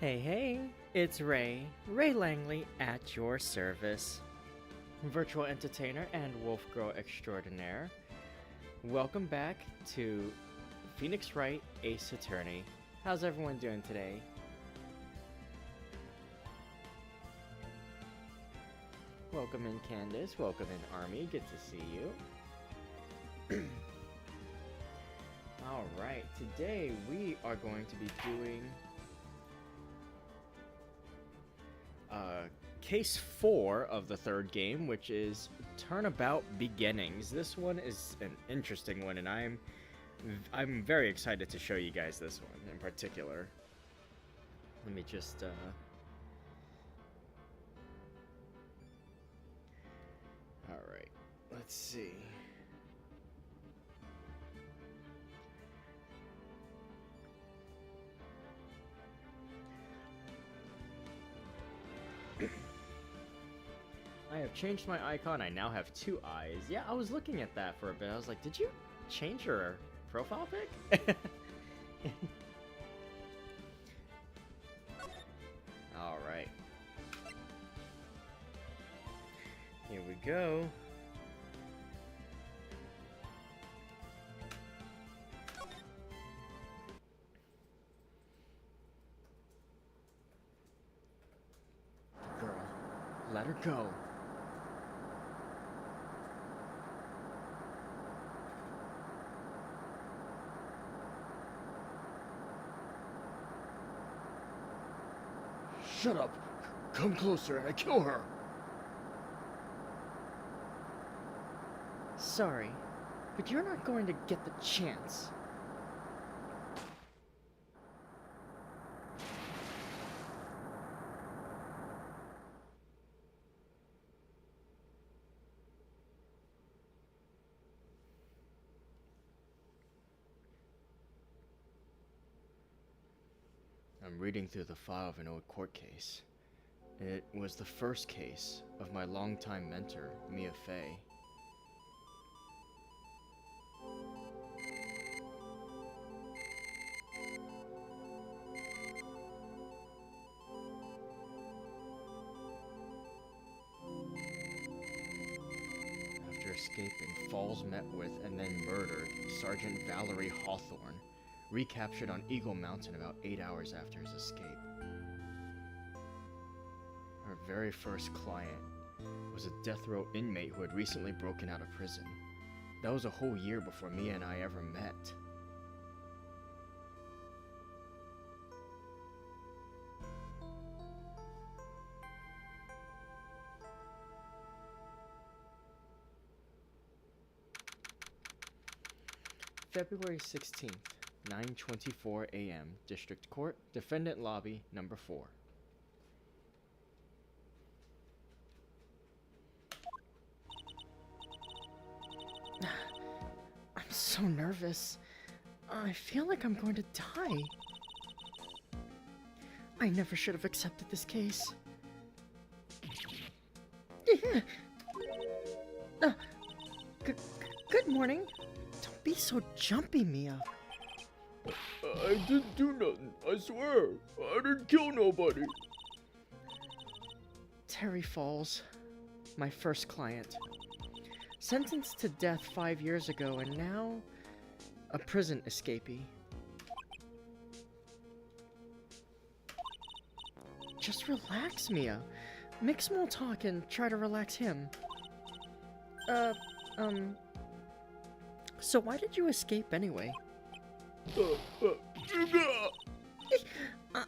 Hey, it's Ray Langley at your service. Virtual entertainer and wolf girl extraordinaire. Welcome back to Phoenix Wright Ace Attorney. How's everyone doing today? Welcome in Candace, welcome in Army, good to see you. Alright, today we are going to be doing Case 4 of the third game, which is Turnabout Beginnings. This one is an interesting one, and I'm very excited to show you guys this one in particular. Let me just Alright, let's see. I have changed my icon. I now have 2 eyes. Yeah, I was looking at that for a bit. I was like, did you change your profile pic? Alright. Here we go. Girl, let her go. Shut up! Come closer and I kill her! Sorry, but you're not going to get the chance. I'm reading through the file of an old court case. It was the first case of my longtime mentor, Mia Fey. After escaping, Falls met with and then murdered Sergeant Valerie Hawthorne, recaptured on Eagle Mountain about 8 hours after his escape. Her very first client was a death row inmate who had recently broken out of prison. That was a whole year before Mia and I ever met. February 16th. 9:24 a.m. District Court, Defendant Lobby, number 4. I'm so nervous. I feel like I'm going to die. I never should have accepted this case. Good morning. Don't be so jumpy, Mia. I didn't do nothing, I swear. I didn't kill nobody. Terry Falls, my first client. Sentenced to death 5 years ago, and now a prison escapee. Just relax, Mia. Make small talk and try to relax him. So why did you escape anyway?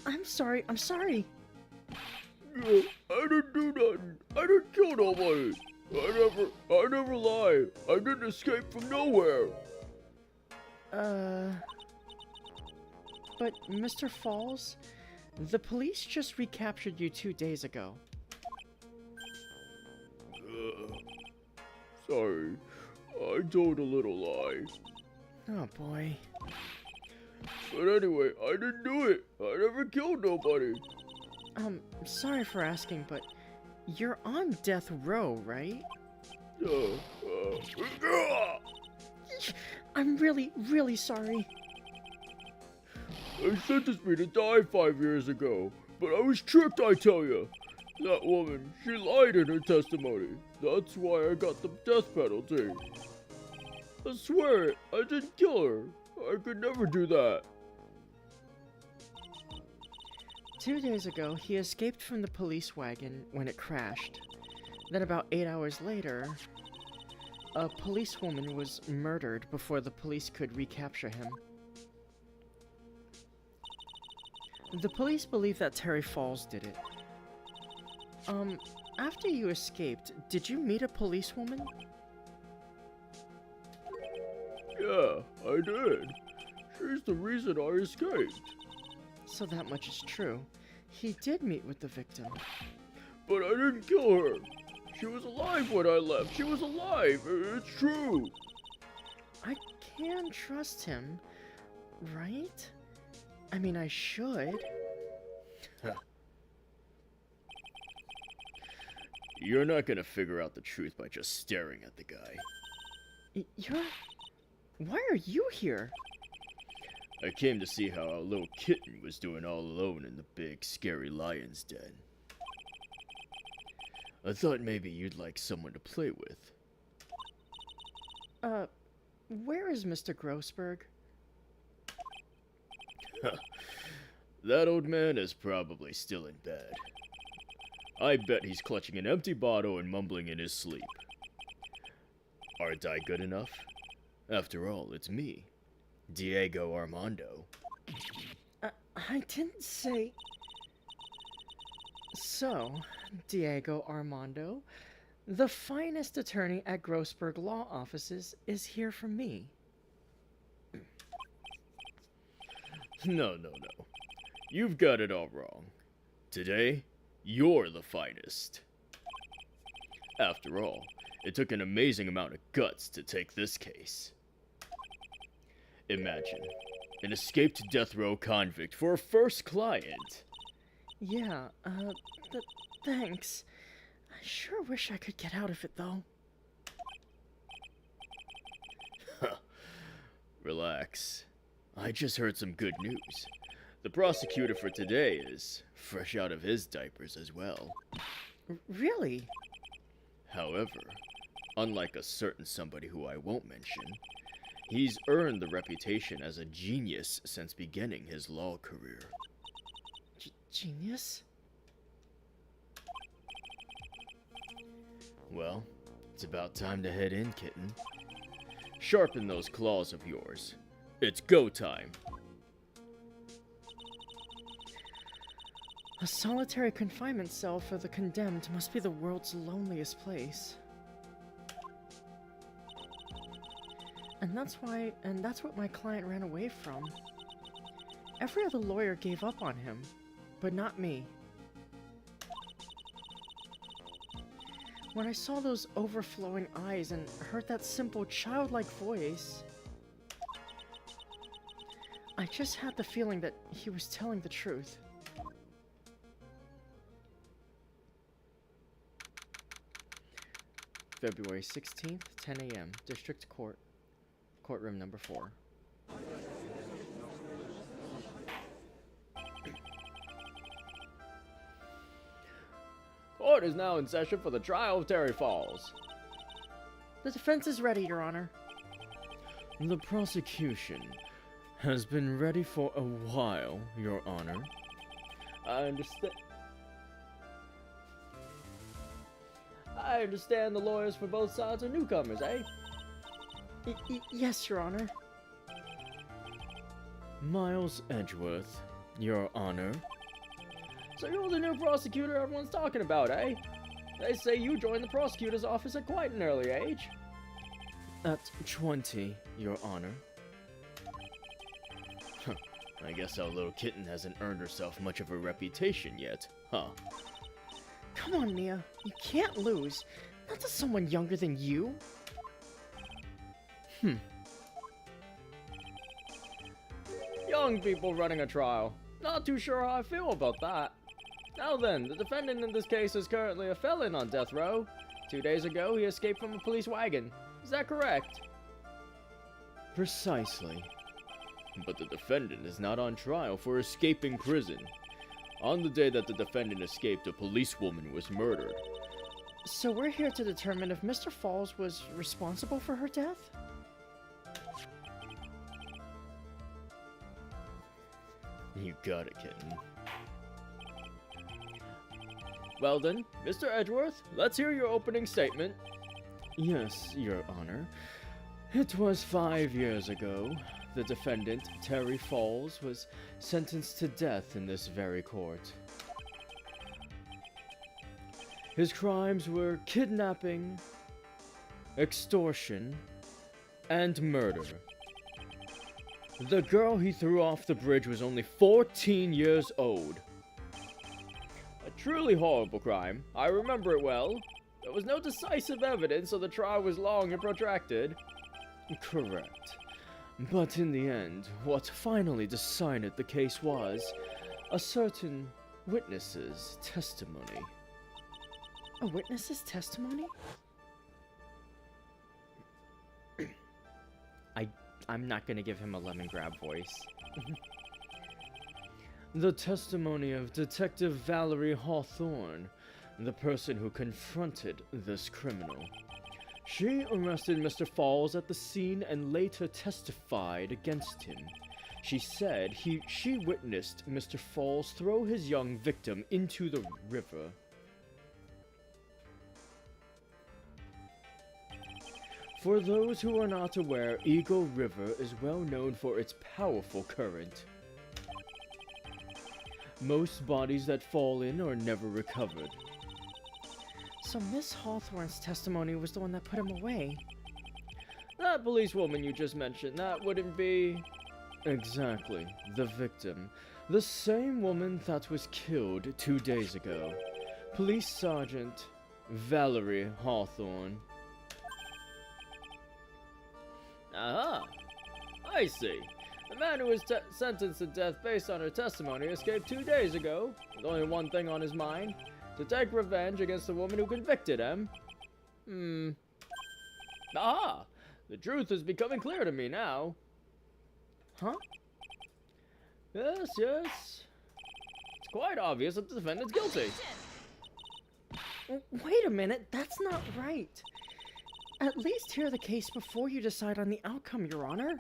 I'm sorry. I didn't do nothing. I didn't kill nobody. I never lie. I didn't escape from nowhere. But Mr. Falls, the police just recaptured you 2 days ago. Sorry. I told a little lie. Oh boy. But anyway, I didn't do it. I never killed nobody. Sorry for asking, but you're on death row, right? I'm really sorry. They sentenced me to die 5 years ago, but I was tricked, I tell you. That woman, she lied in her testimony. That's why I got the death penalty. I swear, I didn't kill her. I could never do that. 2 days ago, he escaped from the police wagon when it crashed. Then about 8 hours later, a policewoman was murdered before the police could recapture him. The police believe that Terry Falls did it. After you escaped, did you meet a policewoman? Yeah, I did. She's the reason I escaped. So that much is true. He did meet with the victim. But I didn't kill her. She was alive when I left. She was alive. It's true. I can trust him, right? I mean, I should. You're not gonna figure out the truth by just staring at the guy. You're... Why are you here? I came to see how our little kitten was doing all alone in the big, scary lion's den. I thought maybe you'd like someone to play with. Where is Mr. Grossberg? That old man is probably still in bed. I bet he's clutching an empty bottle and mumbling in his sleep. Aren't I good enough? After all, it's me, Diego Armando. I didn't say... So, Diego Armando, the finest attorney at Grossberg Law Offices, is here for me. No. You've got it all wrong. Today, you're the finest. After all, it took an amazing amount of guts to take this case. Imagine, an escaped death row convict for a first client. Yeah, thanks. I sure wish I could get out of it, though. Relax. I just heard some good news. The prosecutor for today is fresh out of his diapers as well. Really? However, unlike a certain somebody who I won't mention, he's earned the reputation as a genius since beginning his law career. Genius? Well, it's about time to head in, kitten. Sharpen those claws of yours. It's go time. A solitary confinement cell for the condemned must be the world's loneliest place. And that's what my client ran away from. Every other lawyer gave up on him, but not me. When I saw those overflowing eyes and heard that simple childlike voice, I just had the feeling that he was telling the truth. February 16th, 10 a.m., District Court, Courtroom number 4. Court is now in session for the trial of Terry Falls. The defense is ready, Your Honor. The prosecution has been ready for a while, Your Honor. I understand the lawyers for both sides are newcomers, eh? Yes, Your Honor. Miles Edgeworth, Your Honor. So you're the new prosecutor everyone's talking about, eh? They say you joined the prosecutor's office at quite an early age. At 20, Your Honor. I guess our little kitten hasn't earned herself much of a reputation yet, huh? Come on, Mia. You can't lose. Not to someone younger than you. Young people running a trial. Not too sure how I feel about that. Now then, the defendant in this case is currently a felon on death row. 2 days ago, he escaped from a police wagon. Is that correct? Precisely. but the defendant is not on trial for escaping prison. On the day that the defendant escaped, a policewoman was murdered. So we're here to determine if Mr. Falls was responsible for her death? You got it, kitten. Well then, Mr. Edgeworth, let's hear your opening statement. Yes, Your Honor. It was 5 years ago. The defendant, Terry Falls, was sentenced to death in this very court. His crimes were kidnapping, extortion, and murder. The girl he threw off the bridge was only 14 years old. A truly horrible crime. I remember it well. There was no decisive evidence, so the trial was long and protracted. Correct. But in the end, what finally decided the case was a certain witness's testimony. A witness's testimony? I'm not gonna give him a lemon grab voice. The testimony of Detective Valerie Hawthorne, the person who confronted this criminal. She arrested Mr. Falls at the scene and later testified against him. She said she witnessed Mr. Falls throw his young victim into the river. For those who are not aware, Eagle River is well known for its powerful current. Most bodies that fall in are never recovered. So Miss Hawthorne's testimony was the one that put him away? That policewoman you just mentioned, that wouldn't be... Exactly, the victim. The same woman that was killed 2 days ago. Police Sergeant Valerie Hawthorne. Aha! I see. The man who was sentenced to death based on her testimony escaped 2 days ago, with only one thing on his mind: to take revenge against the woman who convicted him. Aha! The truth is becoming clear to me now. Huh? Yes. It's quite obvious that the defendant's guilty. Wait a minute, that's not right. At least hear the case before you decide on the outcome, Your Honor.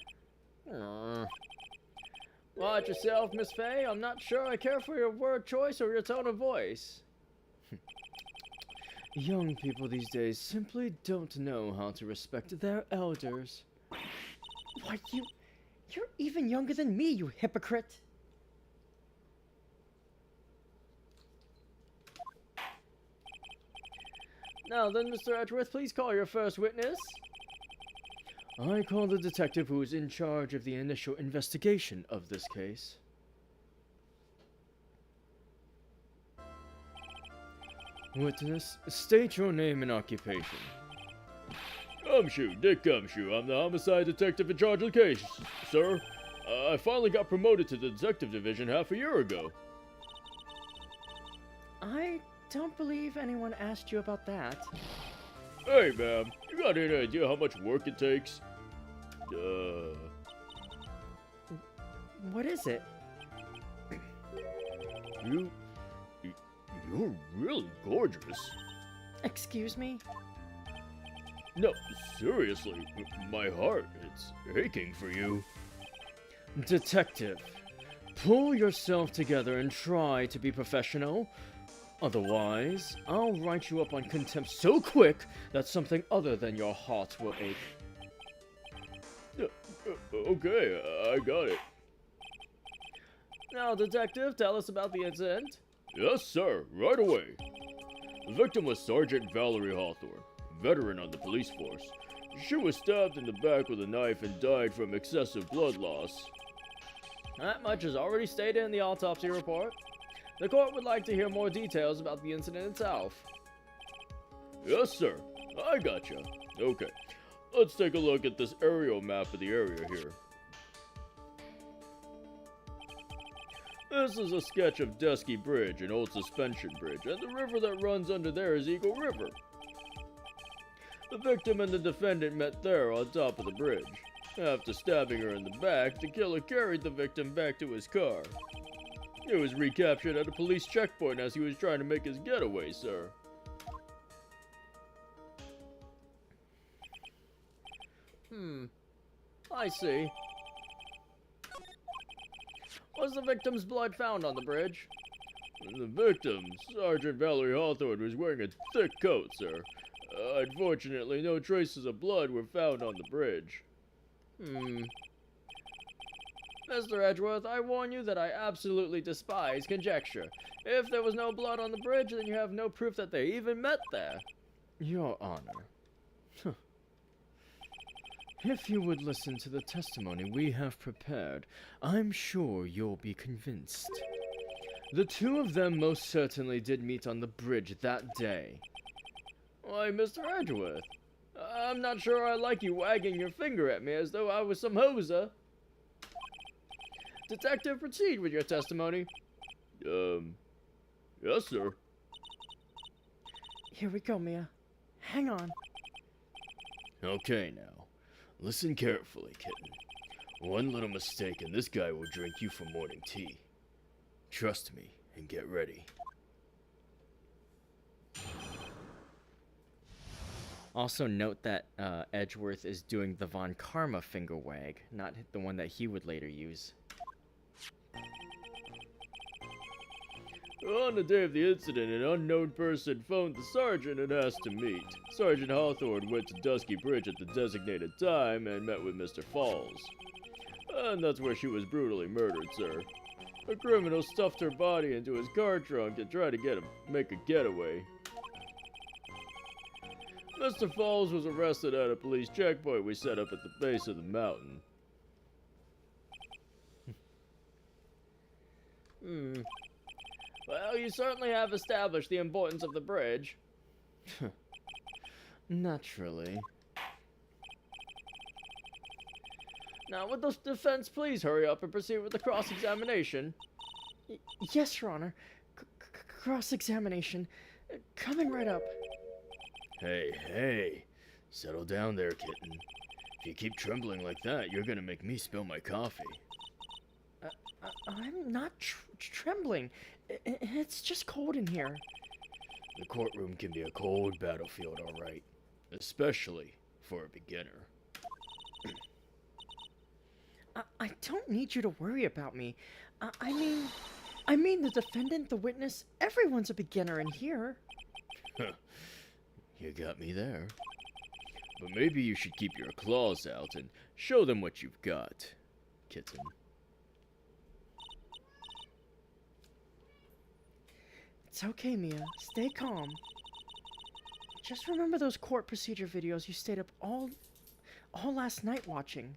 Watch yourself, Miss Fay. I'm not sure I care for your word choice or your tone of voice. Young people these days simply don't know how to respect their elders. Why, you're even younger than me, you hypocrite! Now then, Mr. Edgeworth, please call your first witness. I call the detective who is in charge of the initial investigation of this case. Witness, state your name and occupation. Gumshoe, Dick Gumshoe. I'm the homicide detective in charge of the case, sir. I finally got promoted to the detective division half a year ago. I don't believe anyone asked you about that. Hey, ma'am, you got any idea how much work it takes? What is it? You're really gorgeous. Excuse me? No, seriously, my heart, it's aching for you. Detective, pull yourself together and try to be professional. Otherwise, I'll write you up on contempt so quick that something other than your heart will ache. Okay, I got it. Now, detective, tell us about the incident. Yes, sir, right away. The victim was Sergeant Valerie Hawthorne, veteran on the police force. She was stabbed in the back with a knife and died from excessive blood loss. That much is already stated in the autopsy report. The court would like to hear more details about the incident itself. Yes, sir. I gotcha. Okay. Let's take a look at this aerial map of the area here. This is a sketch of Dusky Bridge, an old suspension bridge, and the river that runs under there is Eagle River. The victim and the defendant met there on top of the bridge. After stabbing her in the back, the killer carried the victim back to his car. He was recaptured at a police checkpoint as he was trying to make his getaway, sir. I see. Was the victim's blood found on the bridge? The victim, Sergeant Valerie Hawthorne, was wearing a thick coat, sir. Unfortunately, no traces of blood were found on the bridge. Mr. Edgeworth, I warn you that I absolutely despise conjecture. If there was no blood on the bridge, then you have no proof that they even met there. Your Honor. If you would listen to the testimony we have prepared, I'm sure you'll be convinced. The two of them most certainly did meet on the bridge that day. Why, Mr. Edgeworth, I'm not sure I like you wagging your finger at me as though I was some hoser. Detective, proceed with your testimony. Yes, sir. Here we go, Mia. Hang on. Okay, now. Listen carefully, kitten. One little mistake and this guy will drink you for morning tea. Trust me and get ready. Also note that Edgeworth is doing the Von Karma finger wag, not the one that he would later use. On the day of the incident, an unknown person phoned the sergeant and asked to meet. Sergeant Hawthorne went to Dusky Bridge at the designated time and met with Mr. Falls. And that's where she was brutally murdered, sir. A criminal stuffed her body into his car trunk and tried to make a getaway. Mr. Falls was arrested at a police checkpoint we set up at the base of the mountain. Well, you certainly have established the importance of the bridge. Naturally. Now, would the defense please hurry up and proceed with the cross-examination? Yes, Your Honor. Cross-examination. Coming right up. Hey. Settle down there, kitten. If you keep trembling like that, you're gonna make me spill my coffee. I'm not trembling. It's just cold in here. The courtroom can be a cold battlefield, all right. Especially for a beginner. I don't need you to worry about me. I mean the defendant, the witness, everyone's a beginner in here. You got me there. But maybe you should keep your claws out and show them what you've got, kitten. It's okay, Mia. Stay calm. Just remember those court procedure videos you stayed up all last night watching.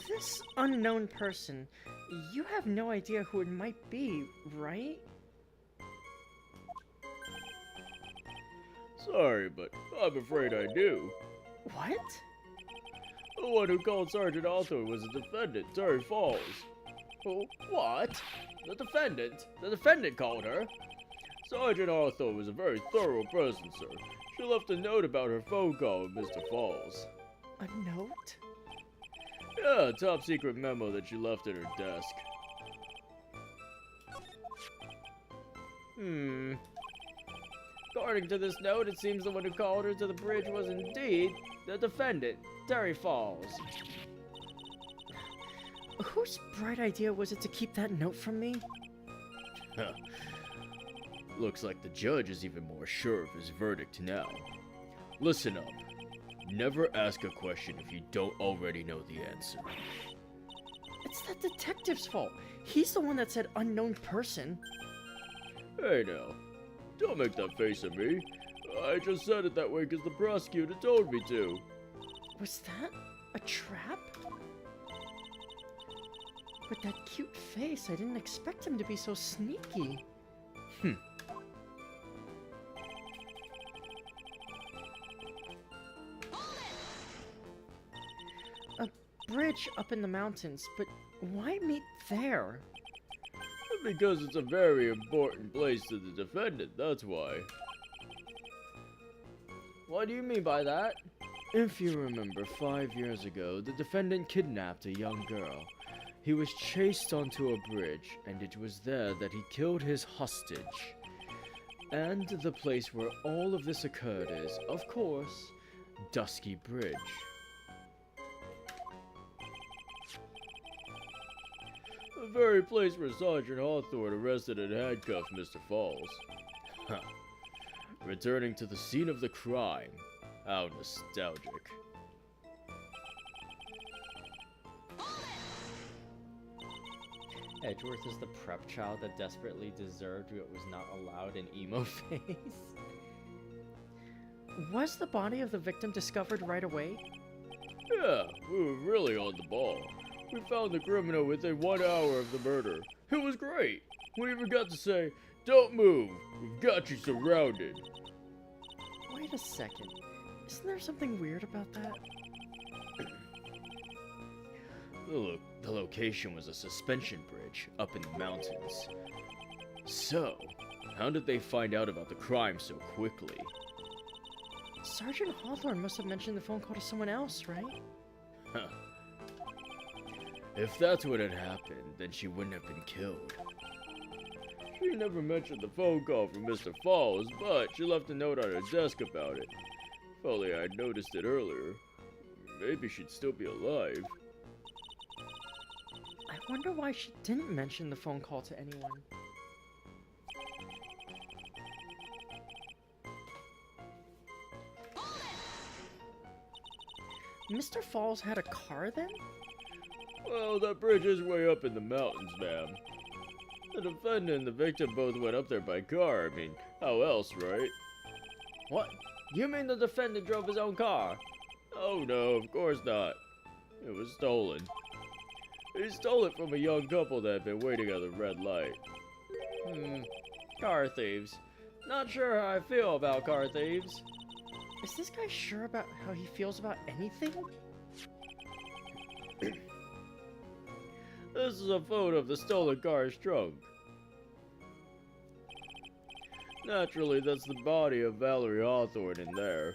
This unknown person, you have no idea who it might be, right? Sorry, but I'm afraid I do. What? The one who called Sergeant Hawthorne was the defendant, Terry Falls. Oh, what? The defendant? The defendant called her? Sergeant Hawthorne was a very thorough person, sir. She left a note about her phone call with Mr. Falls. A note? Yeah, a top secret memo that she left at her desk. According to this note, it seems the one who called her to the bridge was indeed the defendant, Terry Falls. Whose bright idea was it to keep that note from me? Looks like the judge is even more sure of his verdict now. Listen up. Never ask a question if you don't already know the answer. It's that detective's fault. He's the one that said unknown person. Hey now, don't make that face at me. I just said it that way because the prosecutor told me to. Was that a trap? With that cute face, I didn't expect him to be so sneaky. A bridge up in the mountains, but Why meet there? Because it's a very important place to the defendant, that's why. What do you mean by that? If you remember, 5 years ago, the defendant kidnapped a young girl. He was chased onto a bridge, and it was there that he killed his hostage. And the place where all of this occurred is, of course, Dusky Bridge. The very place where Sergeant Hawthorne arrested and handcuffed Mr. Falls. Huh. Returning to the scene of the crime. How nostalgic. Edgeworth is the prep child that desperately deserved what was not allowed in emo phase. Was the body of the victim discovered right away? Yeah, we were really on the ball. We found the criminal within 1 hour of the murder. It was great. We even got to say, "Don't move, we've got you surrounded." Wait a second. Isn't there something weird about that? The location was a suspension bridge up in the mountains. So, how did they find out about the crime so quickly? Sergeant Hawthorne must have mentioned the phone call to someone else, right? Huh. If that's what had happened, then she wouldn't have been killed. She never mentioned the phone call from Mr. Falls, but she left a note on her desk about it. If only I'd noticed it earlier. Maybe she'd still be alive. I wonder why she didn't mention the phone call to anyone. Mr. Falls had a car then? Well, that bridge is way up in the mountains, ma'am. The defendant and the victim both went up there by car. I mean, how else, right? What? You mean the defendant drove his own car? Oh no, of course not. It was stolen. He stole it from a young couple that had been waiting at the red light. Car thieves. Not sure how I feel about car thieves. Is this guy sure about how he feels about anything? This is a photo of the stolen car's trunk. Naturally, that's the body of Valerie Hawthorne in there.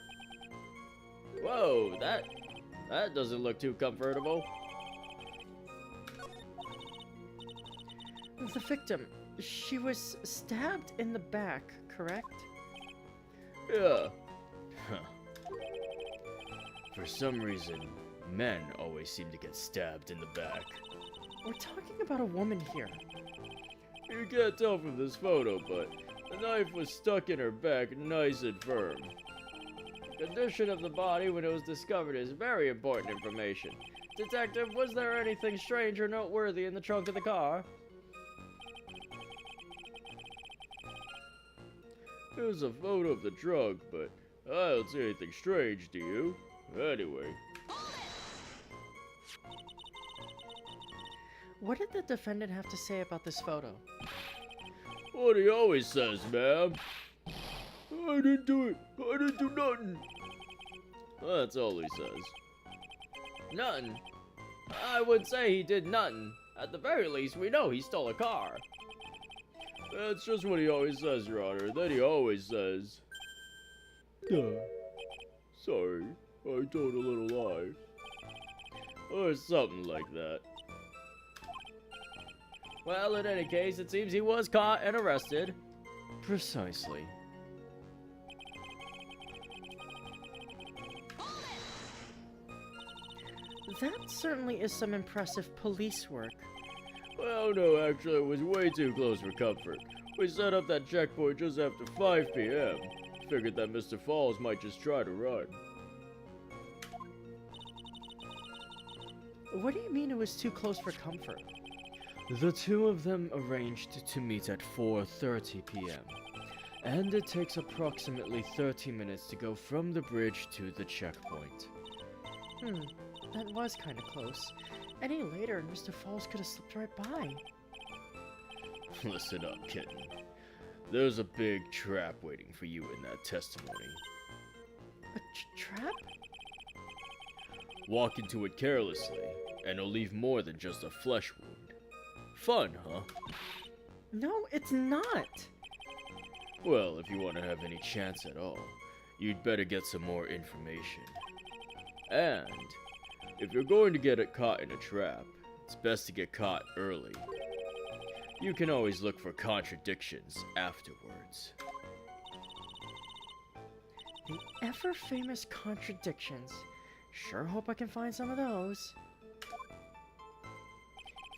Whoa, that doesn't look too comfortable. The victim, she was stabbed in the back, correct? Yeah. Huh. For some reason, men always seem to get stabbed in the back. We're talking about a woman here. You can't tell from this photo, but the knife was stuck in her back nice and firm. The condition of the body when it was discovered is very important information. Detective, was there anything strange or noteworthy in the trunk of the car? Here's a photo of the trunk, but I don't see anything strange, do you? Anyway. What did the defendant have to say about this photo? What he always says, ma'am. I didn't do it. I didn't do nothing. That's all he says. Nothing. I would say he did nothing. At the very least, we know he stole a car. That's just what he always says, Your Honor. Then he always says, sorry, I told a little lie. Or something like that. Well, in any case, it seems he was caught and arrested. Precisely. That certainly is some impressive police work. Well, no, actually, it was way too close for comfort. We set up that checkpoint just after 5 p.m. Figured that Mr. Falls might just try to run. What do you mean it was too close for comfort? The two of them arranged to meet at 4:30 p.m. And it takes approximately 30 minutes to go from the bridge to the checkpoint. That was kind of close. Any later, Mr. Falls could have slipped right by. Listen up, kitten. There's a big trap waiting for you in that testimony. A trap? Walk into it carelessly, and it'll leave more than just a flesh wound. Fun, huh? No, it's not. Well, if you want to have any chance at all, you'd better get some more information. And if you're going to get it caught in a trap, it's best to get caught early. You can always look for contradictions afterwards. The ever-famous contradictions. Sure hope I can find some of those.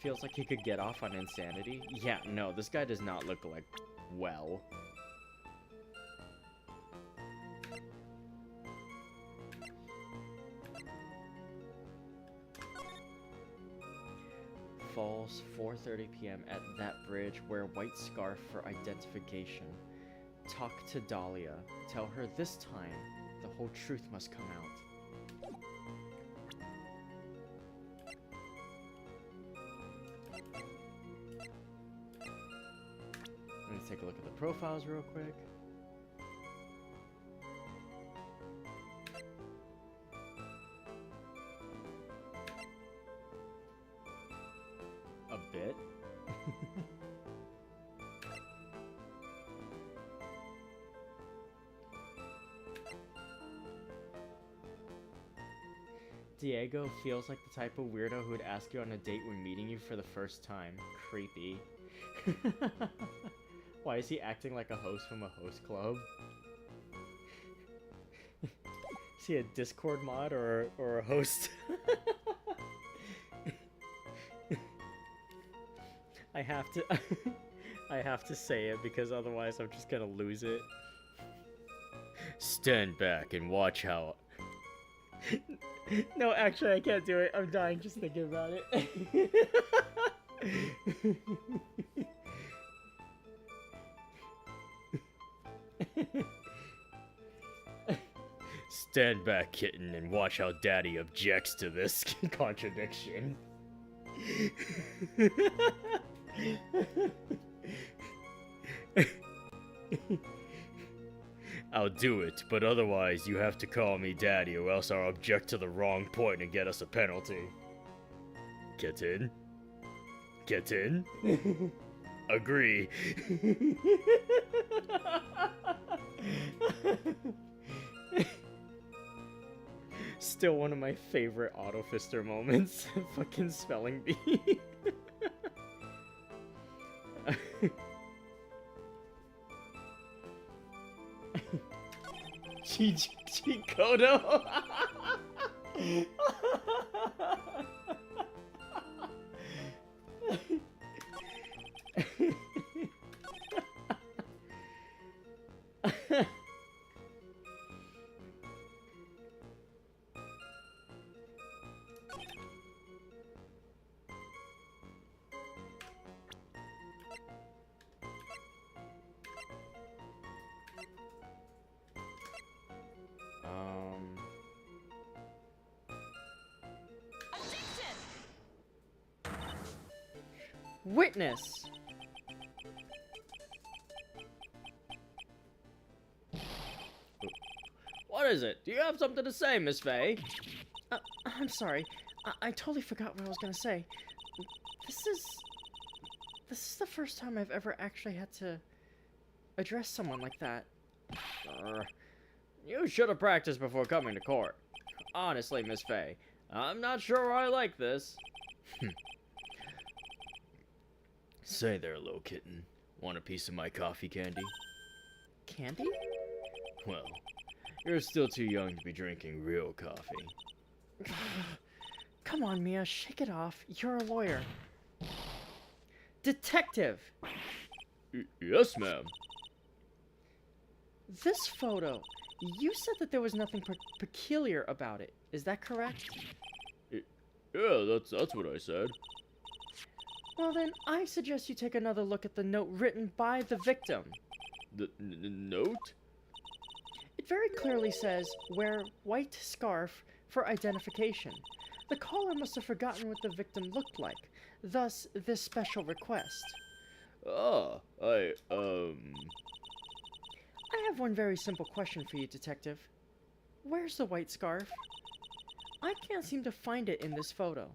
Feels like he could get off on insanity. Yeah, no, this guy does not look like well. Falls 4:30 p.m. at that bridge. Wear white scarf for identification. Talk to Dahlia. Tell her this time the whole truth must come out. Let's take a look at the profiles real quick. A bit. Diego feels like the type of weirdo who would ask you on a date when meeting you for the first time. Creepy. Why is he acting like a host from a host club? Is he a Discord mod or a host? I have to say it because otherwise I'm just gonna lose it. Stand back and watch how... No, actually I can't do it. I'm dying just thinking about it. Stand back, kitten, and watch how Daddy objects to this contradiction. I'll do it, but otherwise you have to call me Daddy or else I'll object to the wrong point and get us a penalty. Kitten? Kitten? Agree. Still one of my favorite Autofister moments. Fucking spelling bee. Chikodo. Witness. What is it? Do you have something to say, Miss Faye? I'm sorry. I totally forgot what I was gonna say. This is the first time I've ever actually had to address someone like that. You should have practiced before coming to court. Honestly, Miss Faye, I'm not sure I like this. Say there, little kitten. Want a piece of my coffee candy? Candy? Well, you're still too young to be drinking real coffee. Come on, Mia, shake it off. You're a lawyer. Detective! Yes, ma'am. This photo, you said that there was nothing peculiar about it. Is that correct? Yeah, that's what I said. Well then, I suggest you take another look at the note written by the victim. The note? It very clearly says, wear white scarf for identification. The caller must have forgotten what the victim looked like, thus this special request. Ah, I have one very simple question for you, Detective. Where's the white scarf? I can't seem to find it in this photo.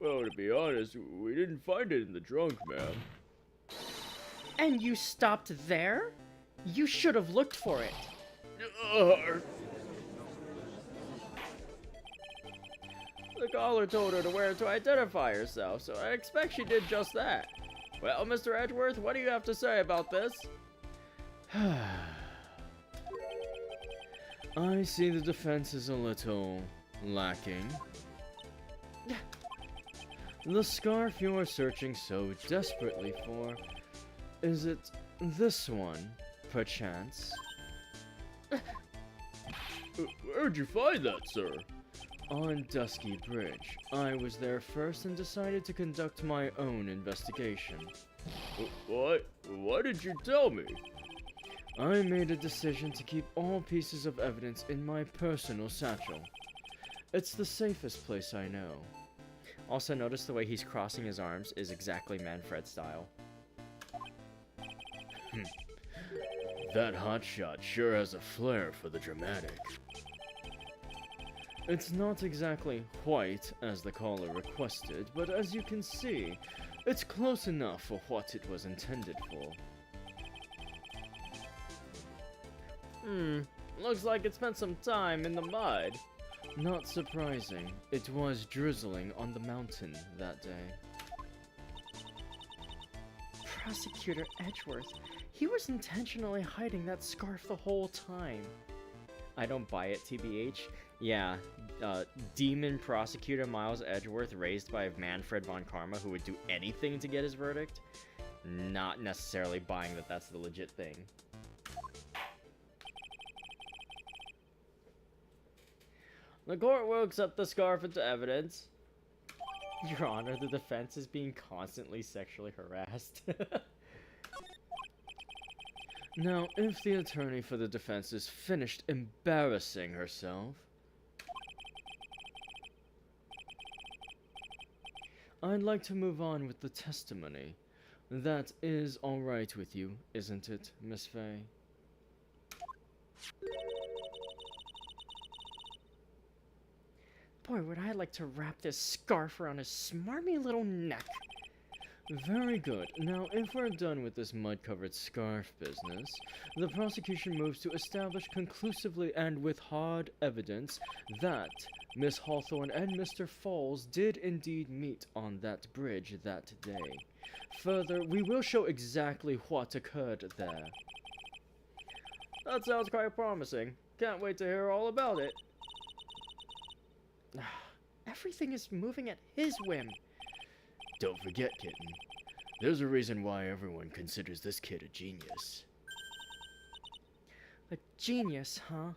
Well, to be honest, we didn't find it in the trunk, ma'am. And you stopped there? You should have looked for it. The caller told her to wear it to identify herself, so I expect she did just that. Well, Mr. Edgeworth, what do you have to say about this? I see the defense is a little lacking. The scarf you are searching so desperately for, is it this one, perchance? Where'd you find that, sir? On Dusky Bridge. I was there first and decided to conduct my own investigation. What? Why did you tell me? I made a decision to keep all pieces of evidence in my personal satchel. It's the safest place I know. Also, notice the way he's crossing his arms is exactly Manfred style. That hotshot sure has a flair for the dramatic. It's not exactly white, as the caller requested, but as you can see, it's close enough for what it was intended for. Looks like it spent some time in the mud. Not surprising, it was drizzling on the mountain that day. Prosecutor Edgeworth, he was intentionally hiding that scarf the whole time. I don't buy it, TBH. Yeah, demon prosecutor Miles Edgeworth, raised by Manfred von Karma, who would do anything to get his verdict. Not necessarily buying that that's the legit thing. The court will accept the scarf into evidence. Your Honor, the defense is being constantly sexually harassed. Now, if the attorney for the defense is finished embarrassing herself, I'd like to move on with the testimony. That is all right with you, isn't it, Miss Fay? Boy, would I like to wrap this scarf around his smarmy little neck. Very good. Now, if we're done with this mud-covered scarf business, the prosecution moves to establish conclusively and with hard evidence that Miss Hawthorne and Mr. Falls did indeed meet on that bridge that day. Further, we will show exactly what occurred there. That sounds quite promising. Can't wait to hear all about it. Everything is moving at his whim. Don't forget, kitten. There's a reason why everyone considers this kid a genius. A genius, huh?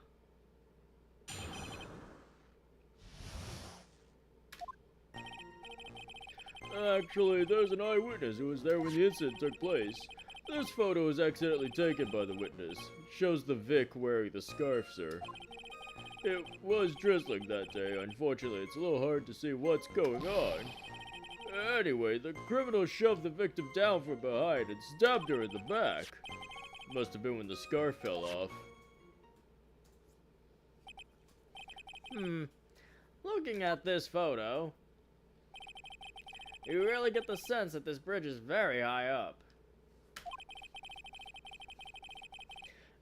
Actually, there's an eyewitness who was there when the incident took place. This photo was accidentally taken by the witness. Shows the Vic wearing the scarf, sir. It was drizzling that day. Unfortunately, it's a little hard to see what's going on. Anyway, the criminal shoved the victim down from behind and stabbed her in the back. Must have been when the scarf fell off. Looking at this photo, you really get the sense that this bridge is very high up.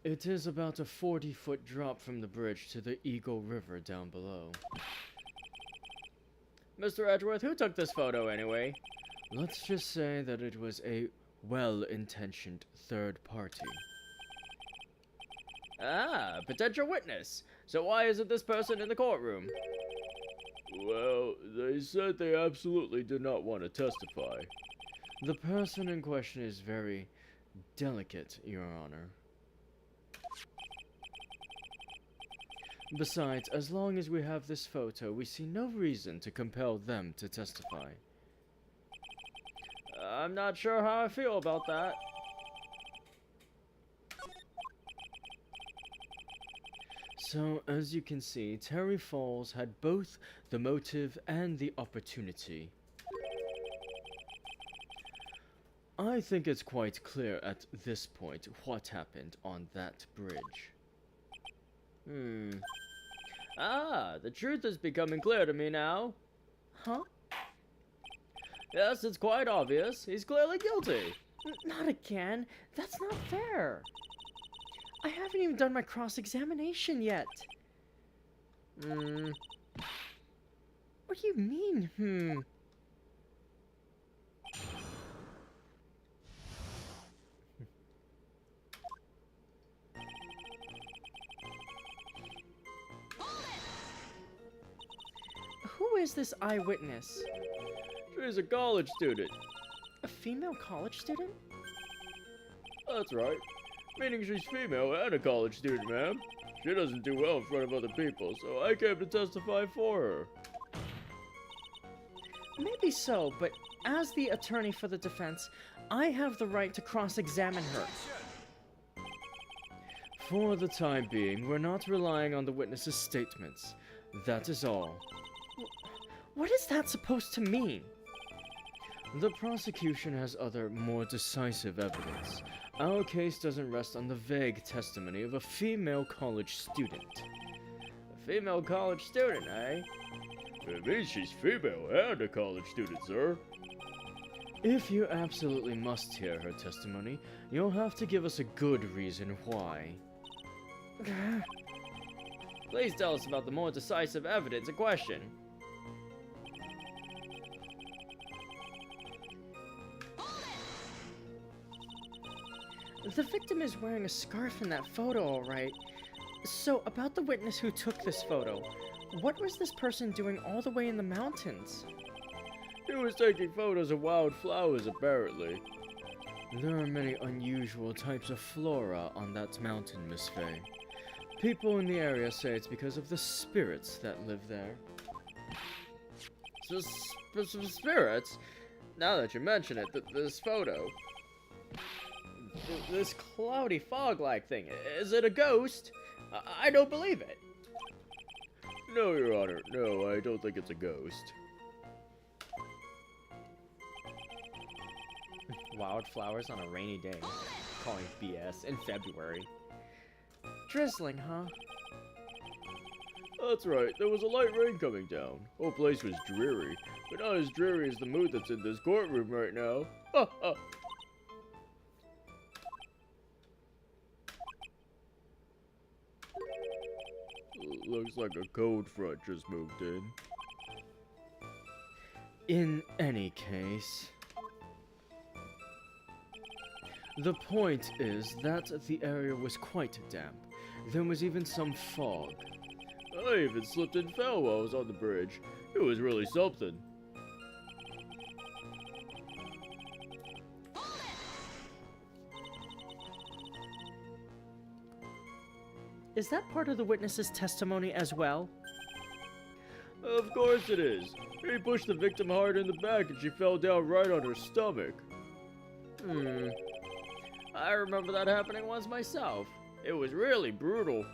It is about a 40-foot drop from the bridge to the Eagle River down below. Mr. Edgeworth, who took this photo anyway? Let's just say that it was a well-intentioned third party. Ah, potential witness. So why isn't this person in the courtroom? Well, they said they absolutely did not want to testify. The person in question is very delicate, Your Honor. Besides, as long as we have this photo, we see no reason to compel them to testify. I'm not sure how I feel about that. So, as you can see, Terry Falls had both the motive and the opportunity. I think it's quite clear at this point what happened on that bridge. Ah, the truth is becoming clear to me now. Huh? Yes, it's quite obvious. He's clearly guilty. Not again. That's not fair. I haven't even done my cross-examination yet. What do you mean, Who is this eyewitness? She's a college student. A female college student? That's right. Meaning she's female and a college student, ma'am. She doesn't do well in front of other people, so I came to testify for her. Maybe so, but as the attorney for the defense, I have the right to cross-examine her. For the time being, we're not relying on the witness's statements. That is all. What is that supposed to mean? The prosecution has other, more decisive evidence. Our case doesn't rest on the vague testimony of a female college student. A female college student, eh? It means she's female and a college student, sir. If you absolutely must hear her testimony, you'll have to give us a good reason why. Please tell us about the more decisive evidence in question. The victim is wearing a scarf in that photo, alright. So, about the witness who took this photo, what was this person doing all the way in the mountains? He was taking photos of wild flowers, apparently. There are many unusual types of flora on that mountain, Miss Faye. People in the area say it's because of the spirits that live there. Spirits? Now that you mention it, this photo. This cloudy fog-like thing, is it a ghost? I don't believe it. No, Your Honor. No, I don't think it's a ghost. Wildflowers on a rainy day. Calling BS in February. Drizzling, huh? That's right. There was a light rain coming down. Whole place was dreary, but not as dreary as the mood that's in this courtroom right now. Ha ha! Looks like a cold front just moved in. In any case, the point is that the area was quite damp. There was even some fog. I even slipped and fell while I was on the bridge. It was really something. Is that part of the witness's testimony as well? Of course it is. He pushed the victim hard in the back and she fell down right on her stomach. I remember that happening once myself. It was really brutal.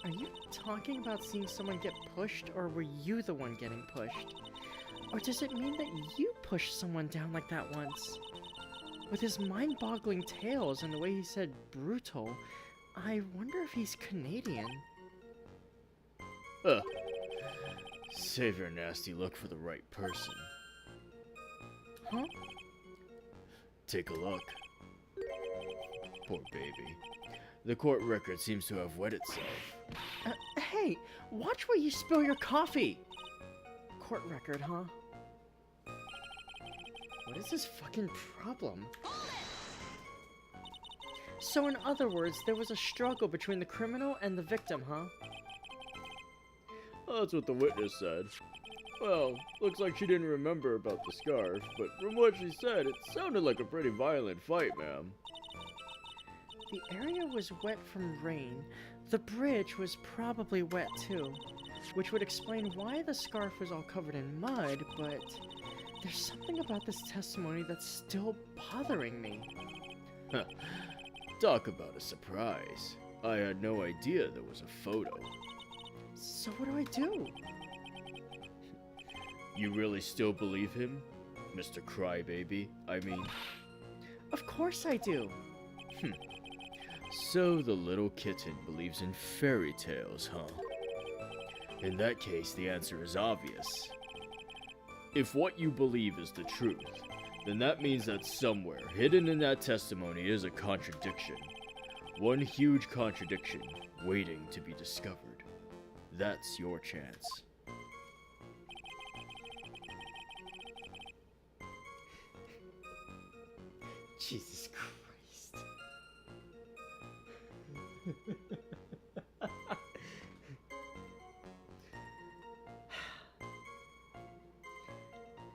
Are you talking about seeing someone get pushed, or were you the one getting pushed? Or does it mean that you pushed someone down like that once? With his mind-boggling tales and the way he said brutal, I wonder if he's Canadian. Huh. Save your nasty look for the right person. Huh? Take a look. Poor baby. The court record seems to have wet itself. Hey, watch where you spill your coffee! Court record, huh? What is his fucking problem? So in other words, there was a struggle between the criminal and the victim, huh? That's what the witness said. Well, looks like she didn't remember about the scarf, but from what she said, it sounded like a pretty violent fight, ma'am. The area was wet from rain. The bridge was probably wet too, which would explain why the scarf was all covered in mud, but there's something about this testimony that's still bothering me. Huh. Talk about a surprise. I had no idea there was a photo. So what do I do? You really still believe him? Mr. Crybaby, I mean. Of course I do. So the little kitten believes in fairy tales, huh? In that case, the answer is obvious. If what you believe is the truth, then that means that somewhere, hidden in that testimony, is a contradiction. One huge contradiction, waiting to be discovered. That's your chance. Jesus Christ.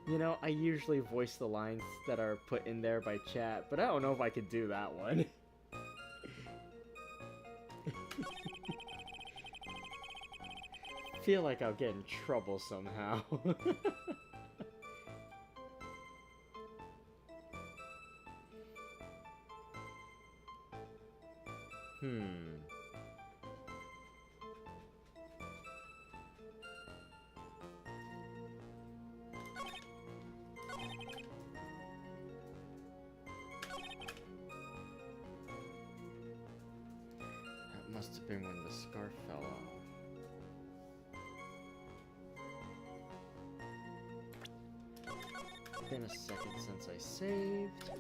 You know, I usually voice the lines that are put in there by chat, but I don't know if I could do that one. Feel like I'll get in trouble somehow. That must have been when the scarf fell off. Been a second since I saved.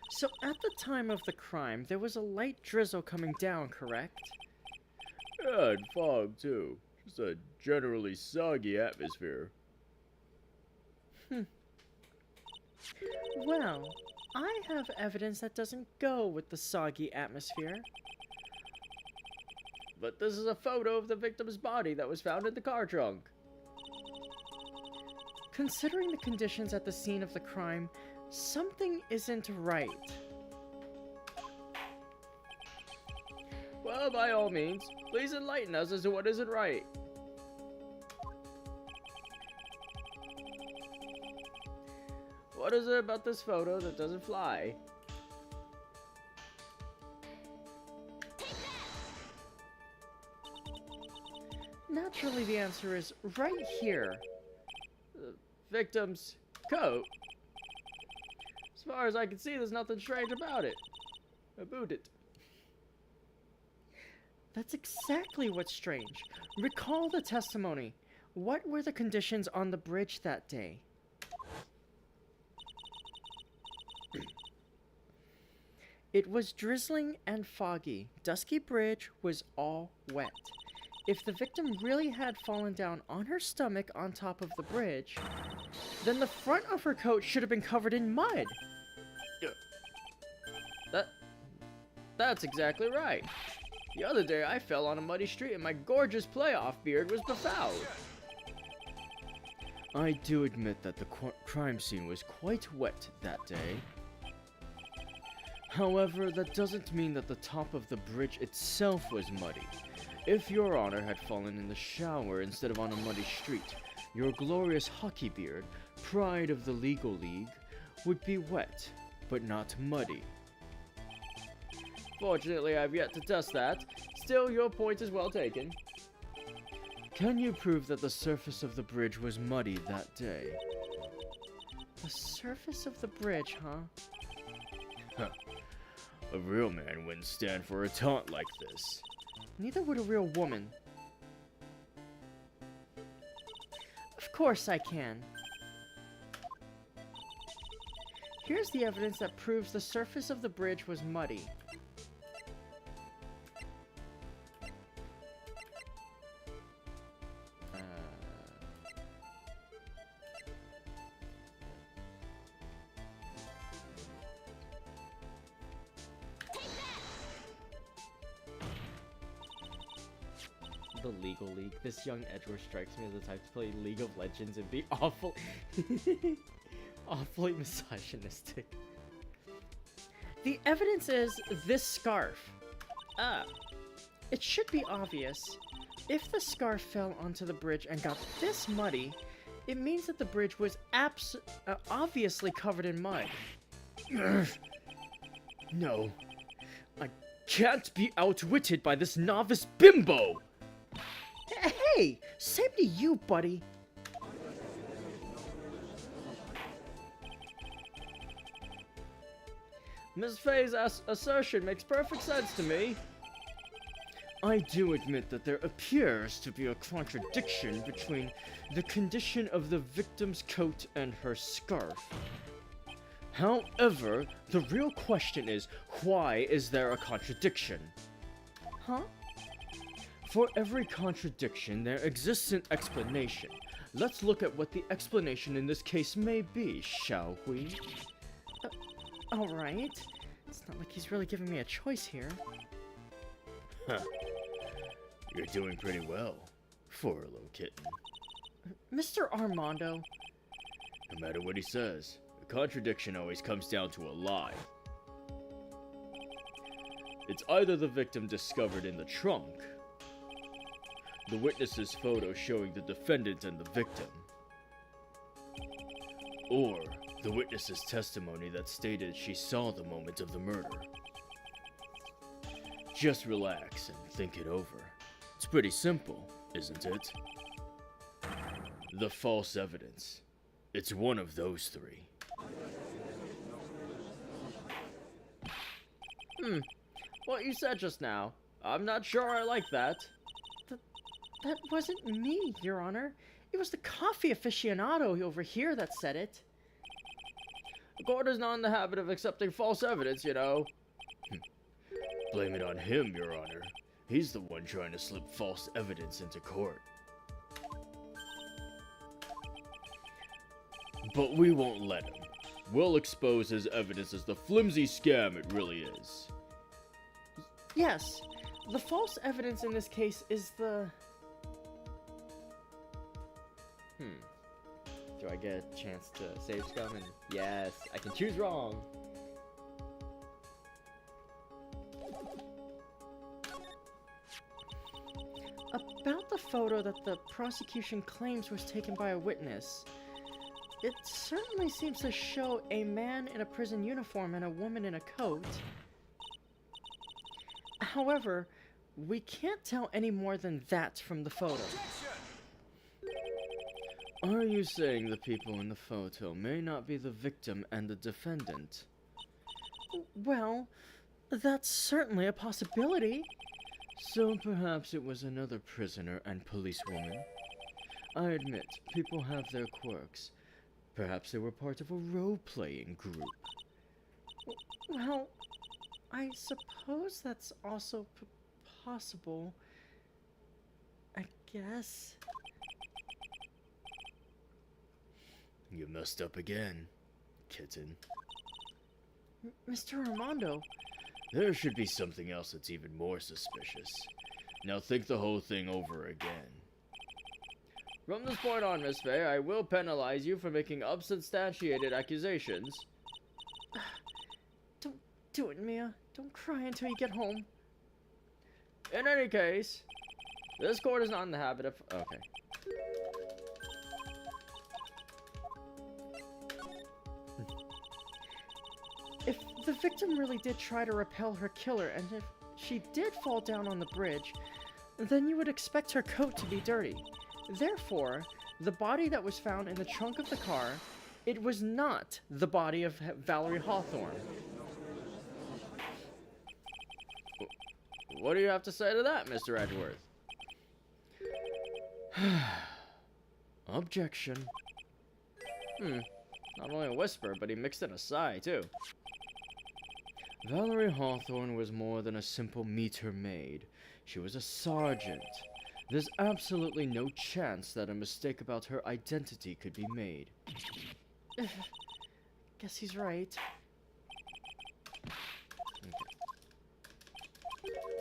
So at the time of the crime, there was a light drizzle coming down, correct? Yeah, and fog too. Just a generally soggy atmosphere. Well, I have evidence that doesn't go with the soggy atmosphere. But this is a photo of the victim's body that was found in the car trunk. Considering the conditions at the scene of the crime, something isn't right. Well, by all means, please enlighten us as to what isn't right. What is it about this photo that doesn't fly? Naturally, the answer is right here. The victim's coat. As far as I can see, there's nothing strange about it. About it. That's exactly what's strange. Recall the testimony. What were the conditions on the bridge that day? It was drizzling and foggy. Dusky Bridge was all wet. If the victim really had fallen down on her stomach on top of the bridge, then the front of her coat should have been covered in mud. That's exactly right. The other day I fell on a muddy street and my gorgeous playoff beard was befouled. I do admit that the crime scene was quite wet that day. However, that doesn't mean that the top of the bridge itself was muddy. If Your Honor had fallen in the shower instead of on a muddy street, your glorious hockey beard, pride of the legal league, would be wet, but not muddy. Fortunately, I've yet to test that. Still, your point is well taken. Can you prove that the surface of the bridge was muddy that day? The surface of the bridge, huh? A real man wouldn't stand for a taunt like this. Neither would a real woman. Of course I can. Here's the evidence that proves the surface of the bridge was muddy. The Legal League. This young Edward strikes me as the type to play League of Legends and be awfully misogynistic. The evidence is this scarf. It should be obvious. If the scarf fell onto the bridge and got this muddy, it means that the bridge was obviously covered in mud. No. I can't be outwitted by this novice bimbo! Hey, same to you, buddy. Ms. Faye's assertion makes perfect sense to me. I do admit that there appears to be a contradiction between the condition of the victim's coat and her scarf. However, the real question is, why is there a contradiction? Huh? For every contradiction, there exists an explanation. Let's look at what the explanation in this case may be, shall we? Alright. It's not like he's really giving me a choice here. Huh. You're doing pretty well for a little kitten. Mr. Armando. No matter what he says, a contradiction always comes down to a lie. It's either the victim discovered in the trunk, the witness's photo showing the defendant and the victim, or the witness's testimony that stated she saw the moment of the murder. Just relax and think it over. It's pretty simple, isn't it? The false evidence. It's one of those three. What you said just now, I'm not sure I like that. That wasn't me, Your Honor. It was the coffee aficionado over here that said it. The court is not in the habit of accepting false evidence, you know. Blame it on him, Your Honor. He's the one trying to slip false evidence into court. But we won't let him. We'll expose his evidence as the flimsy scam it really is. Yes, the false evidence in this case is the... Do I get a chance to save scum? And yes, I can choose wrong. About the photo that the prosecution claims was taken by a witness. It certainly seems to show a man in a prison uniform and a woman in a coat. However, we can't tell any more than that from the photo. Are you saying the people in the photo may not be the victim and the defendant? Well, that's certainly a possibility. So perhaps it was another prisoner and policewoman? I admit, people have their quirks. Perhaps they were part of a role-playing group. Well, I suppose that's also possible. I guess. You messed up again, kitten. Mr. Armando. There should be something else that's even more suspicious. Now think the whole thing over again. From this point on, Miss Faye, I will penalize you for making unsubstantiated accusations. Don't do it, Mia. Don't cry until you get home. In any case, this court is not in the habit of... Okay. If the victim really did try to repel her killer, and if she did fall down on the bridge, then you would expect her coat to be dirty. Therefore, the body that was found in the trunk of the car, it was not the body of Valerie Hawthorne. What do you have to say to that, Mr. Edgeworth? Objection. Not only a whisper, but he mixed in a sigh, too. Valerie Hawthorne was more than a simple meter maid. She was a sergeant. There's absolutely no chance that a mistake about her identity could be made. Guess he's right.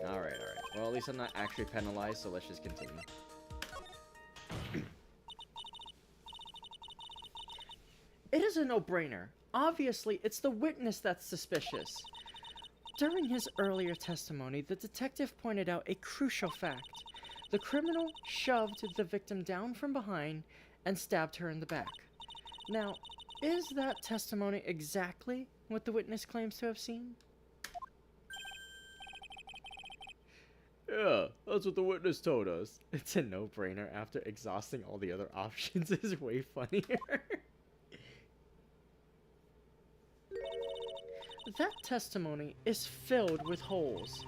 Alright. Well, at least I'm not actually penalized, so let's just continue. It is a no-brainer. Obviously, it's the witness that's suspicious. During his earlier testimony, the detective pointed out a crucial fact. The criminal shoved the victim down from behind and stabbed her in the back. Now, is that testimony exactly what the witness claims to have seen? Yeah, that's what the witness told us. It's a no-brainer after exhausting all the other options is way funnier. That testimony is filled with holes.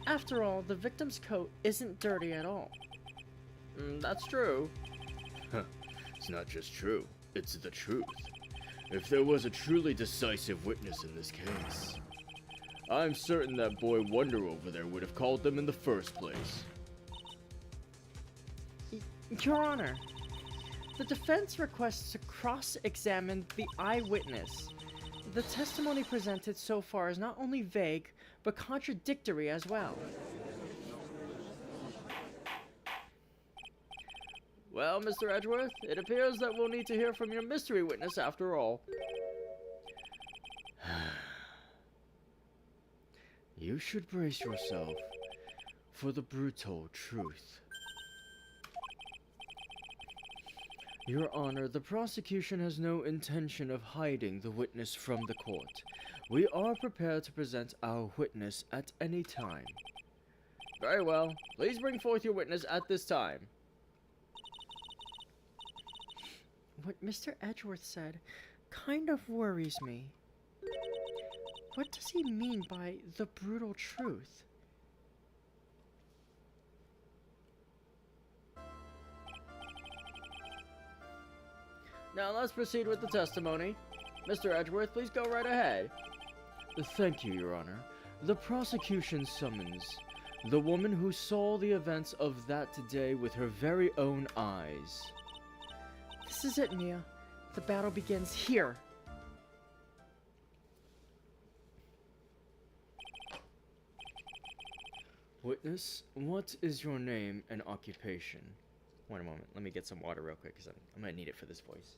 After all, the victim's coat isn't dirty at all. That's true. It's not just true, it's the truth. If there was a truly decisive witness in this case, I'm certain that boy Wonder over there would have called them in the first place. Your Honor, the defense requests to cross-examine the eyewitness. The testimony presented so far is not only vague, but contradictory as well. Well, Mr. Edgeworth, it appears that we'll need to hear from your mystery witness after all. You should brace yourself for the brutal truth. Your Honor, the prosecution has no intention of hiding the witness from the court. We are prepared to present our witness at any time. Very well. Please bring forth your witness at this time. What Mr. Edgeworth said kind of worries me. What does he mean by the brutal truth? Now let's proceed with the testimony. Mr. Edgeworth, please go right ahead. Thank you, Your Honor. The prosecution summons the woman who saw the events of that day with her very own eyes. This is it, Mia. The battle begins here. Witness, what is your name and occupation? One moment. Let me get some water real quick because I'm going to need it for this voice.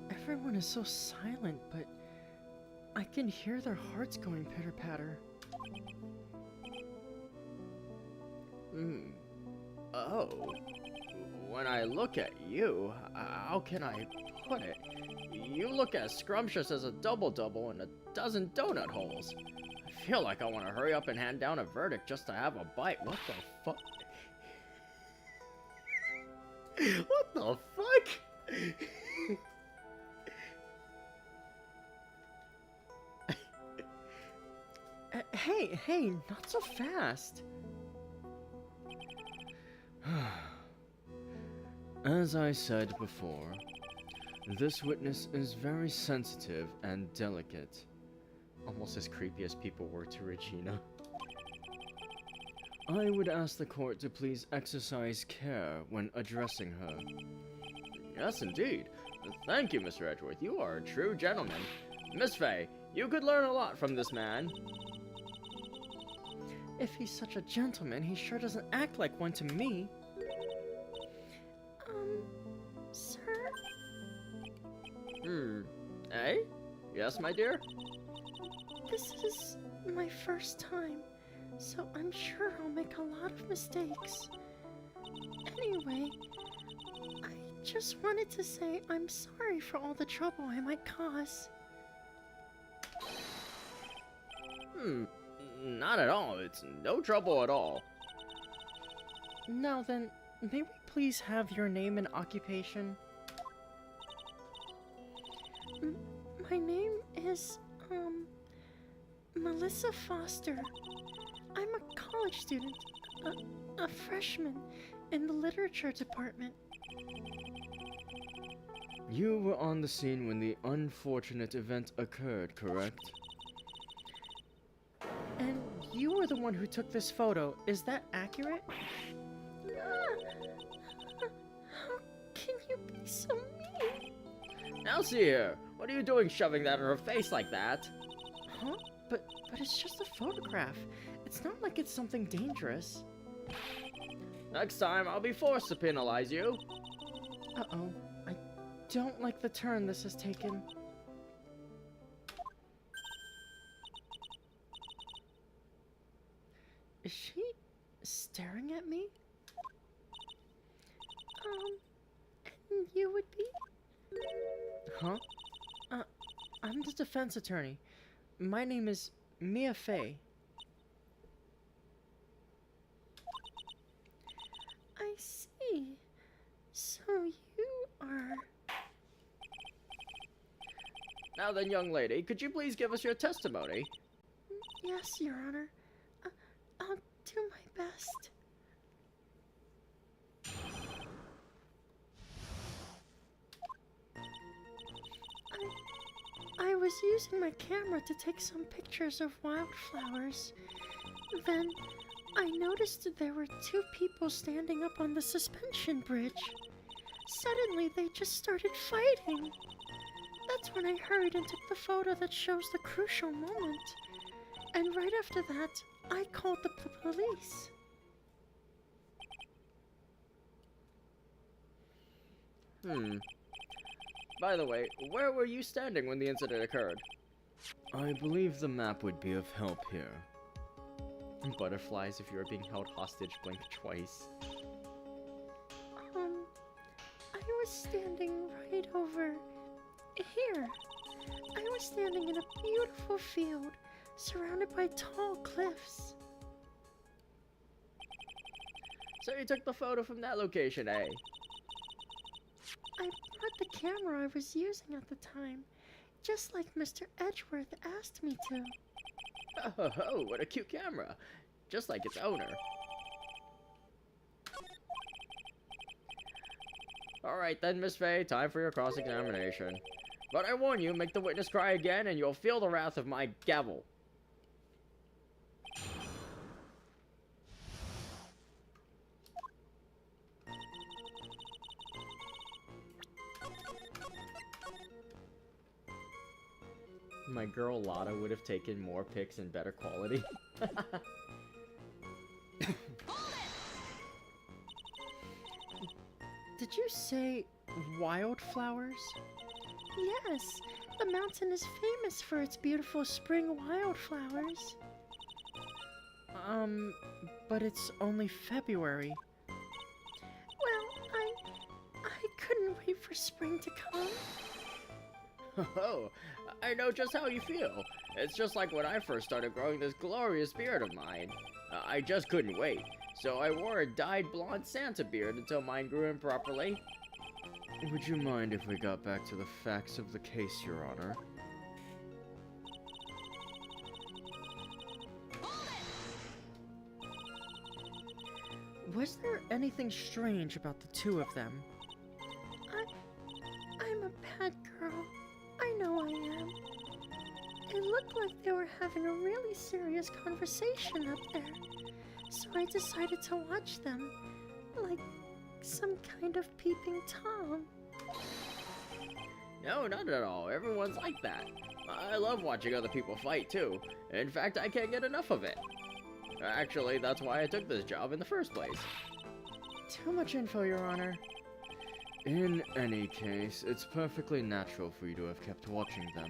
Everyone is so silent, but I can hear their hearts going pitter-patter. Oh. When I look at you, how can I put it? You look as scrumptious as a double-double in a dozen donut holes. I feel like I want to hurry up and hand down a verdict just to have a bite. What the fuck? What the fuck? Hey, not so fast. As I said before, this witness is very sensitive and delicate. Almost as creepy as people were to Regina. I would ask the court to please exercise care when addressing her. Yes, indeed. Thank you, Mr. Edgeworth. You are a true gentleman. Miss Faye, you could learn a lot from this man. If he's such a gentleman, he sure doesn't act like one to me. Sir? Eh? Yes, my dear? This is my first time, so I'm sure I'll make a lot of mistakes. Anyway, I just wanted to say I'm sorry for all the trouble I might cause. Not at all. It's no trouble at all. Now then, may we please have your name and occupation? My name is, Melissa Foster. I'm a college student, a freshman in the literature department. You were on the scene when the unfortunate event occurred, correct? And you were the one who took this photo, is that accurate? How can you be so mean? Now see here, what are you doing shoving that in her face like that? Huh? But it's just a photograph. It's not like it's something dangerous. Next time, I'll be forced to penalize you. Uh-oh. I don't like the turn this has taken. Is she staring at me? And you would be? Huh? I'm the defense attorney. My name is Mia Fey. I see. So you are... Now then, young lady, could you please give us your testimony? Yes, Your Honor. I'll do my best. I was using my camera to take some pictures of wildflowers. Then I noticed there were two people standing up on the suspension bridge. Suddenly they just started fighting. That's when I hurried and took the photo that shows the crucial moment. And right after that, I called the police. By the way, where were you standing when the incident occurred? I believe the map would be of help here. Butterflies if you are being held hostage blink twice. I was standing right over here. I was standing in a beautiful field, surrounded by tall cliffs. So you took the photo from that location, eh? I brought the camera I was using at the time, just like Mr. Edgeworth asked me to. Oh, what a cute camera. Just like its owner. Alright then, Miss Fey, time for your cross-examination. But I warn you, make the witness cry again and you'll feel the wrath of my gavel. My girl Lotta would have taken more pics in better quality. Did you say wildflowers? Yes, the mountain is famous for its beautiful spring wildflowers. But it's only February. Well, I couldn't wait for spring to come. Oh, I know just how you feel. It's just like when I first started growing this glorious beard of mine. I just couldn't wait, so I wore a dyed blonde Santa beard until mine grew in properly. Would you mind if we got back to the facts of the case, Your Honor? Was there anything strange about the two of them? I'm a bad girl. I know I am. It looked like they were having a really serious conversation up there. So I decided to watch them, like some kind of peeping Tom. No, not at all. Everyone's like that. I love watching other people fight, too. In fact, I can't get enough of it. Actually, that's why I took this job in the first place. Too much info, Your Honor. In any case, it's perfectly natural for you to have kept watching them,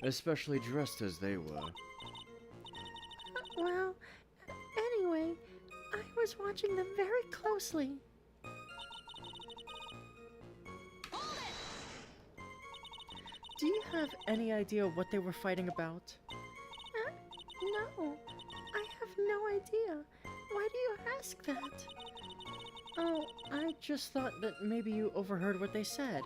especially dressed as they were. Well, anyway, I was watching them very closely. Do you have any idea what they were fighting about? No, I have no idea. Why do you ask that? Oh, I just thought that maybe you overheard what they said.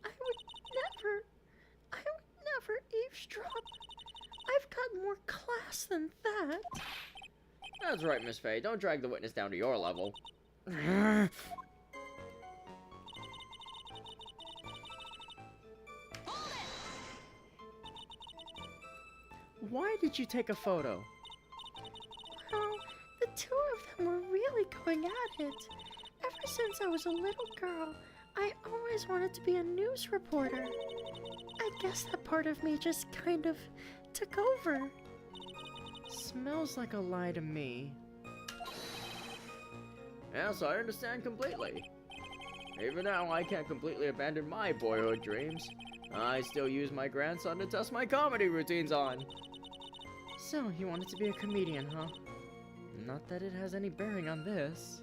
I would never eavesdrop. I've got more class than that. That's right, Miss Fey. Don't drag the witness down to your level. Why did you take a photo? Well, the two of them were really going at it. Ever since I was a little girl, I always wanted to be a news reporter. I guess that part of me just kind of took over. Smells like a lie to me. Yes, I understand completely. Even now, I can't completely abandon my boyhood dreams. I still use my grandson to test my comedy routines on. So, you wanted to be a comedian, huh? Not that it has any bearing on this.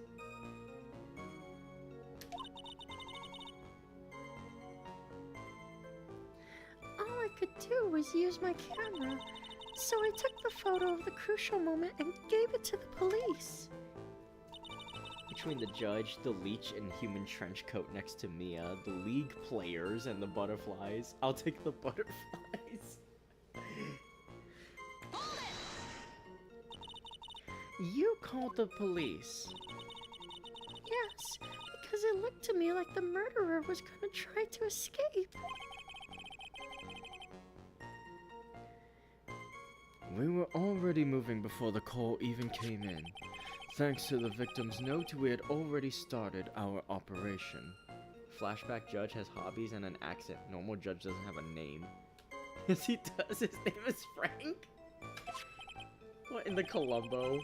All I could do was use my camera, so I took the photo of the crucial moment and gave it to the police. Between the judge, the leech in human trench coat next to Mia, the league players, and the butterflies, I'll take the butterflies. You called the police. Yes, because it looked to me like the murderer was gonna try to escape. We were already moving before the call even came in. Thanks to the victim's note, we had already started our operation. Flashback judge has hobbies and an accent. Normal judge doesn't have a name. Yes, he does. His name is Frank? What, in the Columbo?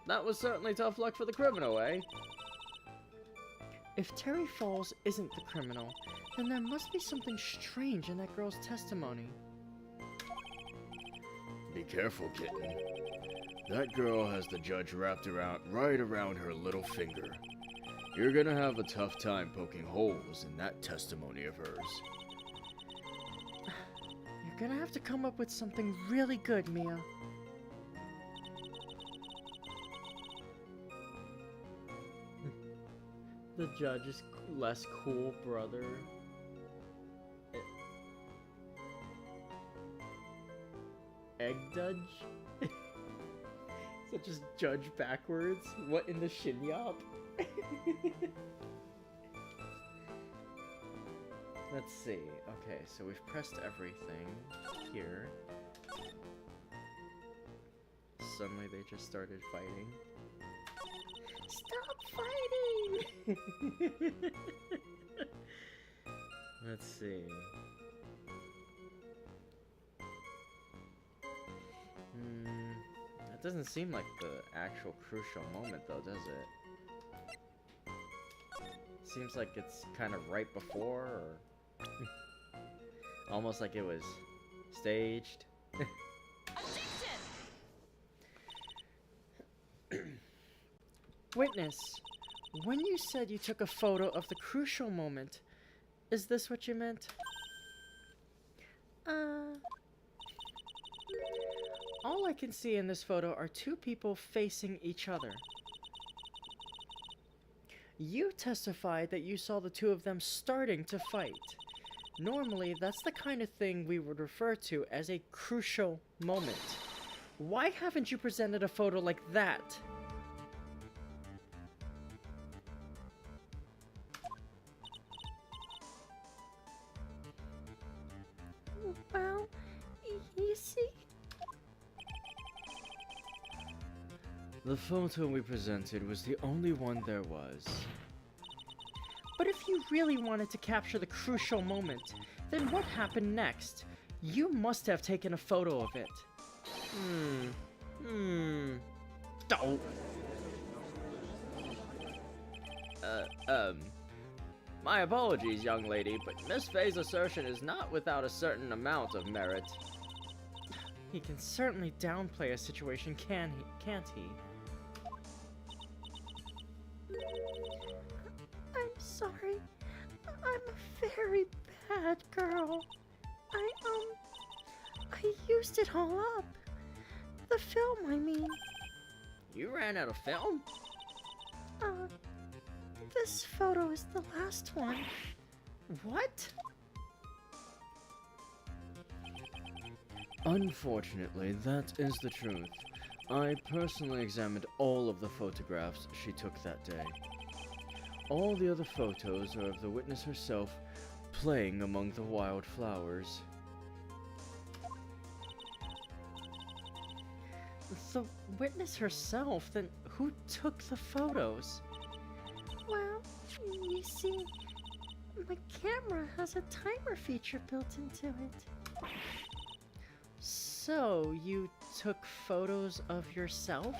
That was certainly tough luck for the criminal, eh? If Terry Falls isn't the criminal, then there must be something strange in that girl's testimony. Be careful, kitten. That girl has the judge wrapped right around her little finger. You're gonna have a tough time poking holes in that testimony of hers. You're gonna have to come up with something really good, Mia. The judge's less cool brother. Egg Judge? Such as judge backwards? What in the shinyop? Let's see. Okay, so we've pressed everything here. Suddenly they just started fighting. Stop fighting! Let's see. That doesn't seem like the actual crucial moment though, does it? Seems like it's kind of right before, or almost like it was staged. Witness, when you said you took a photo of the crucial moment, is this what you meant? All I can see in this photo are two people facing each other. You testified that you saw the two of them starting to fight. Normally, that's the kind of thing we would refer to as a crucial moment. Why haven't you presented a photo like that? Well, you see... The photo we presented was the only one there was. But if you really wanted to capture the crucial moment, then what happened next? You must have taken a photo of it. Don't. My apologies, young lady, but Miss Faye's assertion is not without a certain amount of merit. He can certainly downplay a situation, can't he? I'm sorry. I'm a very bad girl. I used it all up. The film, I mean. You ran out of film? This photo is the last one. What? Unfortunately, that is the truth. I personally examined all of the photographs she took that day. All the other photos are of the witness herself playing among the wildflowers. The witness herself? Then who took the photos? Well, you see, my camera has a timer feature built into it. So, you took photos of yourself?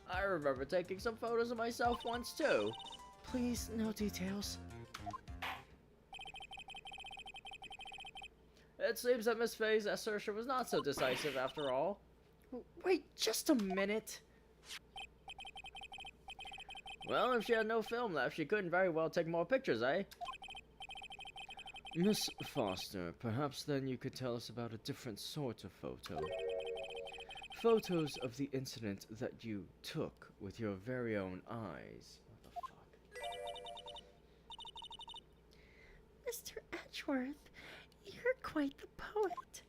I remember taking some photos of myself once too. Please, no details. It seems that Miss Faye's assertion was not so decisive after all. Wait just a minute. Well, if she had no film left, she couldn't very well take more pictures, eh? Miss Foster, perhaps then you could tell us about a different sort of photo. Photos of the incident that you took with your very own eyes. What the fuck? Mr. Edgeworth, you're quite the poet.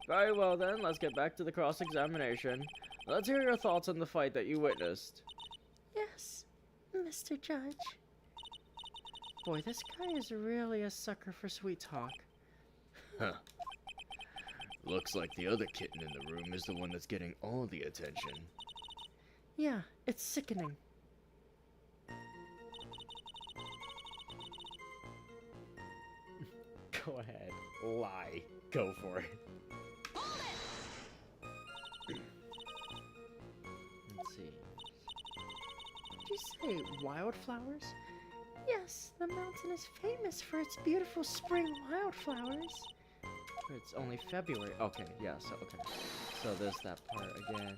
Very well then, let's get back to the cross-examination. Let's hear your thoughts on the fight that you witnessed. Yes, Mr. Judge. Boy, this guy is really a sucker for sweet talk. Huh. Looks like the other kitten in the room is the one that's getting all the attention. Yeah, it's sickening. Go ahead. Lie. Go for it. Let's see. Did you say wildflowers? Yes, the mountain is famous for its beautiful spring wildflowers. It's only February. Okay, yeah, so okay. So there's that part again.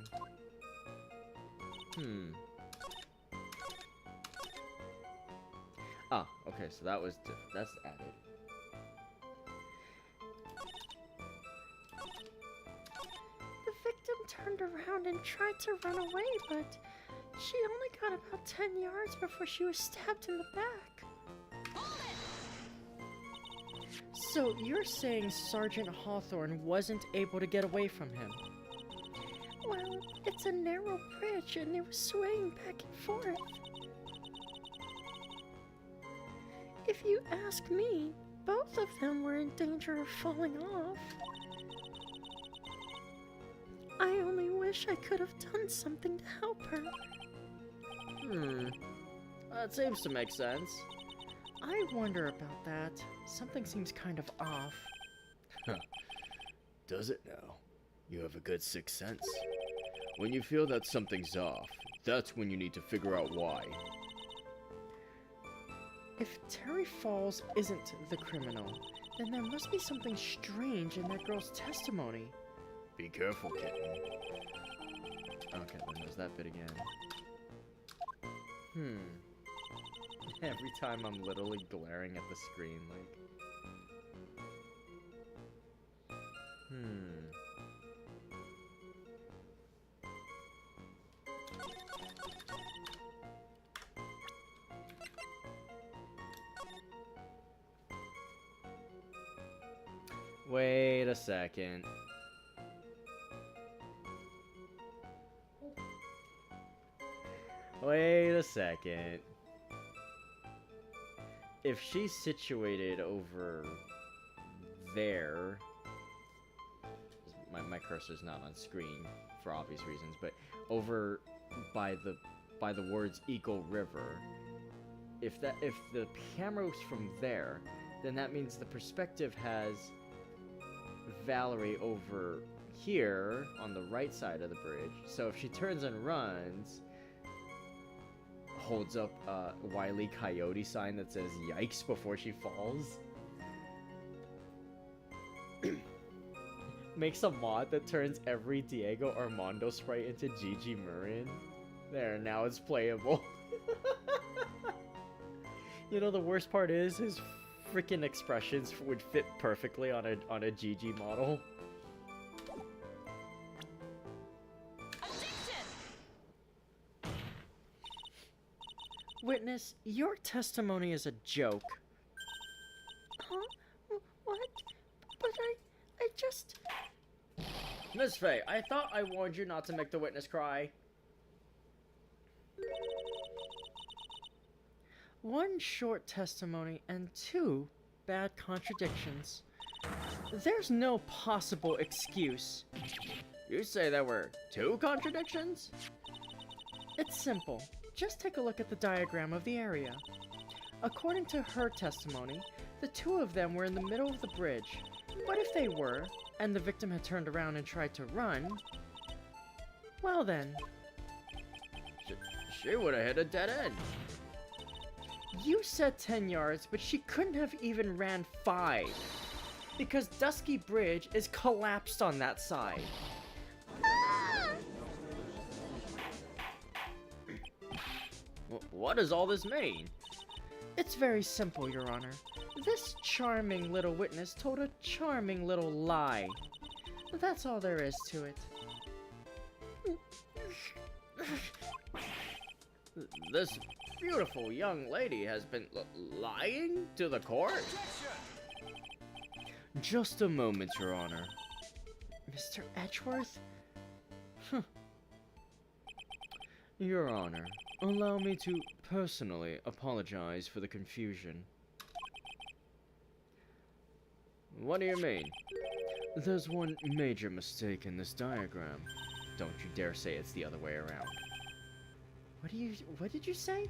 Ah, okay, so that was that's added. The victim turned around and tried to run away, but she only got about 10 yards before she was stabbed in the back. So you're saying Sergeant Hawthorne wasn't able to get away from him? Well, it's a narrow bridge and it was swaying back and forth. If you ask me, both of them were in danger of falling off. I only wish I could have done something to help her. That seems to make sense. I wonder about that. Something seems kind of off. Does it now? You have a good sixth sense. When you feel that something's off, that's when you need to figure out why. If Terry Falls isn't the criminal, then there must be something strange in that girl's testimony. Be careful, kitten. Okay, then there's that bit again. Every time I'm literally glaring at the screen, like... Wait a second. Wait a second. If she's situated over there, my cursor's not on screen for obvious reasons, but over by the words Eagle River, if the camera's from there, then that means the perspective has Valerie over here on the right side of the bridge. So if she turns and runs, holds up a Wile E. Coyote sign that says "Yikes" before she falls. Makes a mod that turns every Diego Armando sprite into Gigi Marin. There, now it's playable. You know, the worst part is his freaking expressions would fit perfectly on a Gigi model. Witness, your testimony is a joke. Huh? What? But I just... Miss Faye, I thought I warned you not to make the witness cry. One short testimony and two bad contradictions. There's no possible excuse. You say there were 2 contradictions? It's simple. Just take a look at the diagram of the area. According to her testimony, the 2 of them were in the middle of the bridge. But if they were, and the victim had turned around and tried to run, Well then, She would have hit a dead end. you said 10 yards, but she couldn't have even ran 5. Because Dusky Bridge is collapsed on that side. What does all this mean? It's very simple, Your Honor. This charming little witness told a charming little lie. That's all there is to it. This beautiful young lady has been lying to the court? Just a moment, Your Honor. Mr. Edgeworth? Your Honor, allow me to personally apologize for the confusion. What do you mean? There's one major mistake in this diagram. Don't you dare say it's the other way around. What did you say?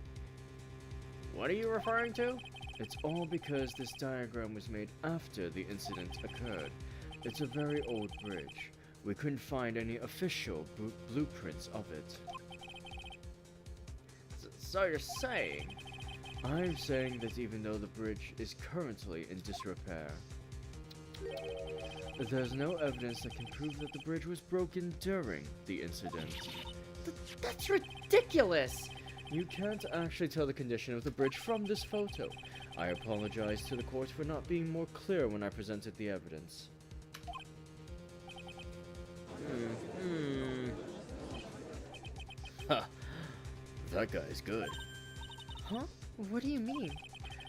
What are you referring to? It's all because this diagram was made after the incident occurred. It's a very old bridge. We couldn't find any official blueprints of it. So you're saying? I'm saying that even though the bridge is currently in disrepair, there's no evidence that can prove that the bridge was broken during the incident. That's ridiculous! You can't actually tell the condition of the bridge from this photo. I apologize to the court for not being more clear when I presented the evidence. Ha! That guy's good. Huh? What do you mean?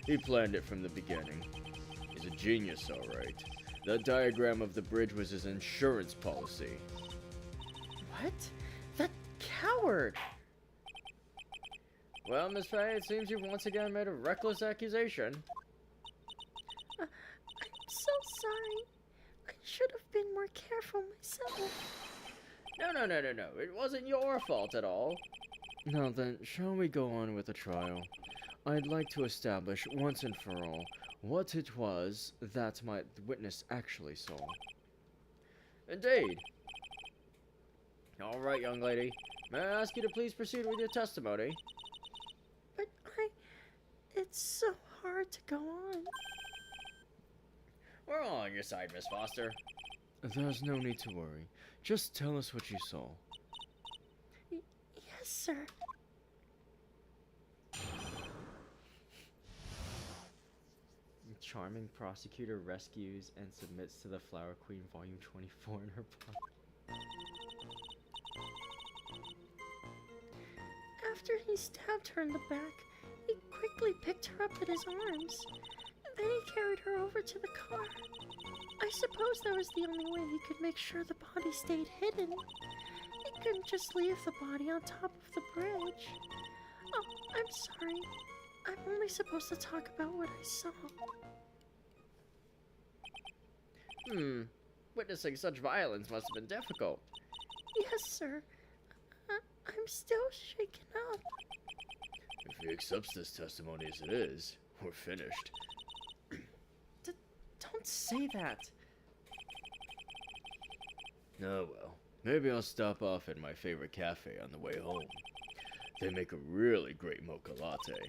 He planned it from the beginning. He's a genius, alright. That diagram of the bridge was his insurance policy. What? That coward! Well, Miss Faye, it seems you've once again made a reckless accusation. I'm so sorry. I should have been more careful myself. No. It wasn't your fault at all. Now then, shall we go on with the trial? I'd like to establish once and for all what it was that my witness actually saw. Indeed. All right, young lady. May I ask you to please proceed with your testimony? But it's so hard to go on. We're all on your side, Miss Foster. There's no need to worry. Just tell us what you saw. Yes, sir. Charming prosecutor rescues and submits to the Flower Queen Volume 24 in her pocket. After he stabbed her in the back, he quickly picked her up in his arms. Then he carried her over to the car. I suppose that was the only way he could make sure the body stayed hidden. He couldn't just leave the body on top of the bridge. Oh, I'm sorry. I'm only supposed to talk about what I saw. Witnessing such violence must have been difficult. Yes, sir. I'm still shaken up. If he accepts this testimony as it is, we're finished. Don't say that. Oh well, maybe I'll stop off at my favorite cafe on the way home. They make a really great mocha latte.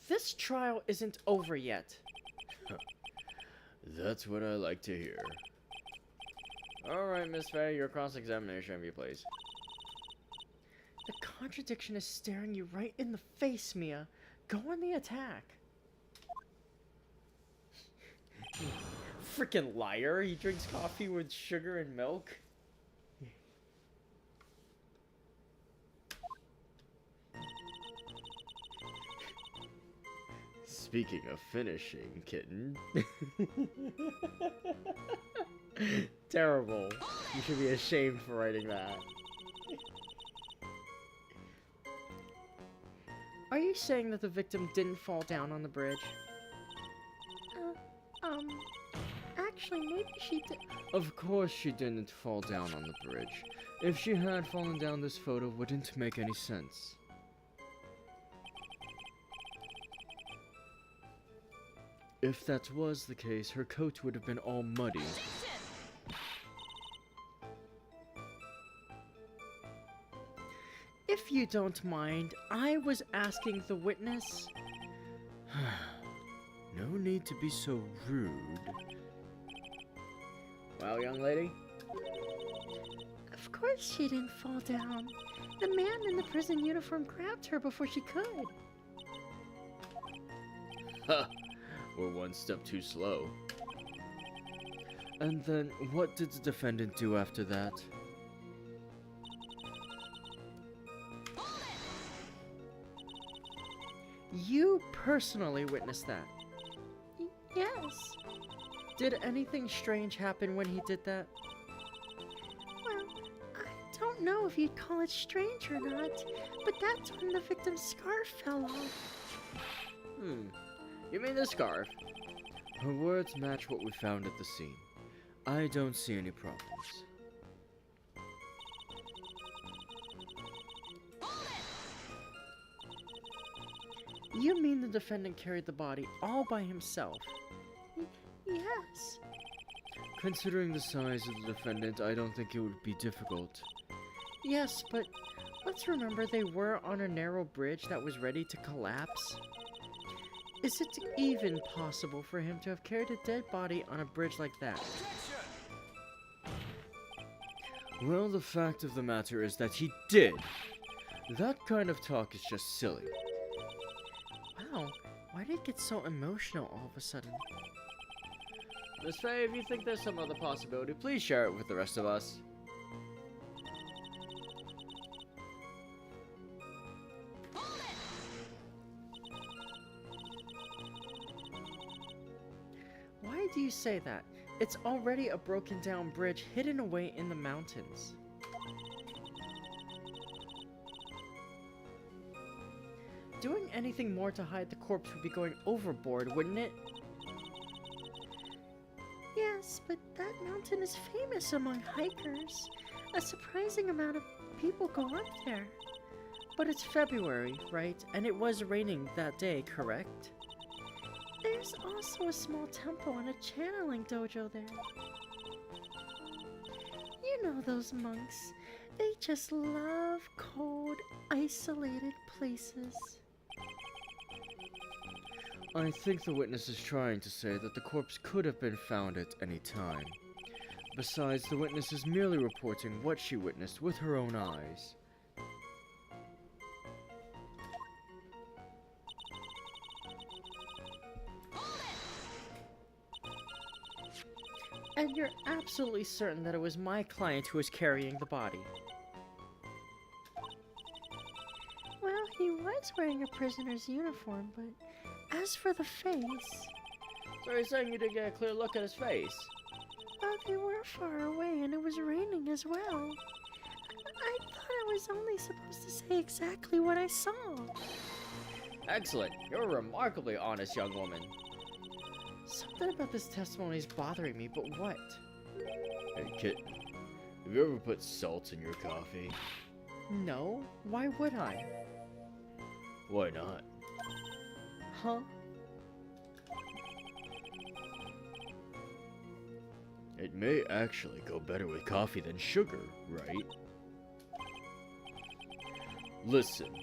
This trial isn't over yet. That's what I like to hear. All right, Miss Faye, your cross-examination, if you please. The contradiction is staring you right in the face, Mia. Go on the attack. Freaking liar. He drinks coffee with sugar and milk. Speaking of finishing, kitten. Terrible. You should be ashamed for writing that. Are you saying that the victim didn't fall down on the bridge? Actually, maybe she did. Of course she didn't fall down on the bridge. If she had fallen down, this photo wouldn't make any sense. If that was the case, her coat would have been all muddy. you don't mind, I was asking the witness. No need to be so rude. Well, young lady? Of course she didn't fall down. The man in the prison uniform grabbed her before she could. Ha! We're one step too slow. And then, what did the defendant do after that? You personally witnessed that. Yes. Did anything strange happen when he did that? Well, I don't know if you'd call it strange or not, but that's when the victim's scarf fell off. You mean the scarf? Her words match what we found at the scene. I don't see any problems. You mean the defendant carried the body all by himself? Yes. Considering the size of the defendant, I don't think it would be difficult. Yes, but let's remember they were on a narrow bridge that was ready to collapse. Is it even possible for him to have carried a dead body on a bridge like that? Well, the fact of the matter is that he did. That kind of talk is just silly. Wow, why did it get so emotional all of a sudden? Miss Faye, if you think there's some other possibility, please share it with the rest of us. Why do you say that? It's already a broken down bridge hidden away in the mountains. Doing anything more to hide the corpse would be going overboard, wouldn't it? Yes, but that mountain is famous among hikers. A surprising amount of people go up there. But it's February, right? And it was raining that day, correct? There's also a small temple and a channeling dojo there. You know those monks. They just love cold, isolated places. I think the witness is trying to say that the corpse could have been found at any time. Besides, the witness is merely reporting what she witnessed with her own eyes. And you're absolutely certain that it was my client who was carrying the body? Well, he was wearing a prisoner's uniform, but as for the face... So you're saying you didn't get a clear look at his face? Well, they were far away and it was raining as well. I thought I was only supposed to say exactly what I saw. Excellent. You're a remarkably honest young woman. Something about this testimony is bothering me, but what? Hey, kitten. Have you ever put salt in your coffee? No, why would I? Why not? Huh? It may actually go better with coffee than sugar, right? Listen,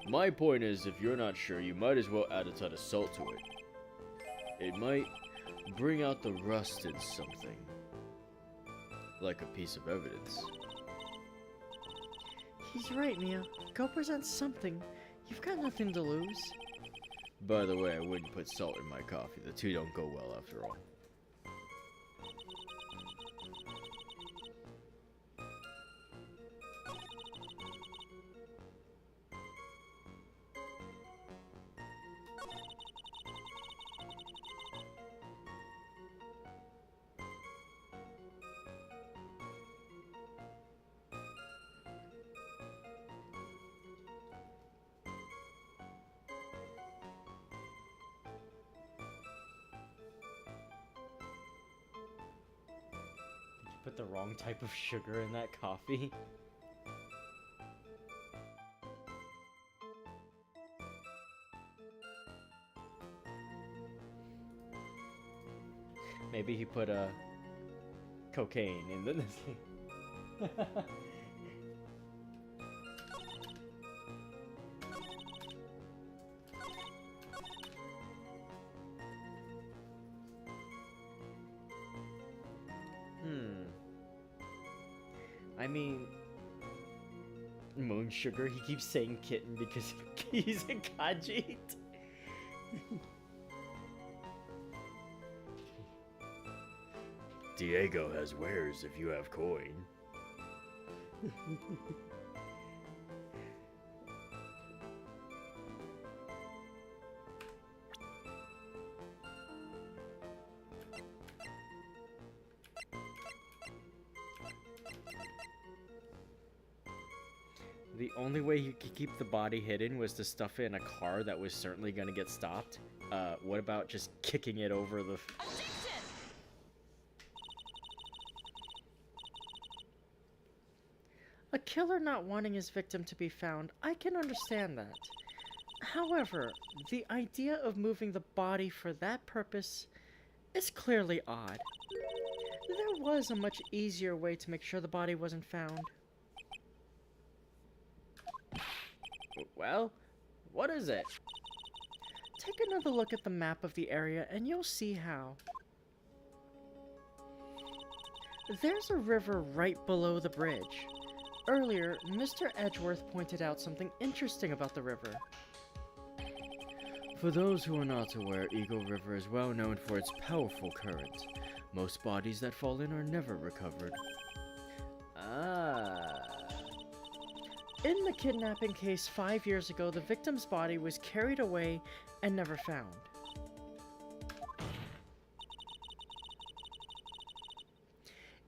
my point is if you're not sure, you might as well add a ton of salt to it. It might bring out the rust in something. Like a piece of evidence. He's right, Mia. Go present something. You've got nothing to lose. By the way, I wouldn't put salt in my coffee. The two don't go well after all. Put the wrong type of sugar in that coffee. Maybe he put cocaine in the I mean, Moon Sugar, he keeps saying kitten because he's a Khajiit. Diego has wares if you have coin. The only way you could keep the body hidden was to stuff it in a car that was certainly going to get stopped. What about just kicking it over the... A killer not wanting his victim to be found, I can understand that. However, the idea of moving the body for that purpose is clearly odd. There was a much easier way to make sure the body wasn't found. Well, what is it? Take another look at the map of the area and you'll see how. There's a river right below the bridge. Earlier, Mr. Edgeworth pointed out something interesting about the river. For those who are not aware, Eagle River is well known for its powerful current. Most bodies that fall in are never recovered. Ah. In the kidnapping case 5 years ago, the victim's body was carried away and never found.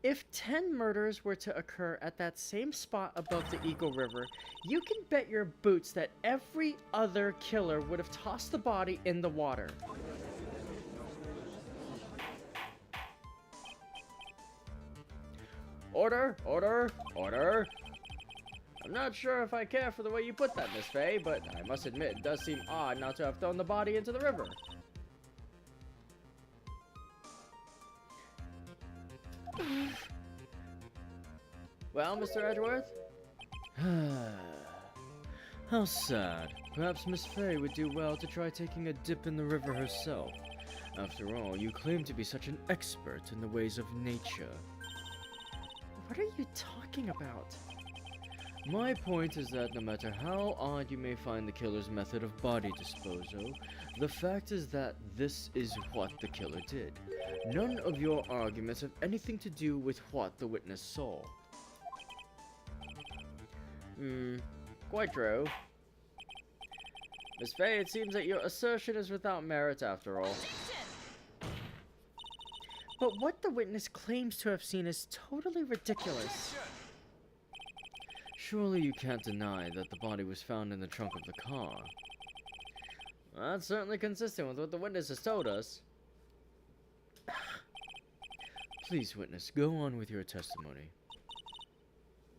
If 10 murders were to occur at that same spot above the Eagle River, you can bet your boots that every other killer would have tossed the body in the water. Order, order, order. I'm not sure if I care for the way you put that, Miss Faye, but I must admit it does seem odd not to have thrown the body into the river. Well, Mr. Edgeworth? How sad. Perhaps Miss Faye would do well to try taking a dip in the river herself. After all, you claim to be such an expert in the ways of nature. What are you talking about? My point is that no matter how odd you may find the killer's method of body disposal, the fact is that this is what the killer did. None of your arguments have anything to do with what the witness saw. Quite true. Miss Faye, it seems that your assertion is without merit after all. But what the witness claims to have seen is totally ridiculous. Surely you can't deny that the body was found in the trunk of the car. That's certainly consistent with what the witness has told us. Please, witness, go on with your testimony.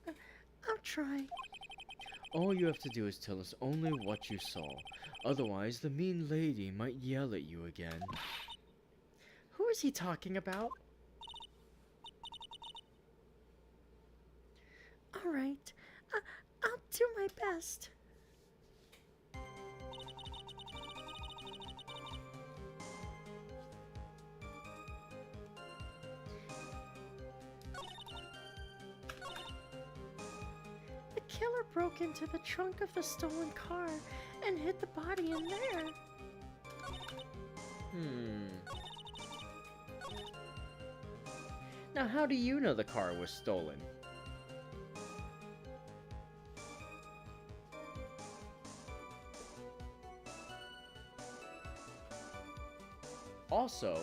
I'll try. All you have to do is tell us only what you saw. Otherwise, the mean lady might yell at you again. Who is he talking about? All right. I'll do my best. The killer broke into the trunk of the stolen car and hid the body in there. Now, how do you know the car was stolen? Also,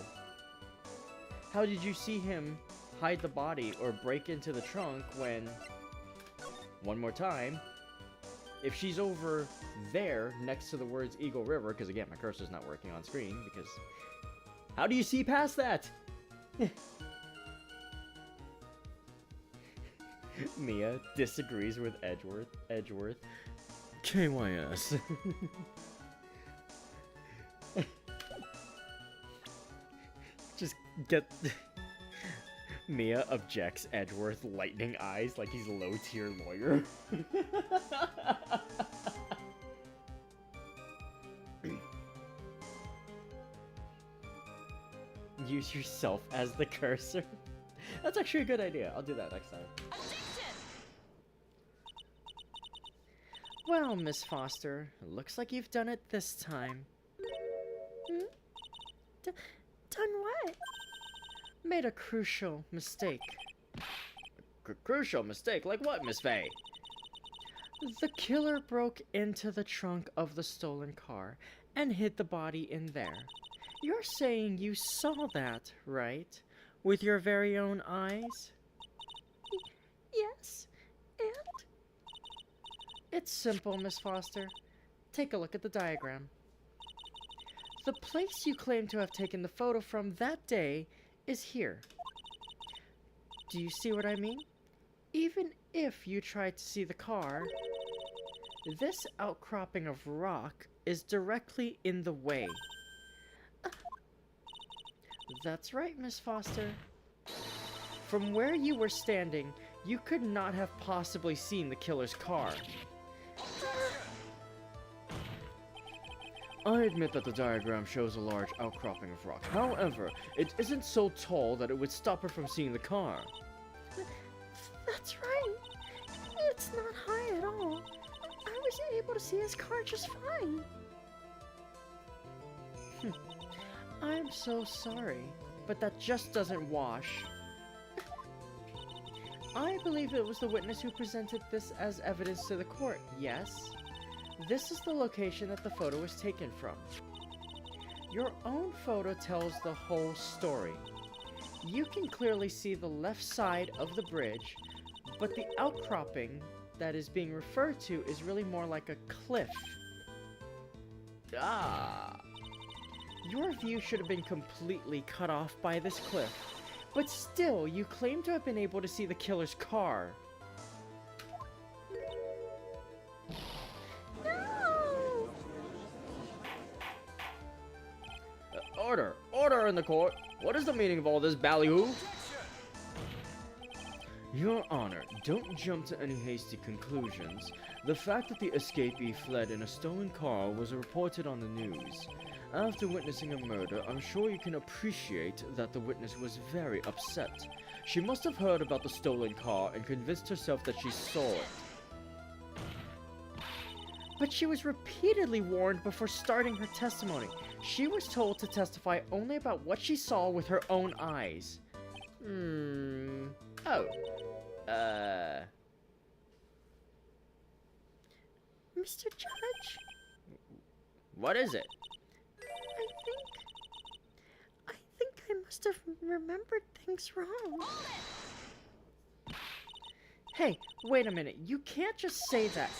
how did you see him hide the body or break into the trunk when, one more time, if she's over there next to the words Eagle River, because again, my cursor's not working on screen, because how do you see past that? Mia disagrees with Edgeworth. KYS. Just get... Mia objects Edgeworth lightning eyes like he's a low-tier lawyer. Use yourself as the cursor. That's actually a good idea. I'll do that next time. Well, Miss Foster, looks like you've done it this time. Hmm? Done what? Made a crucial mistake. Crucial mistake? Like what, Miss Faye? The killer broke into the trunk of the stolen car and hid the body in there. You're saying you saw that, right? With your very own eyes? Yes. And? It's simple, Miss Foster. Take a look at the diagram. The place you claim to have taken the photo from that day is here. Do you see what I mean? Even if you tried to see the car, this outcropping of rock is directly in the way. That's right, Miss Foster. From where you were standing, you could not have possibly seen the killer's car. I admit that the diagram shows a large outcropping of rock. However, it isn't so tall that it would stop her from seeing the car. That's right. It's not high at all. I was able to see his car just fine. I'm so sorry, but that just doesn't wash. I believe it was the witness who presented this as evidence to the court, yes? This is the location that the photo was taken from. Your own photo tells the whole story. You can clearly see the left side of the bridge, but the outcropping that is being referred to is really more like a cliff. Ah. Your view should have been completely cut off by this cliff, but still, you claim to have been able to see the killer's car. No! Order! Order in the court! What is the meaning of all this ballyhoo? Your Honor, don't jump to any hasty conclusions. The fact that the escapee fled in a stolen car was reported on the news. After witnessing a murder, I'm sure you can appreciate that the witness was very upset. She must have heard about the stolen car and convinced herself that she saw it. But she was repeatedly warned before starting her testimony. She was told to testify only about what she saw with her own eyes. Oh. Mr. Judge, What is it? I think I must have remembered things wrong. Hey, wait a minute. You can't just say that.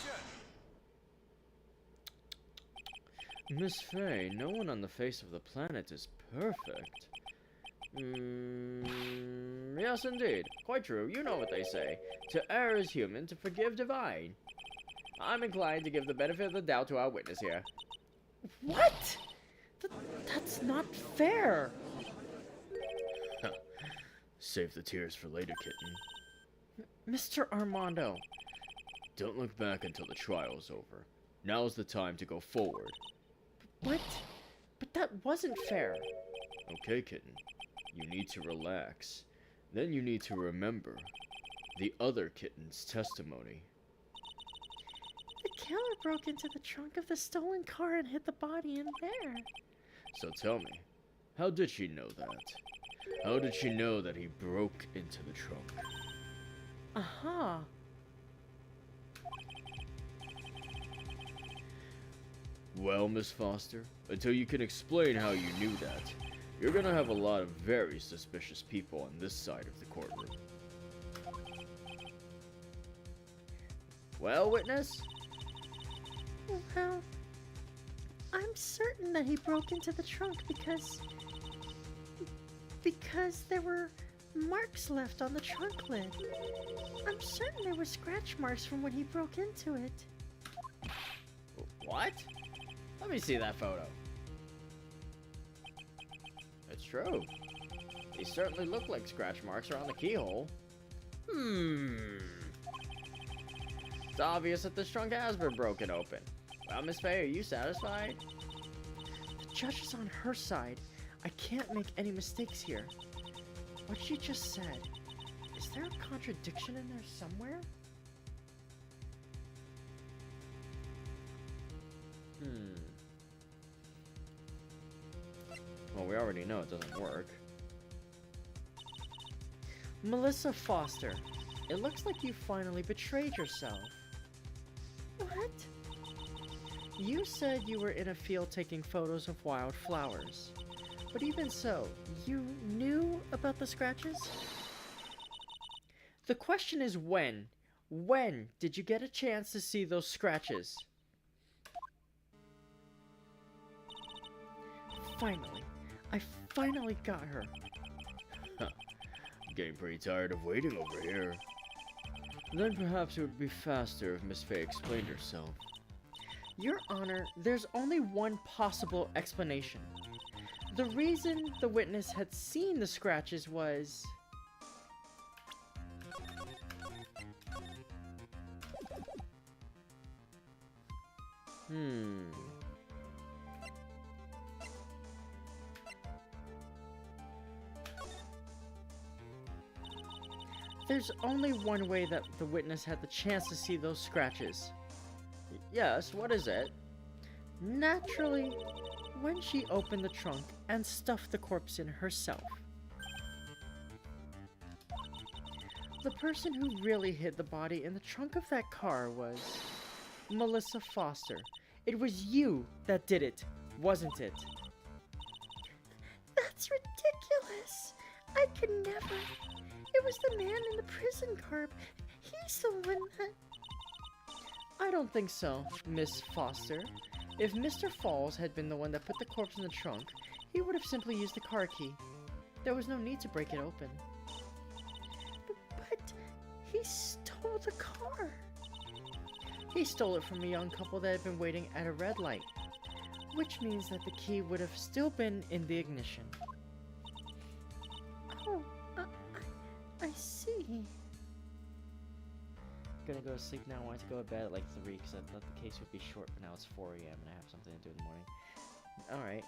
Miss Faye, no one on the face of the planet is perfect. Yes, indeed. Quite true. You know what they say. To err is human, to forgive divine. I'm inclined to give the benefit of the doubt to our witness here. What? That's not fair. Save the tears for later, kitten. Mr. Armando. Don't look back until the trial's over. Now's the time to go forward. What? But that wasn't fair. Okay, kitten. You need to relax. Then you need to remember the other kitten's testimony. The killer broke into the trunk of the stolen car and hid the body in there. So tell me, how did she know that? How did she know that he broke into the trunk? Aha. Well, Miss Foster, until you can explain how you knew that, you're gonna have a lot of very suspicious people on this side of the courtroom. Well, witness? Well, I'm certain that he broke into the trunk because there were marks left on the trunk lid. I'm certain there were scratch marks from when he broke into it. What? Let me see that photo. It's true. These certainly look like scratch marks around the keyhole. It's obvious that this trunk has been broken open. Well, Miss Faye, are you satisfied? The judge is on her side. I can't make any mistakes here. What she just said, is there a contradiction in there somewhere? Well, we already know it doesn't work. Melissa Foster, it looks like you finally betrayed yourself. What? You said you were in a field taking photos of wild flowers. But even so, you knew about the scratches? The question is when? When did you get a chance to see those scratches? Finally. I finally got her. I'm getting pretty tired of waiting over here. Then perhaps it would be faster if Miss Fey explained herself. Your Honor, there's only one possible explanation. The reason the witness had seen the scratches was... There's only one way that the witness had the chance to see those scratches. Yes, what is it? Naturally, when she opened the trunk and stuffed the corpse in herself. The person who really hid the body in the trunk of that car was Melissa Foster. It was you that did it, wasn't it? That's ridiculous. I could never. It was the man in the prison garb. He's the one that... I don't think so, Miss Foster. If Mr. Falls had been the one that put the corpse in the trunk, he would have simply used the car key. There was no need to break it open. But he stole the car. He stole it from a young couple that had been waiting at a red light, which means that the key would have still been in the ignition. Oh, I see. Gonna go to sleep now. I wanted to go to bed at like 3 because I thought the case would be short, but now it's 4 a.m. and I have something to do in the morning. Alright.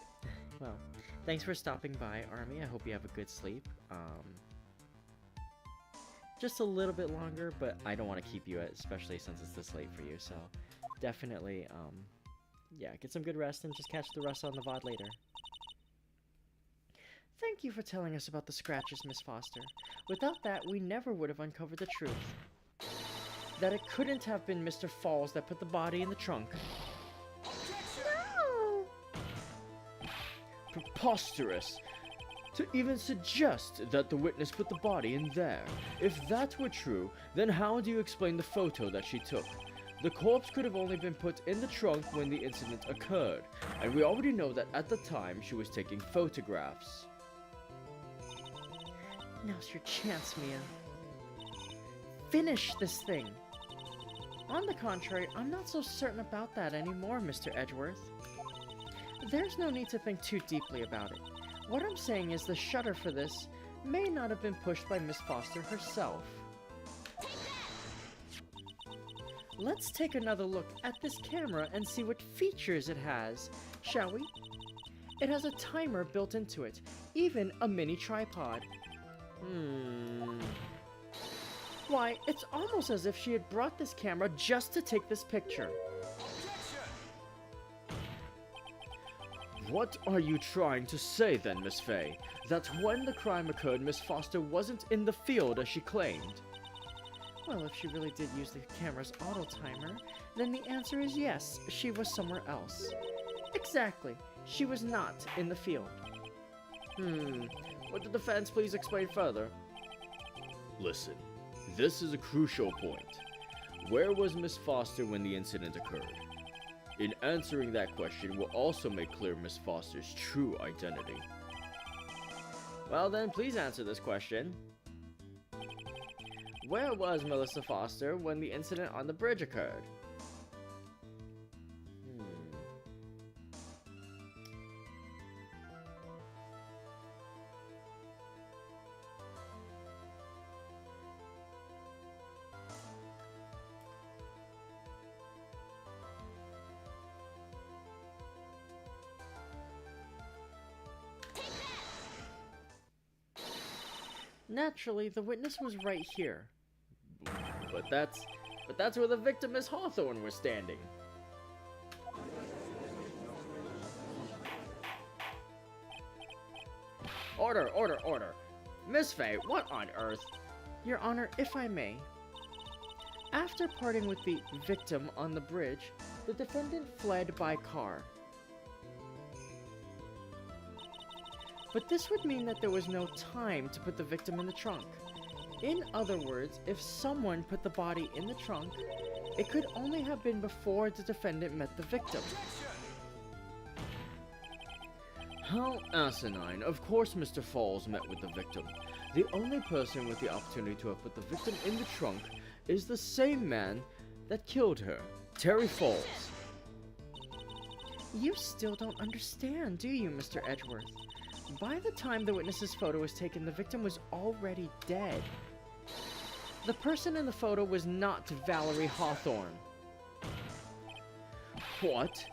Well, thanks for stopping by, Army. I hope you have a good sleep. Just a little bit longer, but I don't want to keep you, especially since it's this late for you, so definitely, yeah, get some good rest and just catch the rest on the VOD later. Thank you for telling us about the scratches, Miss Foster. Without that, we never would have uncovered the truth. That it couldn't have been Mr. Falls that put the body in the trunk. No! Preposterous! To even suggest that the witness put the body in there. If that were true, then how do you explain the photo that she took? The corpse could have only been put in the trunk when the incident occurred, and we already know that at the time she was taking photographs. Now's your chance, Mia. Finish this thing. On the contrary, I'm not so certain about that anymore, Mr. Edgeworth. There's no need to think too deeply about it. What I'm saying is the shutter for this may not have been pushed by Miss Foster herself. Let's take another look at this camera and see what features it has, shall we? It has a timer built into it, even a mini tripod. Why, it's almost as if she had brought this camera just to take this picture. What are you trying to say then, Miss Fey? That when the crime occurred, Miss Foster wasn't in the field as she claimed? Well, if she really did use the camera's auto timer, then the answer is yes, she was somewhere else. Exactly, she was not in the field. Would the defense please explain further? Listen, this is a crucial point. Where was Miss Foster when the incident occurred? In answering that question will also make clear Miss Foster's true identity. Well then, please answer this question. Where was Melissa Foster when the incident on the bridge occurred? Naturally, the witness was right here. But that's where the victim, Miss Hawthorne, was standing. Order, order, order. Miss Faye, what on earth? Your Honor, if I may. After parting with the victim on the bridge, the defendant fled by car. But this would mean that there was no time to put the victim in the trunk. In other words, if someone put the body in the trunk, it could only have been before the defendant met the victim. How asinine. Of course Mr. Falls met with the victim. The only person with the opportunity to have put the victim in the trunk is the same man that killed her, Terry Falls. You still don't understand, do you, Mr. Edgeworth? By the time the witness's photo was taken, the victim was already dead. The person in the photo was not Valerie Hawthorne. What?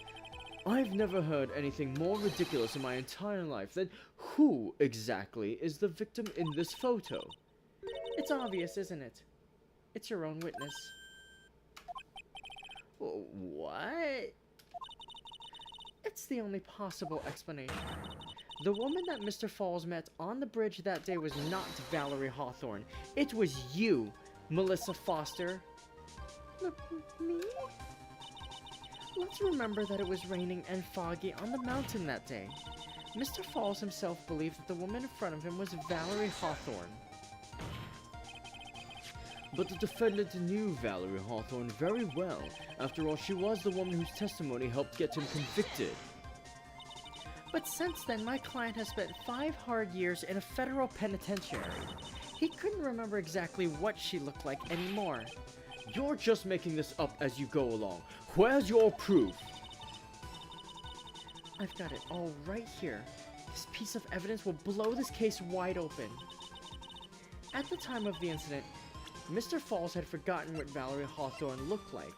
I've never heard anything more ridiculous in my entire life than who exactly is the victim in this photo? It's obvious, isn't it? It's your own witness. What? It's the only possible explanation. The woman that Mr. Falls met on the bridge that day was not Valerie Hawthorne. It was you, Melissa Foster. Me? Let's remember that it was raining and foggy on the mountain that day. Mr. Falls himself believed that the woman in front of him was Valerie Hawthorne. But the defendant knew Valerie Hawthorne very well. After all, she was the woman whose testimony helped get him convicted. But since then, my client has spent 5 hard years in a federal penitentiary. He couldn't remember exactly what she looked like anymore. You're just making this up as you go along. Where's your proof? I've got it all right here. This piece of evidence will blow this case wide open. At the time of the incident, Mr. Falls had forgotten what Valerie Hawthorne looked like.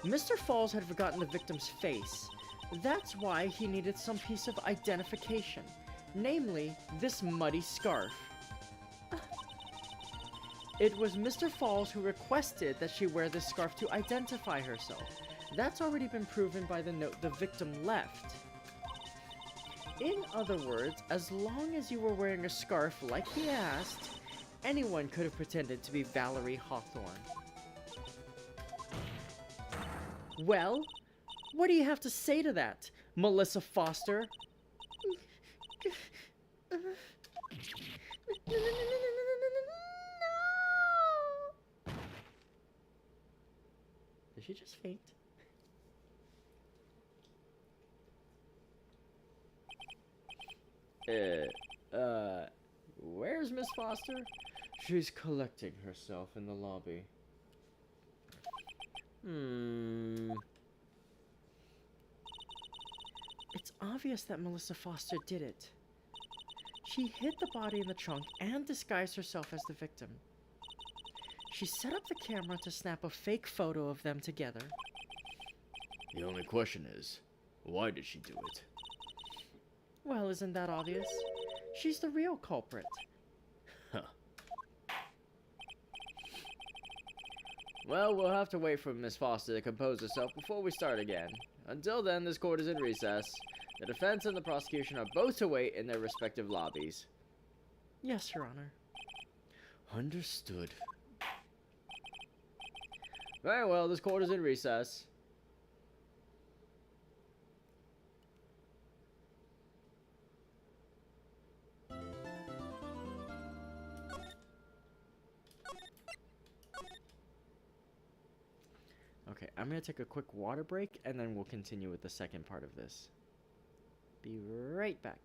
Mr. Falls had forgotten the victim's face. That's why he needed some piece of identification, namely this muddy scarf. It was Mr. Falls who requested that she wear this scarf to identify herself. That's already been proven by the note the victim left. In other words, as long as you were wearing a scarf like he asked, anyone could have pretended to be Valerie Hawthorne. Well, what do you have to say to that, Melissa Foster? No! Did she just faint? Where's Miss Foster? She's collecting herself in the lobby. It's obvious that Melissa Foster did it. She hid the body in the trunk and disguised herself as the victim. She set up the camera to snap a fake photo of them together. The only question is, why did she do it? Well, isn't that obvious? She's the real culprit. Huh. Well, we'll have to wait for Miss Foster to compose herself before we start again. Until then, this court is in recess. The defense and the prosecution are both to wait in their respective lobbies. Yes, Your Honor. Understood. Very well, this court is in recess. Okay, I'm gonna take a quick water break and then we'll continue with the second part of this. Be right back.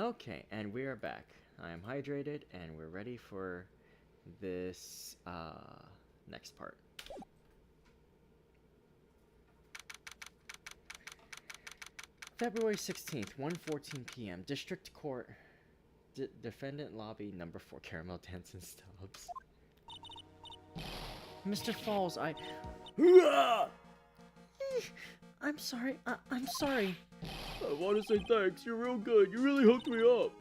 Okay, and we are back. I am hydrated, and we're ready for this next part. February 16th, 1:14 p.m. District Court. Defendant lobby number 4. Caramel Dancing Stubbs. Mr. Falls, I'm sorry. I'm sorry. I want to say thanks. You're real good. You really hooked me up.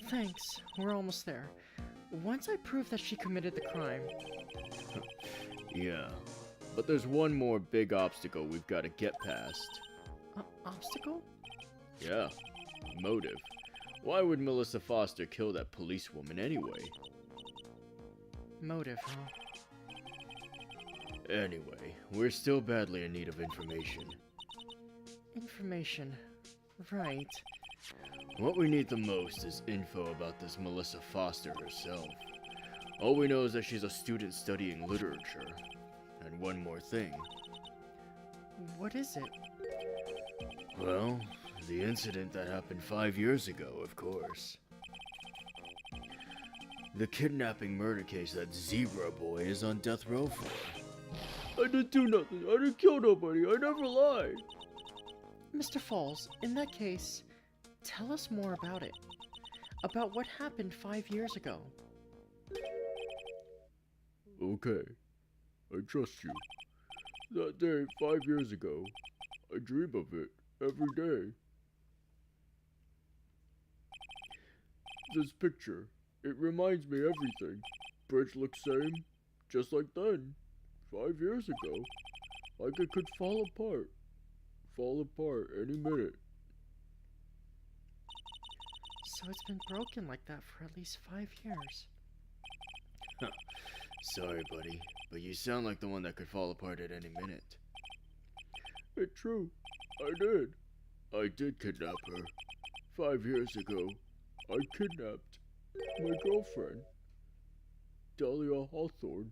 Thanks. We're almost there. Once I prove that she committed the crime. Yeah, but there's one more big obstacle we've got to get past. Obstacle? Yeah, motive. Why would Melissa Foster kill that policewoman anyway? Motive, huh? Anyway, we're still badly in need of information. Information. Right. What we need the most is info about this Melissa Foster herself. All we know is that she's a student studying literature. And one more thing. What is it? Well, the incident that happened 5 years ago, of course. The kidnapping murder case that Zebra Boy is on death row for. I didn't do nothing. I didn't kill nobody. I never lied. Mr. Falls, in that case, tell us more about it. About what happened 5 years ago. Okay. I trust you. That day, 5 years ago, I dream of it every day. This picture, it reminds me everything. Bridge looks same, just like then. 5 years ago. Like it could fall apart. Fall apart any minute. So it's been broken like that for at least 5 years. Sorry, buddy, but you sound like the one that could fall apart at any minute. It's true. I did kidnap her. 5 years ago, I kidnapped my girlfriend, Dahlia Hawthorne.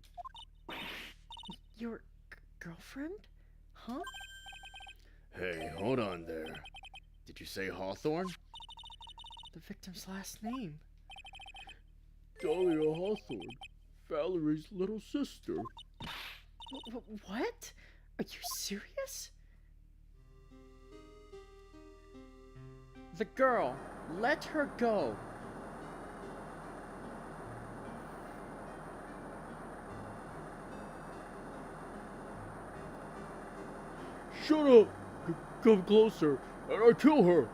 Your girlfriend? Huh? Hey, hold on there. Did you say Hawthorne? The victim's last name. Dahlia Hawthorne, Valerie's little sister. What? Are you serious? The girl. Let her go. Shut up! Come closer, and I kill her!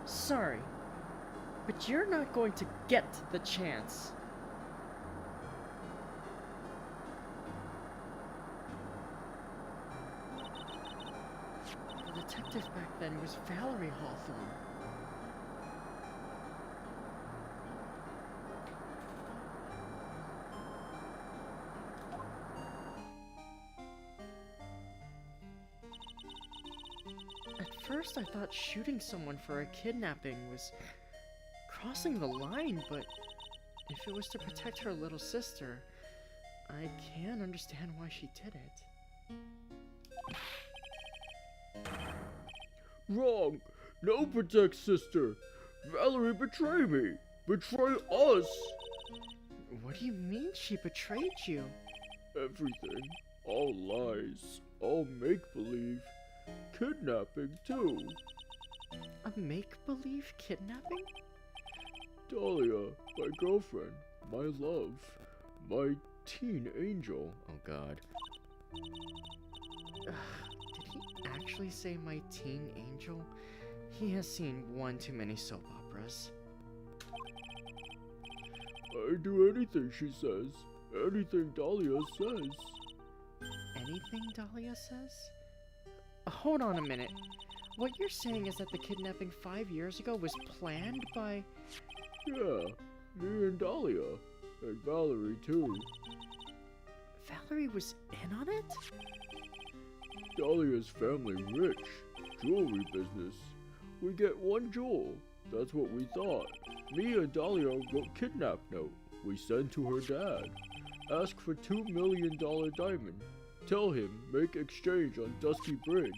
Sorry, but you're not going to get the chance. The detective back then was Valerie Hawthorne. At first I thought shooting someone for a kidnapping was crossing the line, but if it was to protect her little sister, I can understand why she did it. Wrong! No protect sister! Valerie betrayed me! Betray us! What do you mean she betrayed you? Everything. All lies. All make-believe. Kidnapping, too. A make-believe kidnapping? Dahlia, my girlfriend, my love, my teen angel. Oh god. Did he actually say my teen angel? He has seen one too many soap operas. I do anything she says. Anything Dahlia says. Anything Dahlia says? Hold on a minute. What you're saying is that the kidnapping 5 years ago was planned by... Yeah, me and Dahlia. And Valerie, too. Valerie was in on it? Dahlia's family rich. Jewelry business. We get one jewel. That's what we thought. Me and Dahlia wrote kidnap note. We sent to her dad. Ask for $2 million diamond. Tell him, make exchange on Dusky Bridge.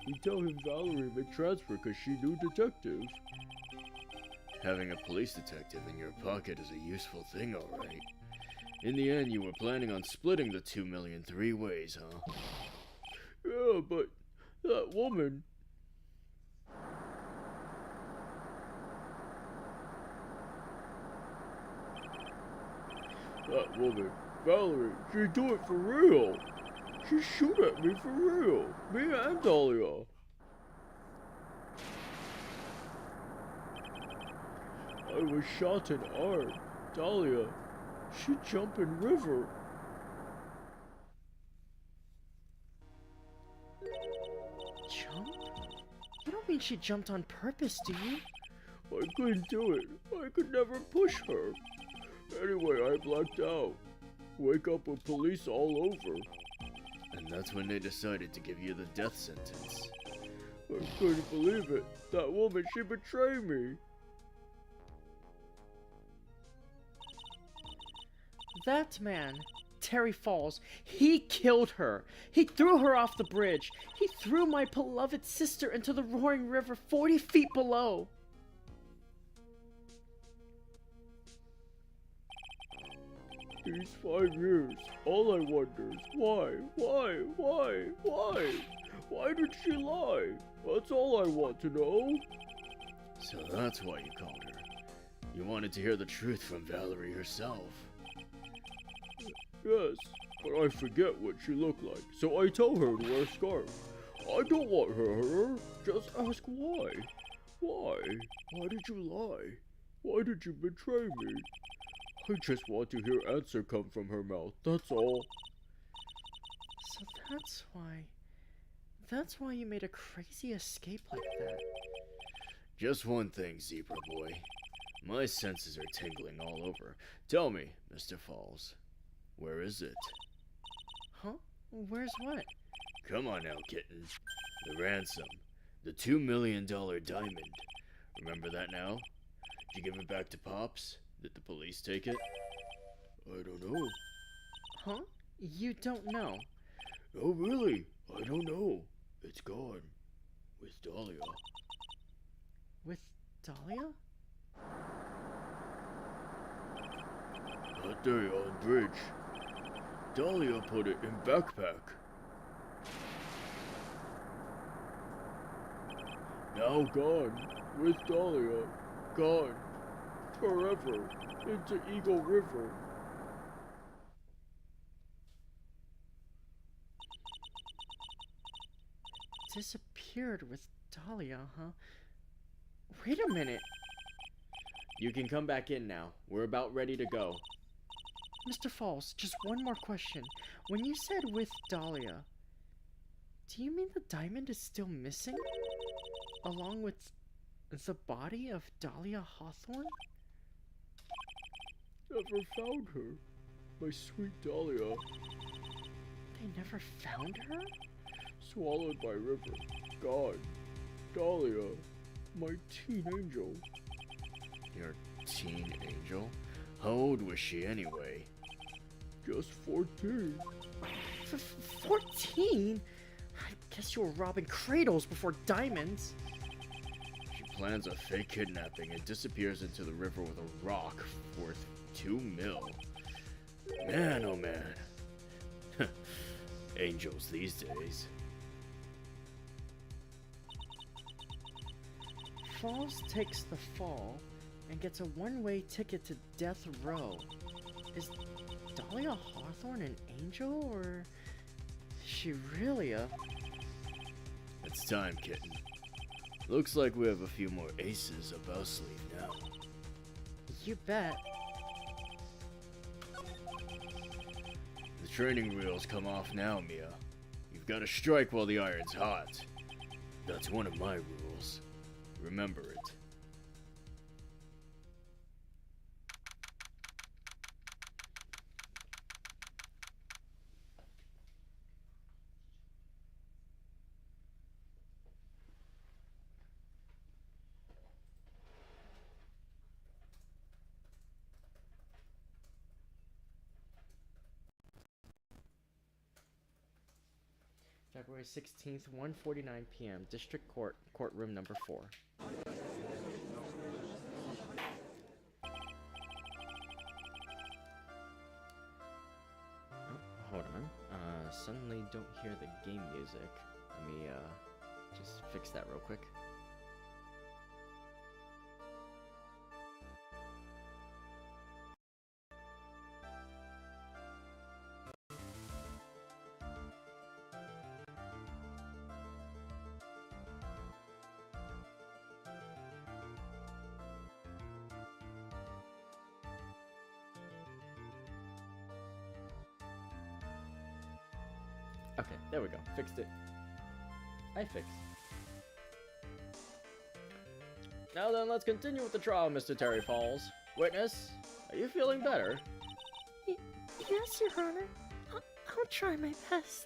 You tell him Valerie made transfer cause she knew detective. Having a police detective in your pocket is a useful thing, alright. In the end, you were planning on splitting the 2 million 3 ways, huh? Yeah, but that woman... That woman, Valerie, she do it for real. She shoot at me for real. Me and Dahlia. I was shot in arm. Dahlia, she jump in river. Jump? You don't mean she jumped on purpose, do you? I couldn't do it. I could never push her. Anyway, I blacked out. Wake up with police all over. And that's when they decided to give you the death sentence. I couldn't believe it. That woman, she betrayed me. That man, Terry Falls, he killed her. He threw her off the bridge. He threw my beloved sister into the roaring river 40 feet below. These 5 years, all I wonder is why? Why did she lie? That's all I want to know. So that's why you called her. You wanted to hear the truth from Valerie herself. Yes, but I forget what she looked like, so I tell her to wear a scarf. I don't want her. Just ask why. Why? Why did you lie? Why did you betray me? I just want to hear answer come from her mouth, that's all. So that's why you made a crazy escape like that. Just one thing, Zebra Boy. My senses are tingling all over. Tell me, Mr. Falls, where is it? Huh? Where's what? Come on now, kitten. The ransom. The $2 million diamond. Remember that now? Did you give it back to Pops? Did the police take it? I don't know. Huh? You don't know? No, really, I don't know. It's gone. With Dahlia. With Dahlia? That day on bridge. Dahlia put it in backpack. Now gone. With Dahlia. Gone. Forever. Into Eagle River. Disappeared with Dahlia, huh? Wait a minute. You can come back in now. We're about ready to go. Mr. Falls, just one more question. When you said with Dahlia, do you mean the diamond is still missing? Along with the body of Dahlia Hawthorne? Never found her. My sweet Dahlia. They never found her? Swallowed by river. Gone. Dahlia. My teen angel. Your teen angel? How old was she anyway? Just 14. 14? I guess you were robbing cradles before diamonds. She plans a fake kidnapping and disappears into the river with a rock worth 2 mil. Man, oh man. Angels these days. Falls takes the fall and gets a one-way ticket to death row. Is Dahlia Hawthorne an angel, or is she really a... It's time, kitten. Looks like we have a few more aces up our sleeve now. You bet. The training wheels come off now, Mia. You've got to strike while the iron's hot. That's one of my rules. Remember it. February 16th, 1:49 p.m. District Court, courtroom number 4. Hold on. Suddenly don't hear the game music. Let me, just fix that real quick. Okay, there we go. Fixed it. I fixed. Now then, let's continue with the trial, Mr. Terry Falls. Witness, are you feeling better? Yes, Your Honor. I'll try my best.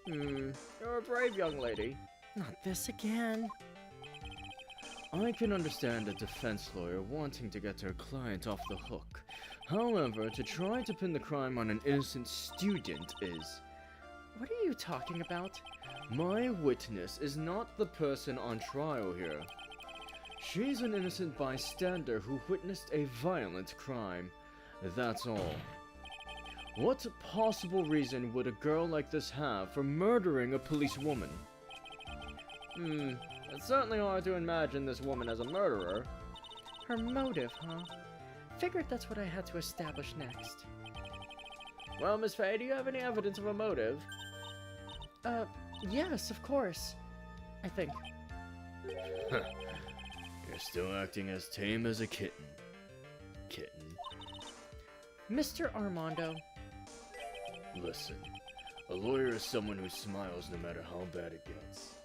You're a brave young lady. Not this again. I can understand a defense lawyer wanting to get her client off the hook. However, to try to pin the crime on an innocent student is... What are you talking about? My witness is not the person on trial here. She's an innocent bystander who witnessed a violent crime. That's all. What possible reason would a girl like this have for murdering a policewoman? It's certainly hard to imagine this woman as a murderer. Her motive, huh? Figured that's what I had to establish next. Well, Miss Faye, do you have any evidence of a motive? Yes, of course. I think. You're still acting as tame as a kitten. Kitten. Mr. Armando. Listen, a lawyer is someone who smiles no matter how bad it gets.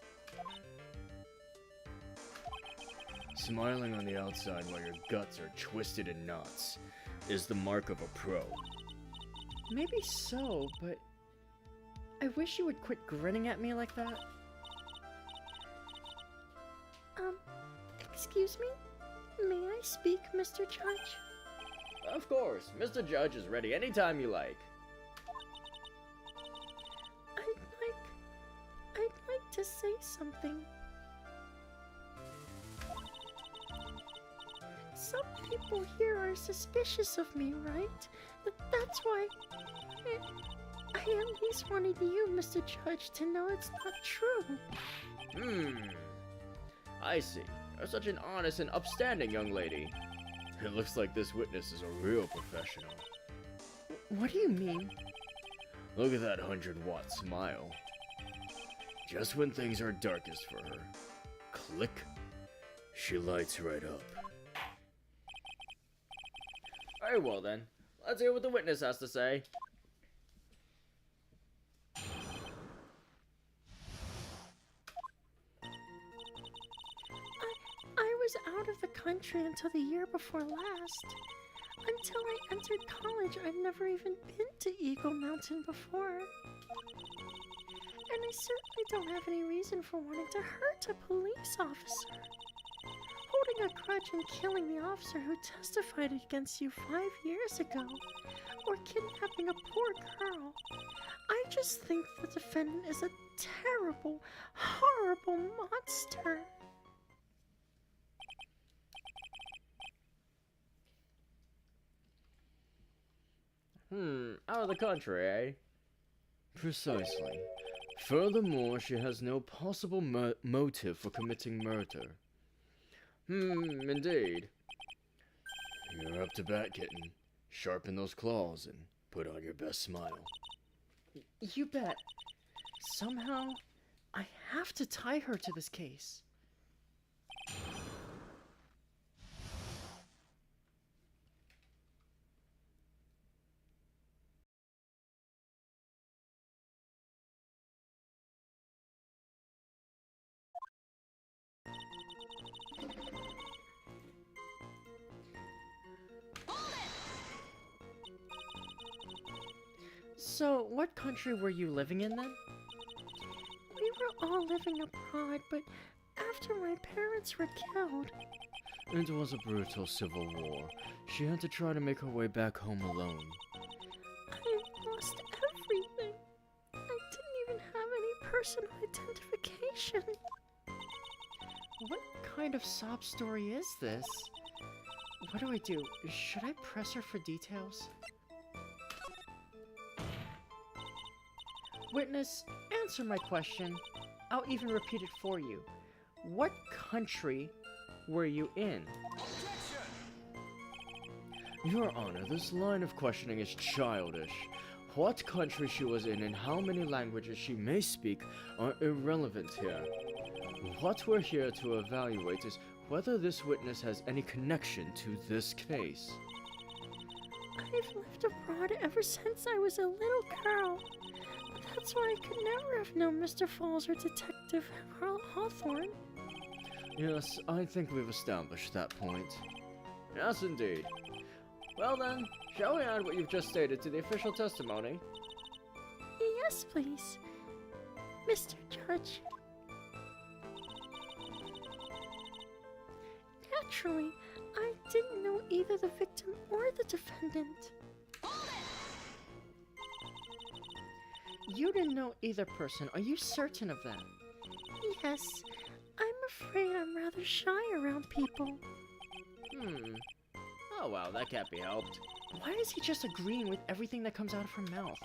Smiling on the outside while your guts are twisted in knots is the mark of a pro. Maybe so, but I wish you would quit grinning at me like that. Excuse me? May I speak, Mr. Judge? Of course. Mr. Judge is ready anytime you like. I'd like to say something. Some people here are suspicious of me, right? That's why I at least wanted you, Mr. Judge, to know it's not true. I see. You're such an honest and upstanding young lady. It looks like this witness is a real professional. What do you mean? Look at that 100-watt smile. Just when things are darkest for her, click, she lights right up. Very well then. Let's hear what the witness has to say. I was out of the country until the year before last. Until I entered college, I'd never even been to Eagle Mountain before. And I certainly don't have any reason for wanting to hurt a police officer. Holding a grudge and killing the officer who testified against you 5 years ago, or kidnapping a poor girl. I just think the defendant is a terrible, horrible monster. Out of the country, eh? Precisely. Furthermore, she has no possible motive for committing murder. Indeed. You're up to bat, kitten. Sharpen those claws and put on your best smile. You bet. Somehow, I have to tie her to this case. So, what country were you living in then? We were all living abroad, but after my parents were killed, It was a brutal civil war. She had to try to make her way back home alone. I lost everything. I didn't even have personal identification. What kind of sob story is this? What do I do? Should I press her for details? Witness, answer my question. I'll even repeat it for you. What country were you in? Your Honor, this line of questioning is childish. What country she was in and how many languages she may speak are irrelevant here. What we're here to evaluate is whether this witness has any connection to this case. I've lived abroad ever since I was a little girl. That's why I could never have known Mr. Falls or Detective Hawthorne. Yes, I think we've established that point. Yes, indeed. Well then, shall we add what you've just stated to the official testimony? Yes, please, Mr. Judge. Naturally, I didn't know either the victim or the defendant. You didn't know either person. Are you certain of that? Yes, I'm afraid I'm rather shy around people. Oh well, that can't be helped. Why is he just agreeing with everything that comes out of her mouth?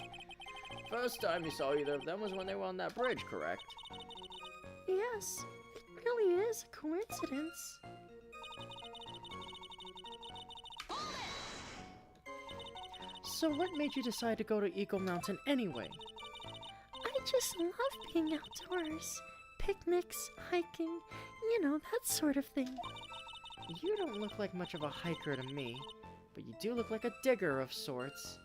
First time you saw either of them was when they were on that bridge, correct? Yes, it really is a coincidence. So what made you decide to go to Eagle Mountain anyway? I just love being outdoors. Picnics, hiking, you know, that sort of thing. You don't look like much of a hiker to me, but you do look like a digger of sorts.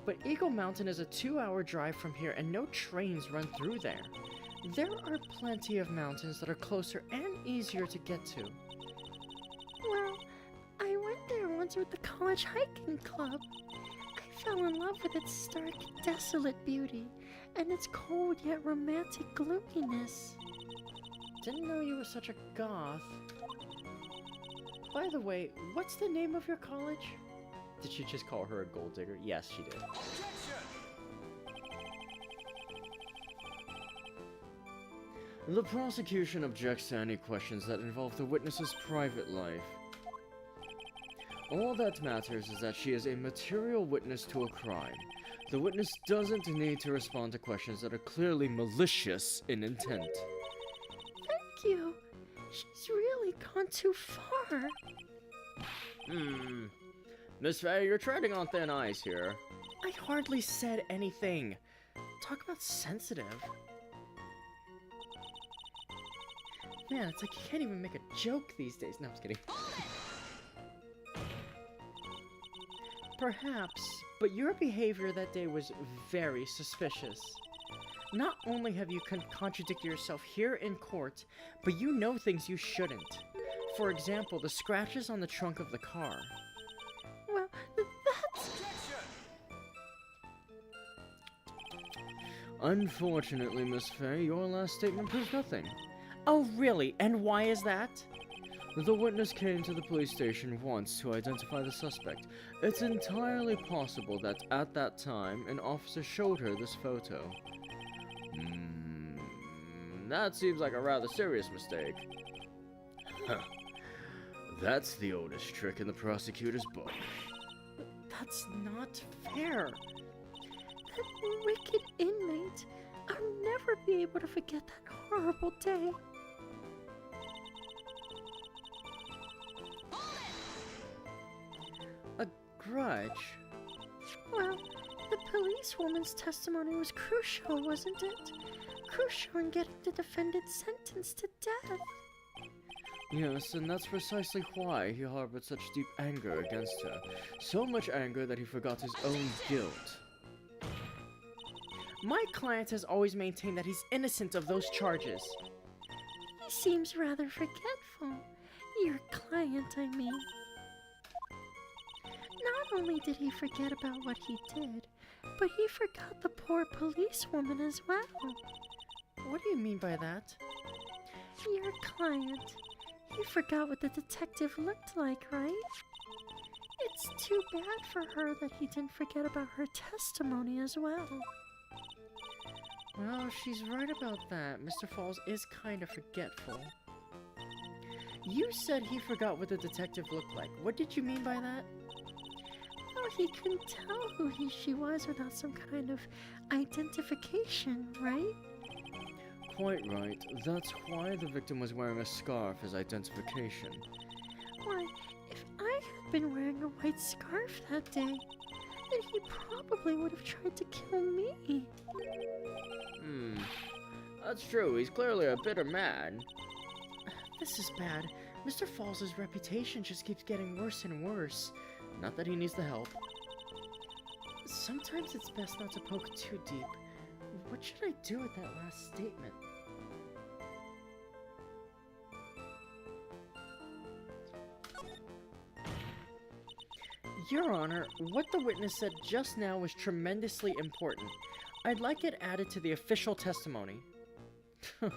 But Eagle Mountain is a 2-hour drive from here and no trains run through there. There are plenty of mountains that are closer and easier to get to. Well, I went there once with the college hiking club. I fell in love with its stark, desolate beauty, and its cold yet romantic gloominess. Didn't know you were such a goth. By the way, what's the name of your college? Did she just call her a gold digger? Yes, she did. The prosecution objects to any questions that involve the witness's private life. All that matters is that she is a material witness to a crime. The witness doesn't need to respond to questions that are clearly malicious in intent. Thank you. She's really gone too far. Miss Faye, you're treading on thin ice here. I hardly said anything. Talk about sensitive. Man, it's like you can't even make a joke these days. No, I'm just kidding. Perhaps, but your behavior that day was very suspicious. Not only have you contradicted yourself here in court, but you know things you shouldn't. For example, the scratches on the trunk of the car. Well, that's... Unfortunately, Miss Faye, your last statement proves nothing. Oh, really? And why is that? The witness came to the police station once to identify the suspect. It's entirely possible that at that time, an officer showed her this photo. That seems like a rather serious mistake. Huh. That's the oldest trick in the prosecutor's book. That's not fair. That wicked inmate. I'll never be able to forget that horrible day. A grudge? Well, the policewoman's testimony was crucial, wasn't it? Crucial in getting the defendant sentenced to death. Yes, and that's precisely why he harbored such deep anger against her. So much anger that he forgot his own guilt. My client has always maintained that he's innocent of those charges. He seems rather forgetful. Your client, I mean. Not only did he forget about what he did, but he forgot the poor policewoman as well. What do you mean by that? Your client. He forgot what the detective looked like, right? It It's too bad for her that he didn't forget about her testimony as well. Well, she's right about that. Mr. Falls is kind of forgetful. You said he forgot what the detective looked like. What did you mean by that? Well, he couldn't tell who she was without some kind of identification, right? Quite right. That's why the victim was wearing a scarf as identification. Why, if I had been wearing a white scarf that day, then he probably would have tried to kill me. That's true. He's clearly a bitter man. This is bad. Mr. Falls' reputation just keeps getting worse and worse. Not that he needs the help. Sometimes it's best not to poke too deep. What should I do with that last statement? Your Honor, what the witness said just now was tremendously important. I'd like it added to the official testimony. The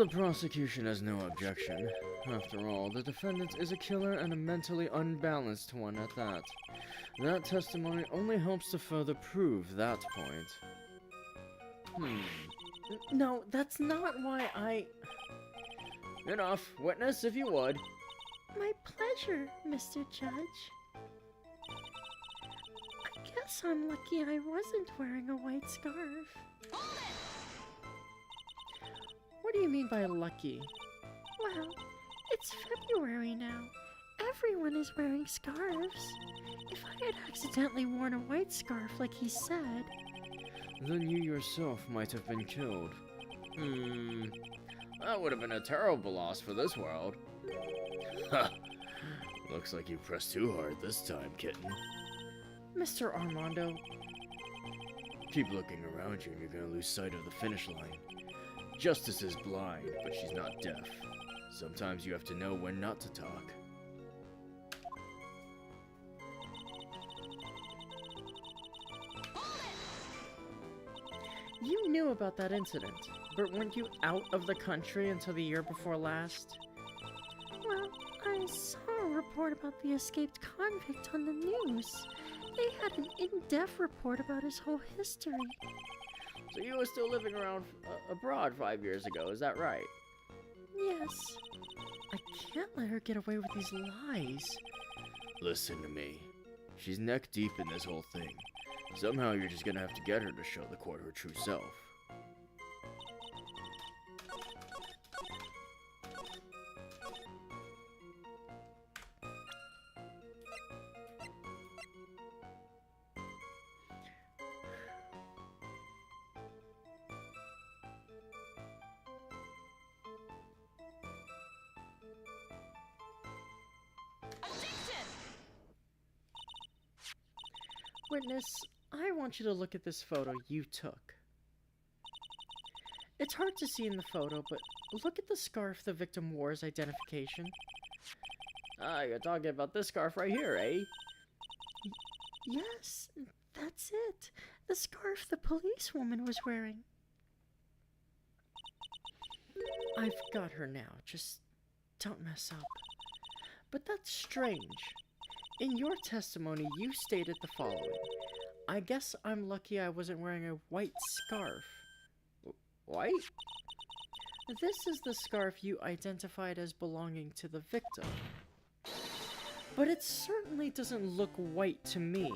prosecution has no objection. After all, the defendant is a killer and a mentally unbalanced one at that. That testimony only helps to further prove that point. No, that's not why I... Enough. Witness, if you would. My pleasure, Mr. Judge. I guess I'm lucky I wasn't wearing a white scarf. What do you mean by lucky? Well, it's February now. Everyone is wearing scarves. If I had accidentally worn a white scarf like he said... Then you yourself might have been killed. That would have been a terrible loss for this world. Ha! Looks like you pressed too hard this time, kitten. Mr. Armando, Keep looking around you and you're gonna lose sight of the finish line. Justice is blind, but she's not deaf. Sometimes you have to know when not to talk. you knew about that incident, but weren't you out of the country until the year before last? Well, I saw a report about the escaped convict on the news. They had an in-depth report about his whole history. So you were still living around abroad 5 years ago, is that right? Yes. I can't let her get away with these lies. Listen to me. She's neck deep in this whole thing. Somehow you're just gonna have to get her to show the court her true self. Witness, I want you to look at this photo you took. It's hard to see in the photo, but look at the scarf the victim wore as identification. Ah, you're talking about this scarf right here, eh? Yes, that's it. The scarf the policewoman was wearing. I've got her now, just don't mess up. But that's strange. In your testimony, you stated the following. I guess I'm lucky I wasn't wearing a white scarf. White? This is the scarf you identified as belonging to the victim. But it certainly doesn't look white to me.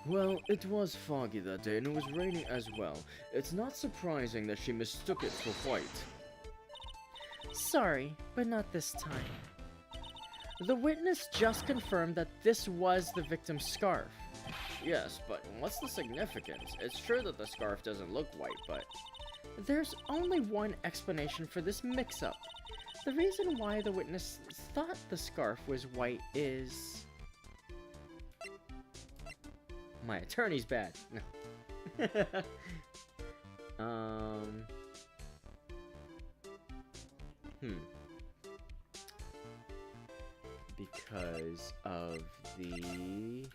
Well, it was foggy that day and it was raining as well. It's not surprising that she mistook it for white. Sorry, but not this time. The witness just confirmed that this was the victim's scarf. Yes, but what's the significance? It's true that the scarf doesn't look white, but... There's only one explanation for this mix-up. The reason why the witness thought the scarf was white is... My attorney's bad. Because of the...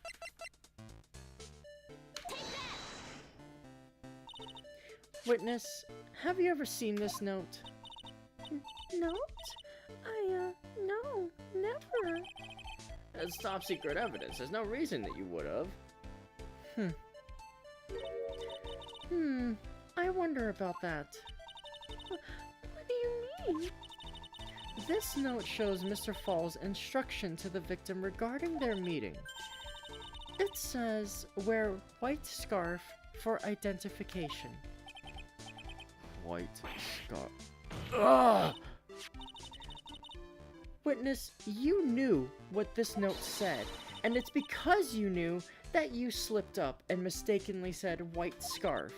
Witness, have you ever seen this note? Note? No, never. It's top secret evidence. There's no reason that you would have. I wonder about that. What do you mean? This note shows Mr. Falls' instruction to the victim regarding their meeting. It says, wear white scarf for identification. White scarf. Ugh! Witness, you knew what this note said, and it's because you knew that you slipped up and mistakenly said white scarf.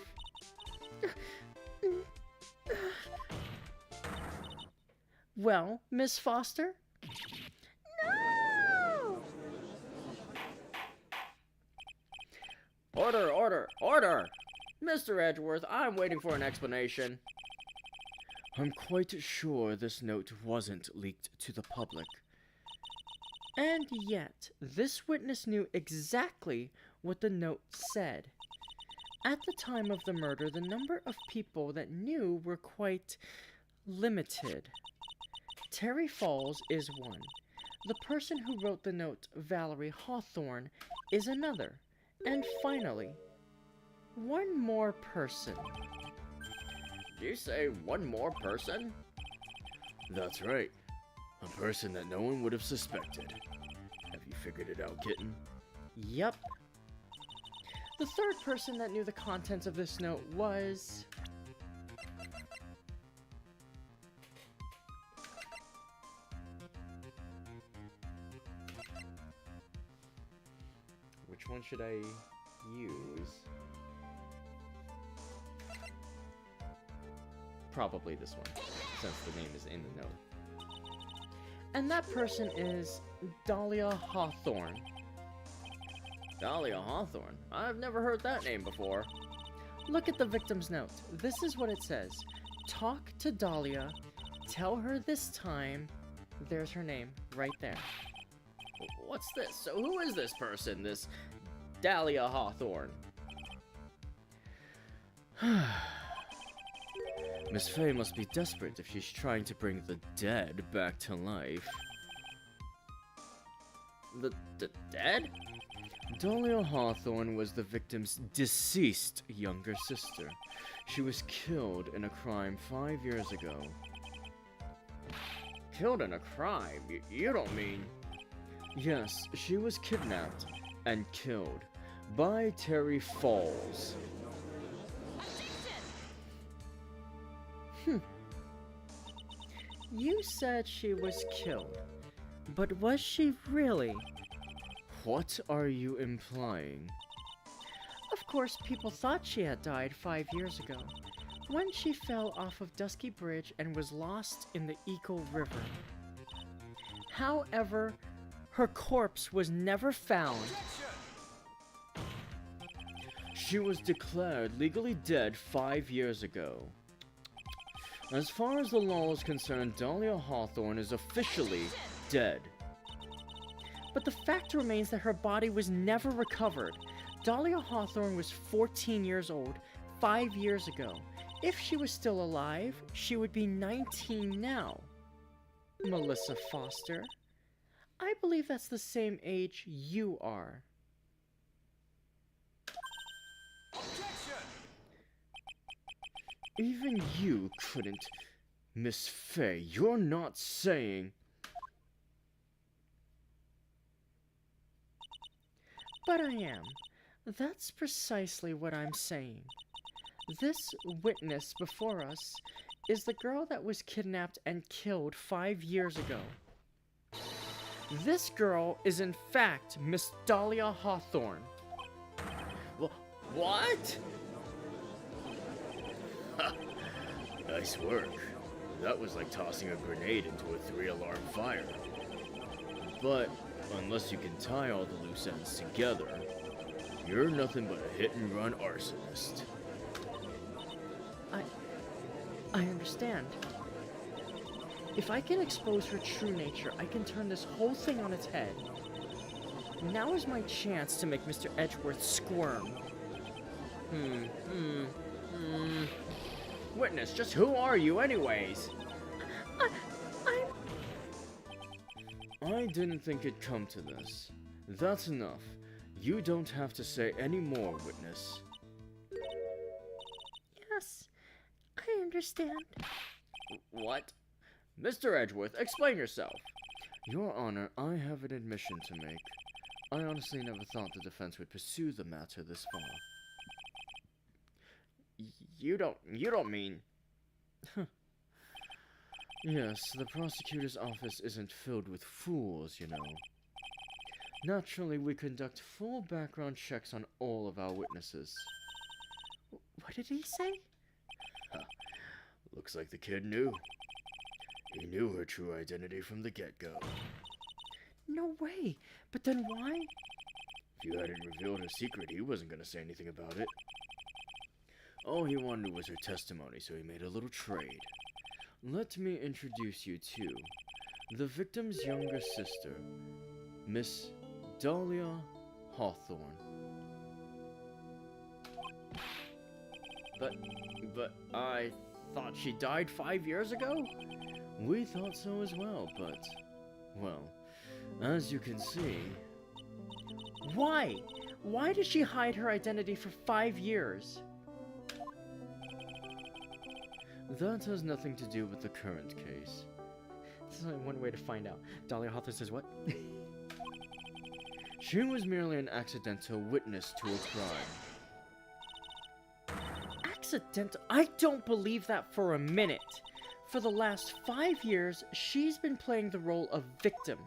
Well, Miss Foster? No! Order! Mr. Edgeworth, I'm waiting for an explanation. I'm quite sure this note wasn't leaked to the public. And yet, this witness knew exactly what the note said. At the time of the murder, the number of people that knew were quite limited. Terry Falls is one. The person who wrote the note, Valerie Hawthorne, is another. And finally, one more person. Did you say one more person? That's right. A person that no one would have suspected. Have you figured it out, kitten? Yep. The third person that knew the contents of this note was... Which one should I use? Probably this one, since the name is in the note. And that person is Dahlia Hawthorne. Dahlia Hawthorne? I've never heard that name before. Look at the victim's note. This is what it says. Talk to Dahlia. Tell her this time. There's her name, right there. What's this? So who is this person, this Dahlia Hawthorne? Miss Fay must be desperate if she's trying to bring the dead back to life. The dead? Dahlia Hawthorne was the victim's deceased younger sister. She was killed in a crime 5 years ago. Killed in a crime? You don't mean... Yes, she was kidnapped and killed by Terry Falls. You said she was killed, but was she really? What are you implying? Of course, people thought she had died 5 years ago, when she fell off of Dusky Bridge and was lost in the Eagle River. However, her corpse was never found. She was declared legally dead 5 years ago. As far as the law is concerned, Dahlia Hawthorne is officially dead. But the fact remains that her body was never recovered. Dahlia Hawthorne was 14 years old 5 years ago. If she was still alive, she would be 19 now. Melissa Foster, I believe that's the same age you are. Even you couldn't. Miss Fay, you're not saying... But I am. That's precisely what I'm saying. This witness before us is the girl that was kidnapped and killed 5 years ago. This girl is in fact Miss Dahlia Hawthorne. What? Nice work. That was like tossing a grenade into a 3-alarm fire. But unless you can tie all the loose ends together, you're nothing but a hit-and-run arsonist. I understand. If I can expose her true nature, I can turn this whole thing on its head. Now is my chance to make Mr. Edgeworth squirm. Witness, just who are you anyways? I didn't think it'd come to this. That's enough. You don't have to say any more, witness. Yes, I understand. What? Mr. Edgeworth, explain yourself. Your Honor, I have an admission to make. I honestly never thought the defense would pursue the matter this far. You don't mean... Yes, the prosecutor's office isn't filled with fools, you know. Naturally, we conduct full background checks on all of our witnesses. What did he say? Looks like the kid knew. He knew her true identity from the get-go. No way. But then why? If you hadn't revealed her secret, he wasn't going to say anything about it. All he wanted was her testimony, so he made a little trade. Let me introduce you to the victim's younger sister, Miss Dahlia Hawthorne. But I thought she died 5 years ago? We thought so as well, but, well, as you can see... Why? Why did she hide her identity for 5 years? That has nothing to do with the current case. There's only one way to find out. Dahlia Hawthorne says what? She was merely an accidental witness to a crime. Accidental? I don't believe that for a minute. For the last 5 years, she's been playing the role of victim.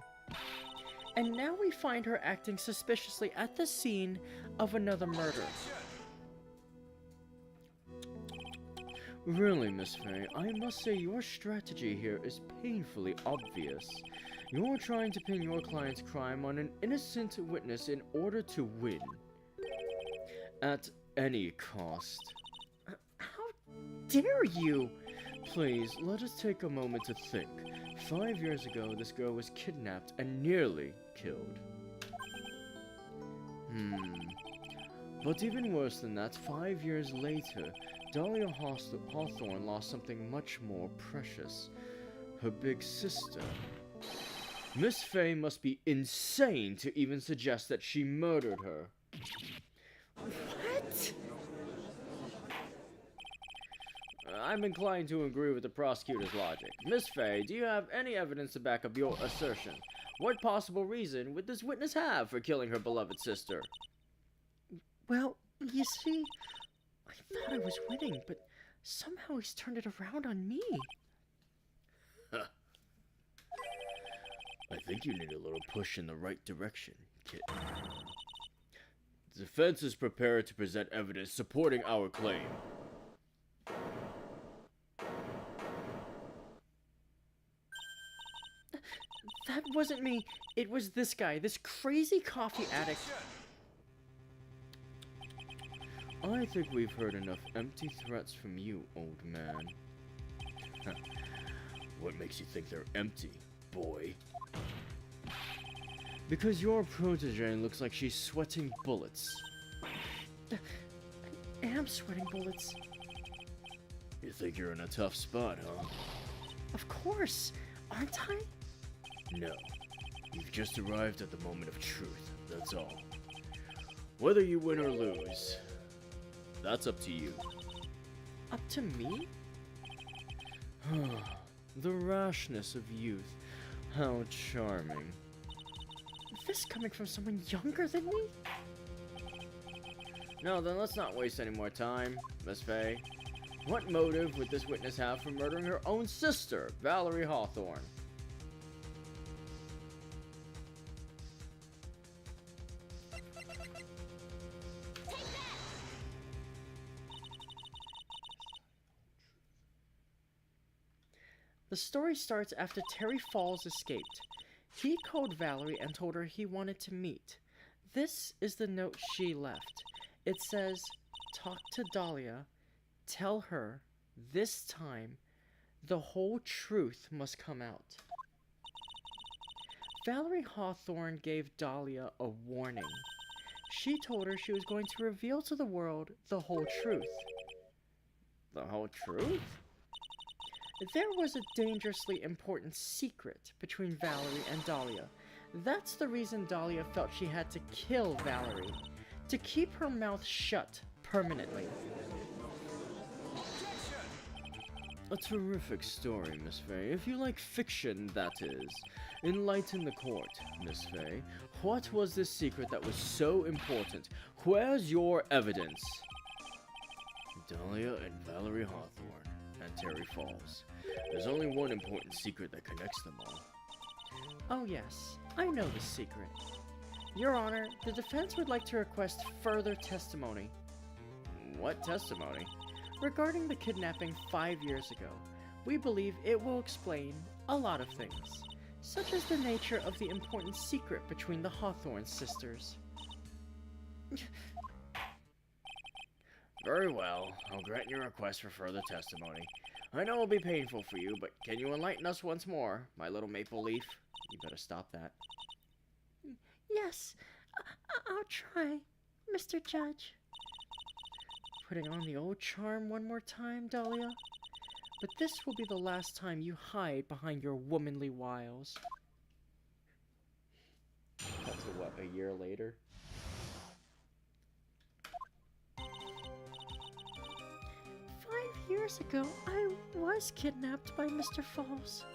And now we find her acting suspiciously at the scene of another murder. Really, Miss Fay, I must say your strategy here is painfully obvious. You're trying to pin your client's crime on an innocent witness in order to win. At any cost. How dare you? Please, let us take a moment to think. 5 years ago, this girl was kidnapped and nearly killed. But even worse than that, 5 years later, Dahlia Hawthorne lost something much more precious. Her big sister. Miss Fay must be insane to even suggest that she murdered her. What? I'm inclined to agree with the prosecutor's logic. Miss Fay, do you have any evidence to back up your assertion? What possible reason would this witness have for killing her beloved sister? Well, you see, I thought I was winning, but somehow he's turned it around on me. I think you need a little push in the right direction, kid. The defense is prepared to present evidence supporting our claim. That wasn't me. It was this guy, this crazy coffee addict. I think we've heard enough empty threats from you, old man. What makes you think they're empty, boy? Because your protege looks like she's sweating bullets. I am sweating bullets. You think you're in a tough spot, huh? Of course. Aren't I? No. You've just arrived at the moment of truth, that's all. Whether you win or lose, that's up to you. Up to me? The rashness of youth. How charming. This coming from someone younger than me? No, then let's not waste any more time, Miss Fay. What motive would this witness have for murdering her own sister, Valerie Hawthorne? The story starts after Terry Falls escaped. He called Valerie and told her he wanted to meet. This is the note she left. It says, "Talk to Dahlia. Tell her, this time, the whole truth must come out." Valerie Hawthorne gave Dahlia a warning. She told her she was going to reveal to the world the whole truth. The whole truth? There was a dangerously important secret between Valerie and Dahlia. That's the reason Dahlia felt she had to kill Valerie, to keep her mouth shut permanently. A terrific story, Miss Fay. If you like fiction, that is. Enlighten the court, Miss Fay. What was this secret that was so important? Where's your evidence? Dahlia and Valerie Hawthorne and Terry Falls. There's only one important secret that connects them all. Oh yes, I know the secret. Your Honor, the defense would like to request further testimony. What testimony? Regarding the kidnapping 5 years ago, we believe it will explain a lot of things, such as the nature of the important secret between the Hawthorne sisters. Very well, I'll grant your request for further testimony. I know it'll be painful for you, but can you enlighten us once more, my little maple leaf? You better stop that. Yes, I'll try, Mr. Judge. Putting on the old charm one more time, Dahlia? But this will be the last time you hide behind your womanly wiles. That's a year later? 5 years ago, I was kidnapped by Mr. Falls.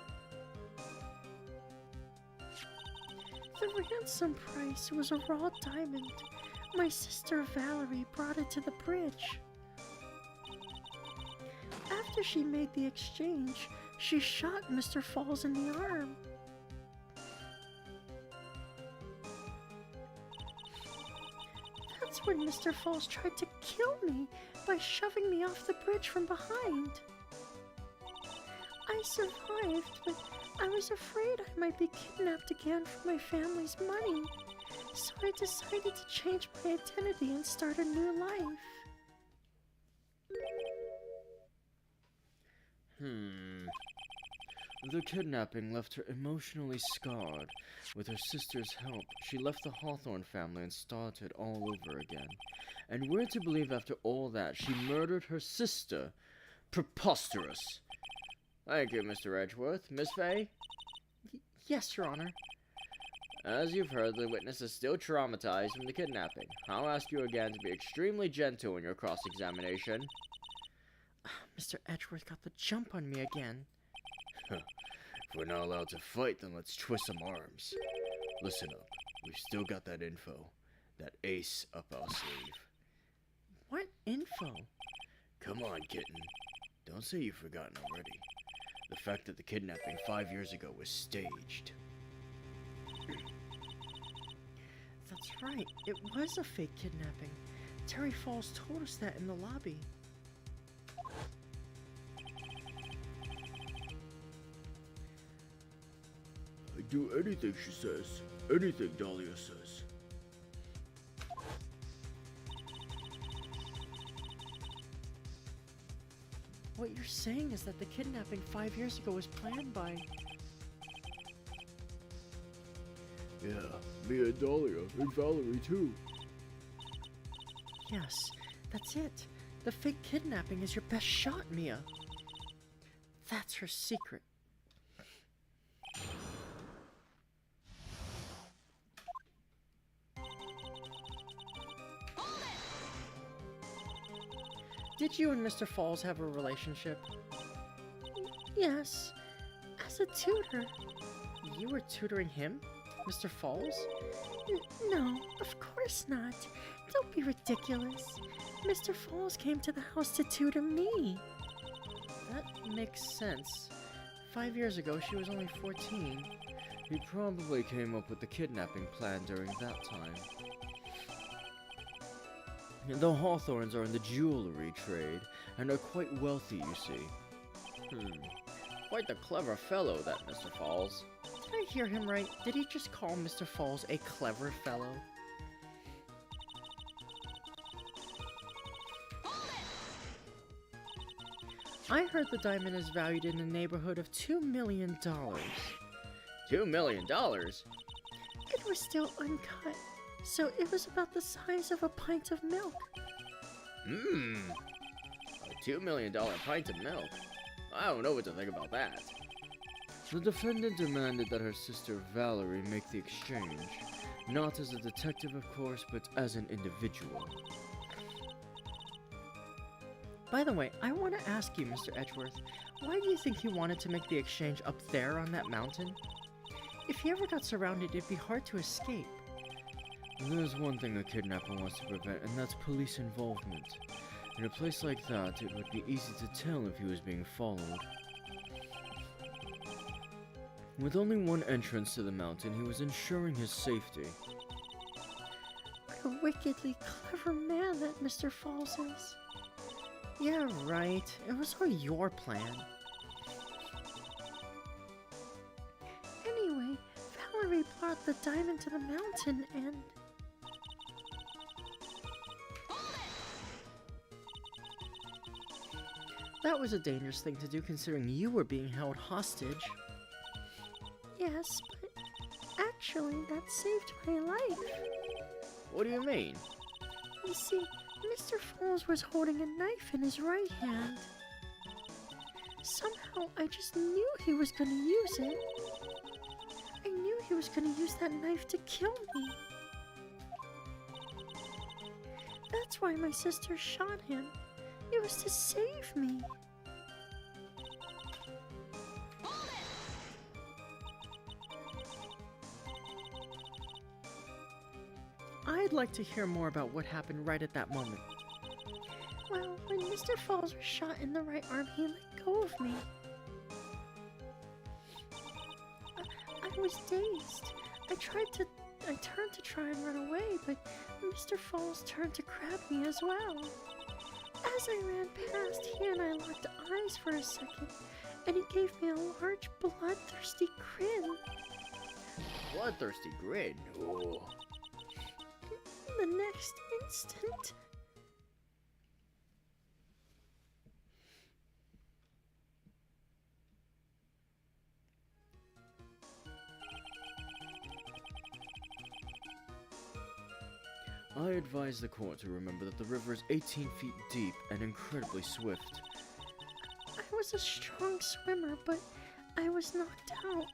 The ransom price was a raw diamond. My sister Valerie brought it to the bridge. After she made the exchange, she shot Mr. Falls in the arm. That's when Mr. Falls tried to kill me by shoving me off the bridge from behind. I survived, but I was afraid I might be kidnapped again for my family's money, so I decided to change my identity and start a new life. The kidnapping left her emotionally scarred. With her sister's help, she left the Hawthorne family and started all over again. And we're to believe after all that she murdered her sister. Preposterous! Thank you, Mr. Edgeworth. Miss Fay? Yes, Your Honor. As you've heard, the witness is still traumatized from the kidnapping. I'll ask you again to be extremely gentle in your cross-examination. Mr. Edgeworth got the jump on me again. If we're not allowed to fight, then let's twist some arms. Listen up. We've still got that info. That ace up our sleeve. What info? Come on, kitten. Don't say you've forgotten already. The fact that the kidnapping 5 years ago was staged. That's right. It was a fake kidnapping. Terry Falls told us that in the lobby. I do anything she says. Anything Dahlia says. What you're saying is that the kidnapping 5 years ago was planned by... Yeah, me and Dahlia, and Valerie too. Yes, that's it. The fake kidnapping is your best shot, Mia. That's her secret. Did you and Mr. Falls have a relationship? Yes, as a tutor. You were tutoring him? Mr. Falls? No, of course not. Don't be ridiculous. Mr. Falls came to the house to tutor me. That makes sense. 5 years ago, she was only 14. He probably came up with the kidnapping plan during that time. The Hawthorns are in the jewelry trade, and are quite wealthy, you see. Quite the clever fellow, that Mr. Falls. Did I hear him right? Did he just call Mr. Falls a clever fellow? I heard the diamond is valued in the neighborhood of $2 million. $2 million? It was still uncut, so it was about the size of a pint of milk. A $2 million pint of milk. I don't know what to think about that. The defendant demanded that her sister Valerie make the exchange, not as a detective, of course, but as an individual. By the way, I want to ask you, Mr. Edgeworth, why do you think he wanted to make the exchange up there on that mountain? If he ever got surrounded, it'd be hard to escape. There's one thing a kidnapper wants to prevent, and that's police involvement. In a place like that, it would be easy to tell if he was being followed. With only one entrance to the mountain, he was ensuring his safety. What a wickedly clever man that Mr. Falls is. Yeah, right. It was all your plan. Anyway, Valerie brought the diamond to the mountain and... That was a dangerous thing to do considering you were being held hostage. Yes, but actually that saved my life. What do you mean? You see, Mr. Falls was holding a knife in his right hand. Somehow I just knew he was gonna use it. I knew he was gonna use that knife to kill me. That's why my sister shot him. It was to save me. I'd like to hear more about what happened right at that moment. Well, when Mr. Falls was shot in the right arm, he let go of me. I was dazed. I turned to try and run away, but Mr. Falls turned to grab me as well. As I ran past, he and I locked eyes for a second, and he gave me a large, bloodthirsty grin. Bloodthirsty grin? Oh. The next instant... I advise the court to remember that the river is 18 feet deep and incredibly swift. I was a strong swimmer, but I was knocked out.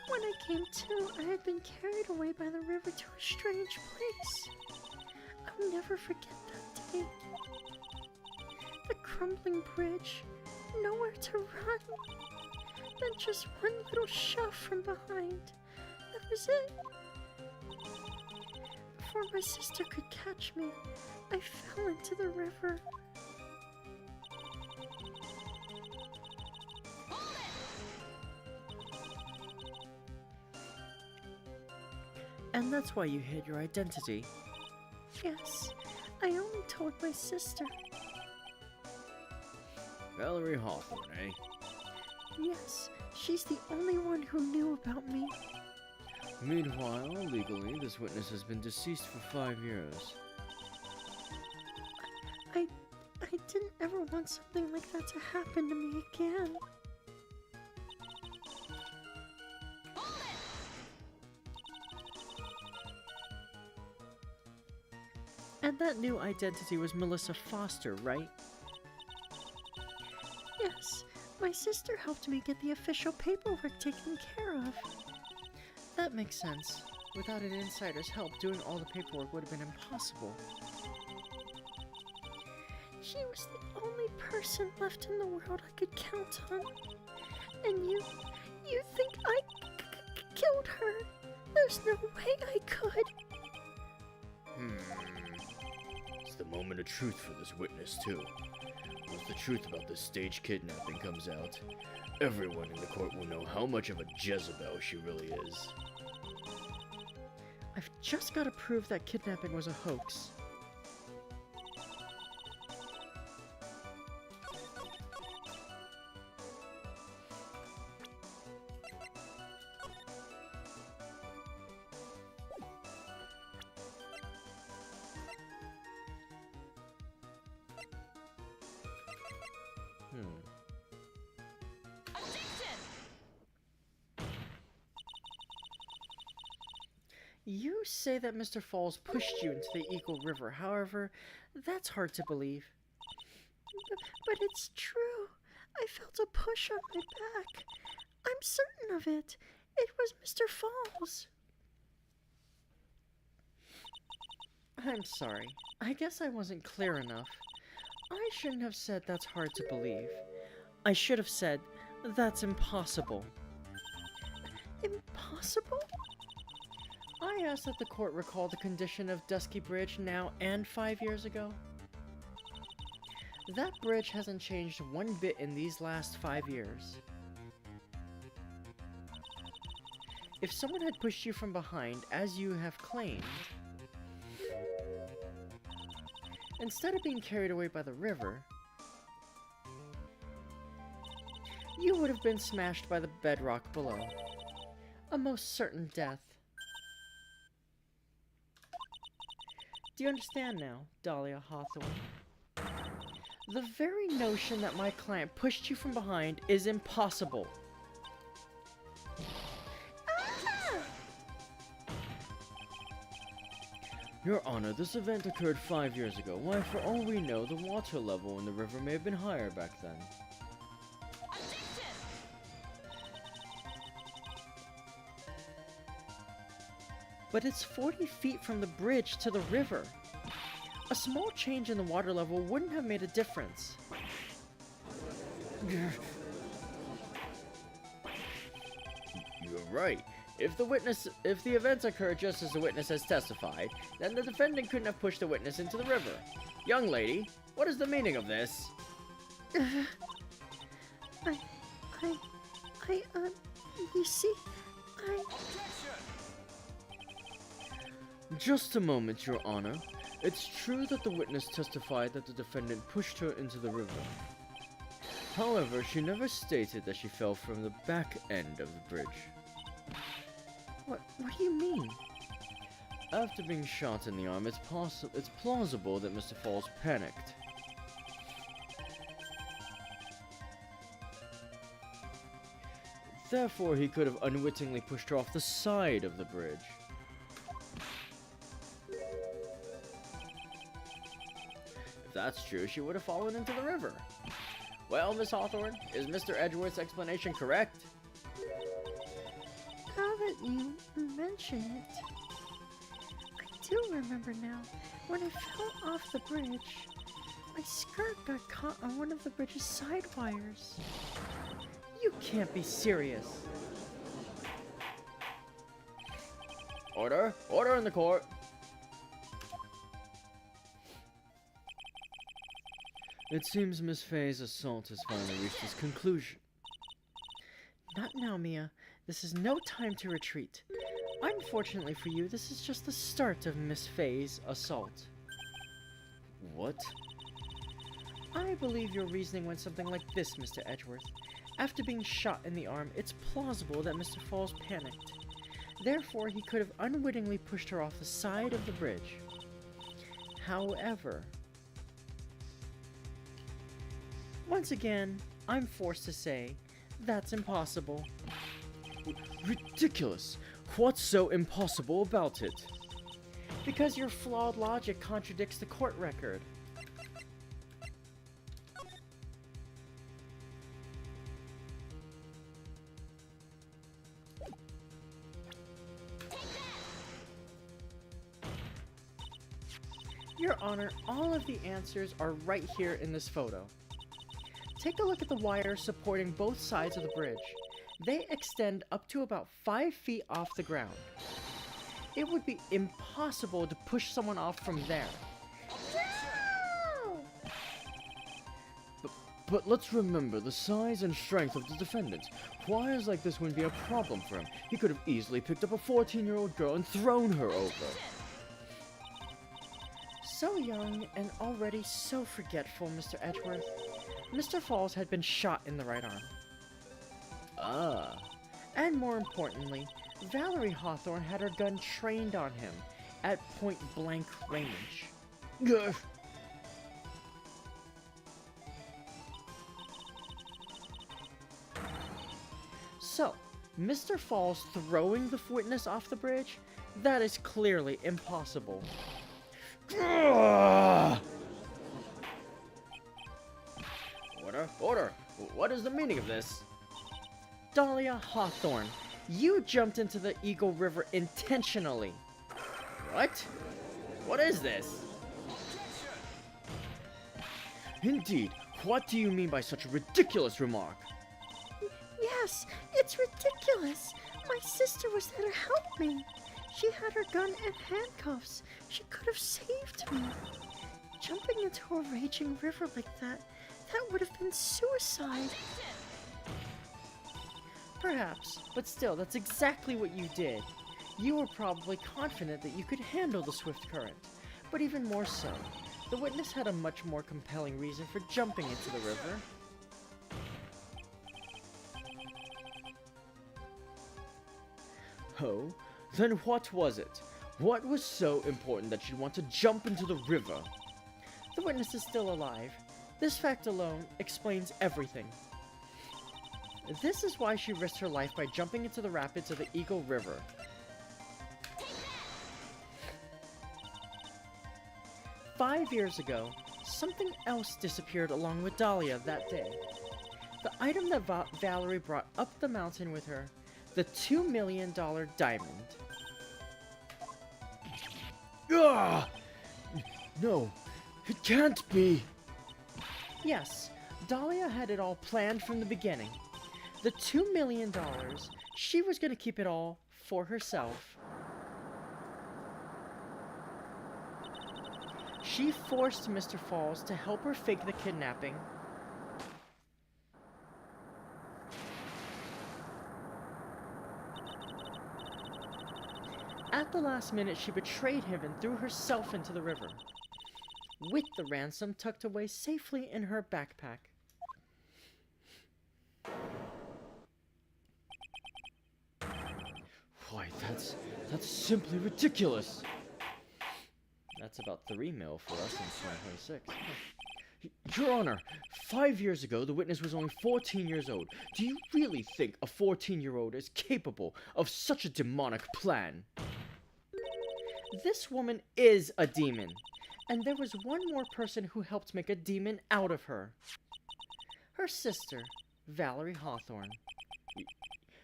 When I came to, I had been carried away by the river to a strange place. I'll never forget that day. The crumbling bridge, nowhere to run. Then just one little shove from behind. That was it. Before my sister could catch me, I fell into the river. And that's why you hid your identity. Yes, I only told my sister. Valerie Hawthorne, eh? Yes, she's the only one who knew about me. Meanwhile, legally, this witness has been deceased for 5 years. I didn't ever want something like that to happen to me again. And that new identity was Melissa Foster, right? Yes, my sister helped me get the official paperwork taken care of. That makes sense. Without an insider's help, doing all the paperwork would have been impossible. She was the only person left in the world I could count on. And you think I killed her? There's no way I could. It's the moment of truth for this witness, too. Once the truth about this staged kidnapping comes out, everyone in the court will know how much of a Jezebel she really is. I've just got to prove that kidnapping was a hoax. You say that Mr. Falls pushed you into the Eagle River. However, that's hard to believe. But it's true. I felt a push on my back. I'm certain of it. It was Mr. Falls. I'm sorry. I guess I wasn't clear enough. I shouldn't have said that's hard to believe. I should have said that's impossible. Impossible? I asked that the court recall the condition of Dusky Bridge now and 5 years ago. That bridge hasn't changed one bit in these last 5 years. If someone had pushed you from behind, as you have claimed, instead of being carried away by the river, you would have been smashed by the bedrock below. A most certain death. Do you understand now, Dahlia Hawthorne? The very notion that my client pushed you from behind is impossible. Your Honor, this event occurred 5 years ago. Why, for all we know, the water level in the river may have been higher back then. But it's 40 feet from the bridge to the river. A small change in the water level wouldn't have made a difference. You're right. If the events occurred just as the witness has testified, then the defendant couldn't have pushed the witness into the river. Young lady, what is the meaning of this? You see, Just a moment, Your Honor. It's true that the witness testified that the defendant pushed her into the river. However, she never stated that she fell from the back end of the bridge. What do you mean? After being shot in the arm, it's plausible that Mr. Falls panicked. Therefore, he could have unwittingly pushed her off the side of the bridge. If that's true, she would have fallen into the river. Well, Miss Hawthorne, is Mr. Edgeworth's explanation correct? Now that you mention it, I do remember now. When I fell off the bridge, my skirt got caught on one of the bridge's side wires. You can't be serious. Order! Order in the court! It seems Miss Faye's assault has finally reached its conclusion. Not now, Mia. This is no time to retreat. Unfortunately for you, this is just the start of Miss Faye's assault. What? I believe your reasoning went something like this, Mr. Edgeworth. After being shot in the arm, it's plausible that Mr. Falls panicked. Therefore, he could have unwittingly pushed her off the side of the bridge. However, once again, I'm forced to say, that's impossible. Ridiculous! What's so impossible about it? Because your flawed logic contradicts the court record. Your Honor, all of the answers are right here in this photo. Take a look at the wires supporting both sides of the bridge. They extend up to about 5 feet off the ground. It would be impossible to push someone off from there. No! But let's remember the size and strength of the defendant. Wires like this wouldn't be a problem for him. He could have easily picked up a 14-year-old girl and thrown her over. So young and already so forgetful, Mr. Edgeworth. Mr. Falls had been shot in the right arm. Ah. And more importantly, Valerie Hawthorne had her gun trained on him at point-blank range. Gah. So, Mr. Falls throwing the witness off the bridge? That is clearly impossible. Order! Order! What is the meaning of this? Dahlia Hawthorne, you jumped into the Eagle River intentionally. What? What is this? Indeed, what do you mean by such a ridiculous remark? Yes, it's ridiculous. My sister was there to help me. She had her gun and handcuffs. She could have saved me. Jumping into a raging river like that would have been suicide. Perhaps, but still, that's exactly what you did. You were probably confident that you could handle the swift current, but even more so, the witness had a much more compelling reason for jumping into the river. Oh, then what was it? What was so important that she'd want to jump into the river? The witness is still alive. This fact alone explains everything. This is why she risked her life by jumping into the rapids of the Eagle River. 5 years ago, something else disappeared along with Dahlia that day. The item that Valerie brought up the mountain with her, the $2 million diamond. Ah! No, it can't be. Yes, Dahlia had it all planned from the beginning. The $2 million, she was going to keep it all for herself. She forced Mr. Falls to help her fake the kidnapping. At the last minute, she betrayed him and threw herself into the river, with the ransom tucked away safely in her backpack. Why, that's simply ridiculous. That's about $3 million for us in 2026. Your Honor, 5 years ago, the witness was only 14 years old. Do you really think a 14-year-old is capable of such a demonic plan? This woman is a demon, and there was one more person who helped make a demon out of her. Her sister, Valerie Hawthorne.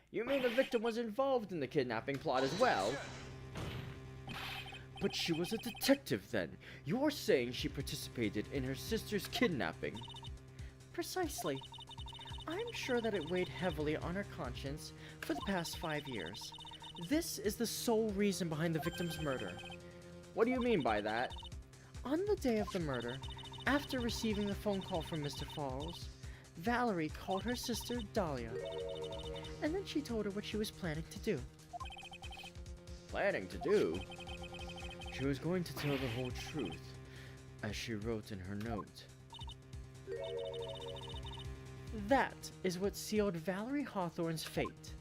You mean the victim was involved in the kidnapping plot as well? But she was a detective then. You're saying she participated in her sister's kidnapping? Precisely. I'm sure that it weighed heavily on her conscience for the past 5 years. This is the sole reason behind the victim's murder. What do you mean by that? On the day of the murder, after receiving the phone call from Mr. Falls, Valerie called her sister Dahlia, and then she told her what she was planning to do. Planning to do? She was going to tell the whole truth, as she wrote in her note. That is what sealed Valerie Hawthorne's fate.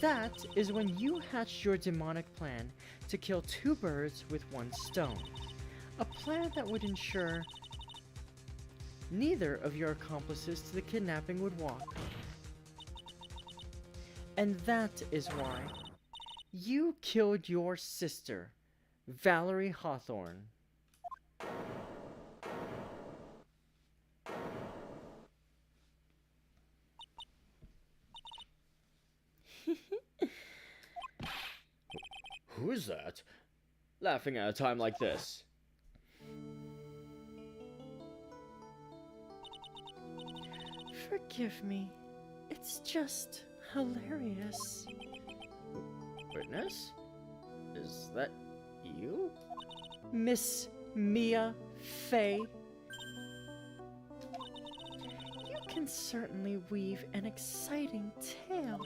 That is when you hatched your demonic plan to kill 2 birds with 1 stone. A plan that would ensure neither of your accomplices to the kidnapping would walk. And that is why you killed your sister, Valerie Hawthorne. Who is that? Laughing at a time like this. Forgive me. It's just hilarious. Witness? Is that you? Miss Mia Fey. You can certainly weave an exciting tale.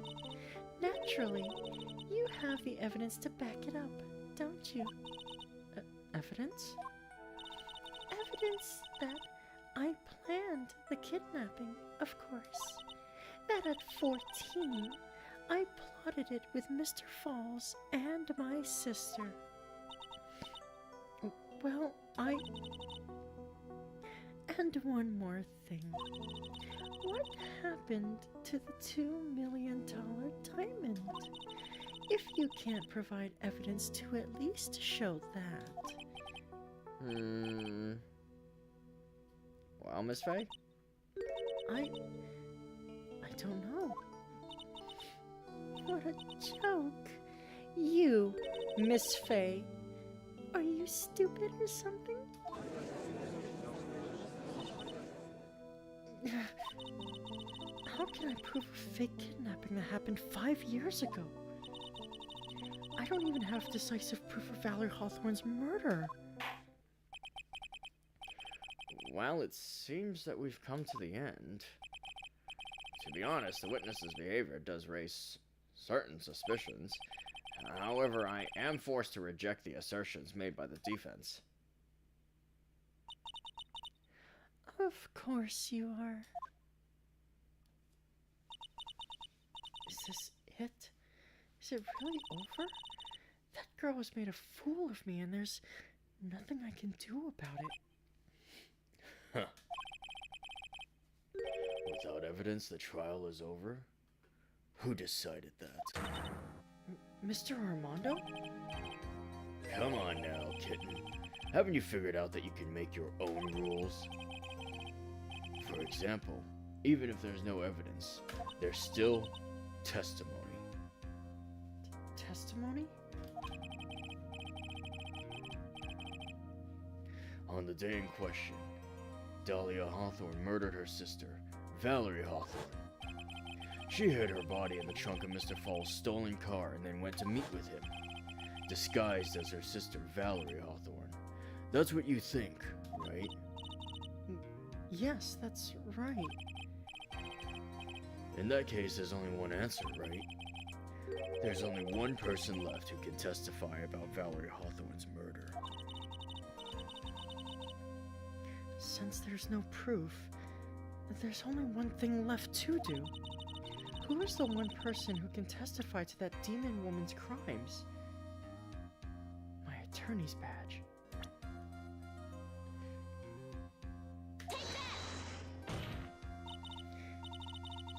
Naturally, you have the evidence to back it up, don't you? Evidence? Evidence that I planned the kidnapping, of course. That at 14, I plotted it with Mr. Falls and my sister. Well, And one more thing. What happened to the $2 million diamond? If you can't provide evidence to at least show that. Well, Miss Faye? I don't know. What a joke. You, Miss Faye. Are you stupid or something? How can I prove a fake kidnapping that happened 5 years ago? I don't even have decisive proof of Valerie Hawthorne's murder. Well, it seems that we've come to the end. To be honest, the witness's behavior does raise certain suspicions. However, I am forced to reject the assertions made by the defense. Of course you are. Is this it? Is it really over? That girl has made a fool of me and there's nothing I can do about it. Huh. Without evidence, the trial is over? Who decided that? Mr. Armando? Come on now, kitten. Haven't you figured out that you can make your own rules? For example, even if there's no evidence, there's still testimony. Testimony? On the day in question, Dahlia Hawthorne murdered her sister, Valerie Hawthorne. She hid her body in the trunk of Mr. Fall's stolen car and then went to meet with him, disguised as her sister, Valerie Hawthorne. That's what you think, right? Yes, that's right. In that case, there's only one answer, right? There's only one person left who can testify about Valerie Hawthorne's murder. Since there's no proof, there's only one thing left to do. Who is the one person who can testify to that demon woman's crimes? My attorney's badge.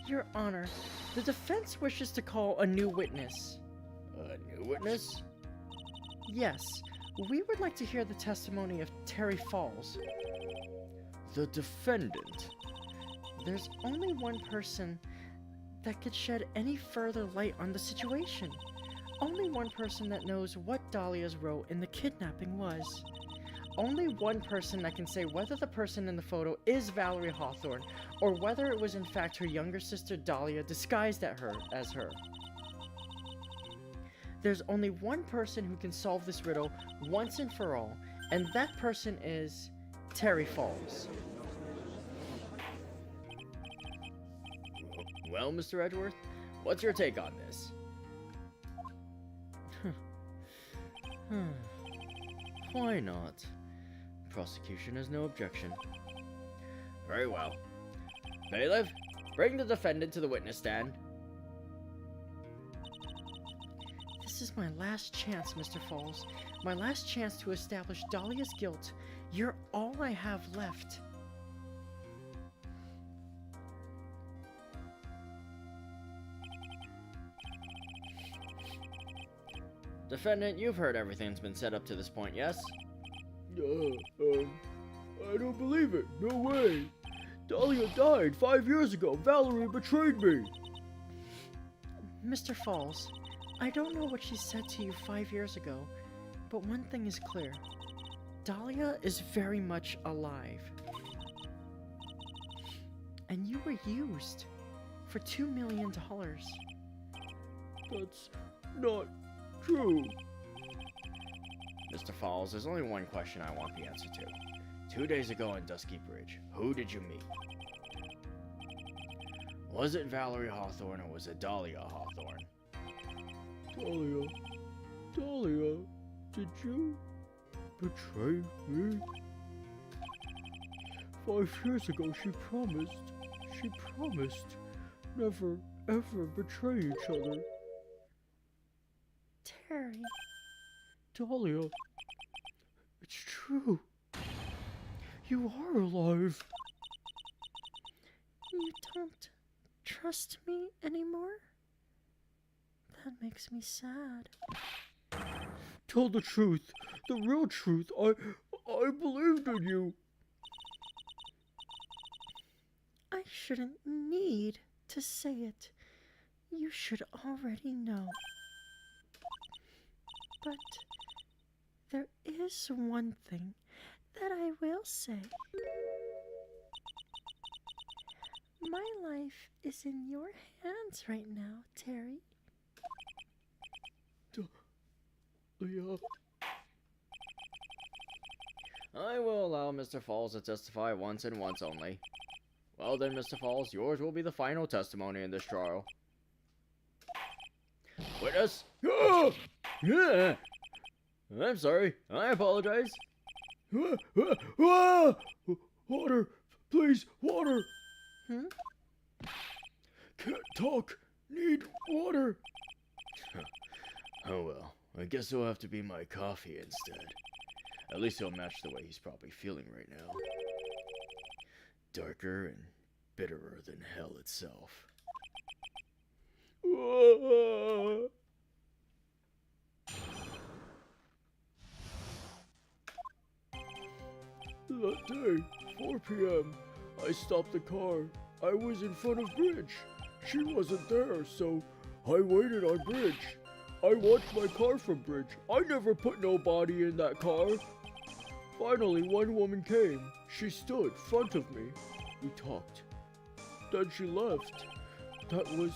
Your Honor, the defense wishes to call a new witness. A new witness? Yes, we would like to hear the testimony of Terry Falls. The defendant. There's only one person that could shed any further light on the situation. Only one person that knows what Dahlia's role in the kidnapping was. Only one person that can say whether the person in the photo is Valerie Hawthorne or whether it was in fact her younger sister Dahlia disguised as her. There's only one person who can solve this riddle once and for all, and that person is Terry Falls. Well, Mr. Edgeworth, what's your take on this? Why not? Prosecution has no objection. Very well. Bailiff, bring the defendant to the witness stand. This is my last chance, Mr. Falls. My last chance to establish Dahlia's guilt. You're all I have left. Defendant, you've heard everything that's been said up to this point, yes? I don't believe it. No way. Dahlia died 5 years ago. Valerie betrayed me. Mr. Falls, I don't know what she said to you 5 years ago, but one thing is clear. Dahlia is very much alive. And you were used for $2 million. That's not true. Mr. Falls, there's only one question I want the answer to. 2 days ago on Dusky Bridge, who did you meet? Was it Valerie Hawthorne or was it Dahlia Hawthorne? Dahlia, did you betray me? 5 years ago she promised never ever betray each other. Terry. Dahlia, it's true. You are alive. You don't trust me anymore? That makes me sad. Tell the truth, the real truth. I believed in you. I shouldn't need to say it. You should already know. But there is one thing that I will say. My life is in your hands right now, Terry. Leah. I will allow Mr. Falls to testify once and once only. Well then, Mr. Falls, yours will be the final testimony in this trial. Witness? Ah! Yeah. I'm sorry. I apologize. Water! Please, water! Hmm? Can't talk. Need water. Oh well, I guess it'll have to be my coffee instead. At least it'll match the way he's probably feeling right now. Darker and bitterer than hell itself. That day, 4 p.m., I stopped the car. I was in front of Bridge. She wasn't there, so I waited on Bridge. I watched my car from Bridge. I never put nobody in that car. Finally, one woman came. She stood front of me. We talked. Then she left. That was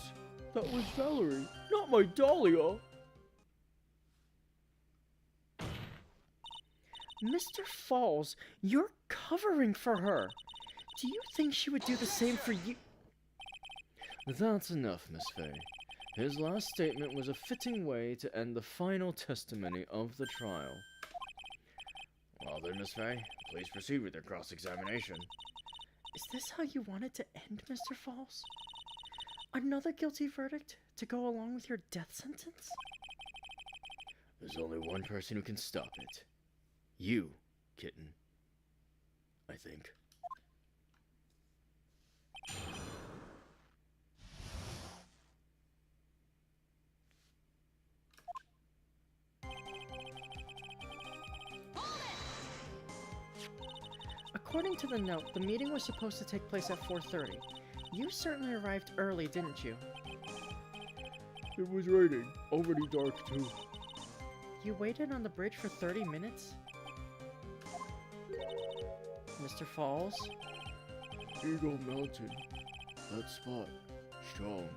Valerie, not my Dahlia. Mr. Falls, you're covering for her. Do you think she would do the same for you? That's enough, Miss Fay. His last statement was a fitting way to end the final testimony of the trial. Well then, Miss Fay, please proceed with your cross-examination. Is this how you wanted to end, Mr. Falls? Another guilty verdict to go along with your death sentence? There's only one person who can stop it. You, kitten. I think. According to the note, the meeting was supposed to take place at 4:30. You certainly arrived early, didn't you? It was raining. Already dark, too. You waited on the bridge for 30 minutes? Mr. Falls? Eagle Mountain. That spot. Strong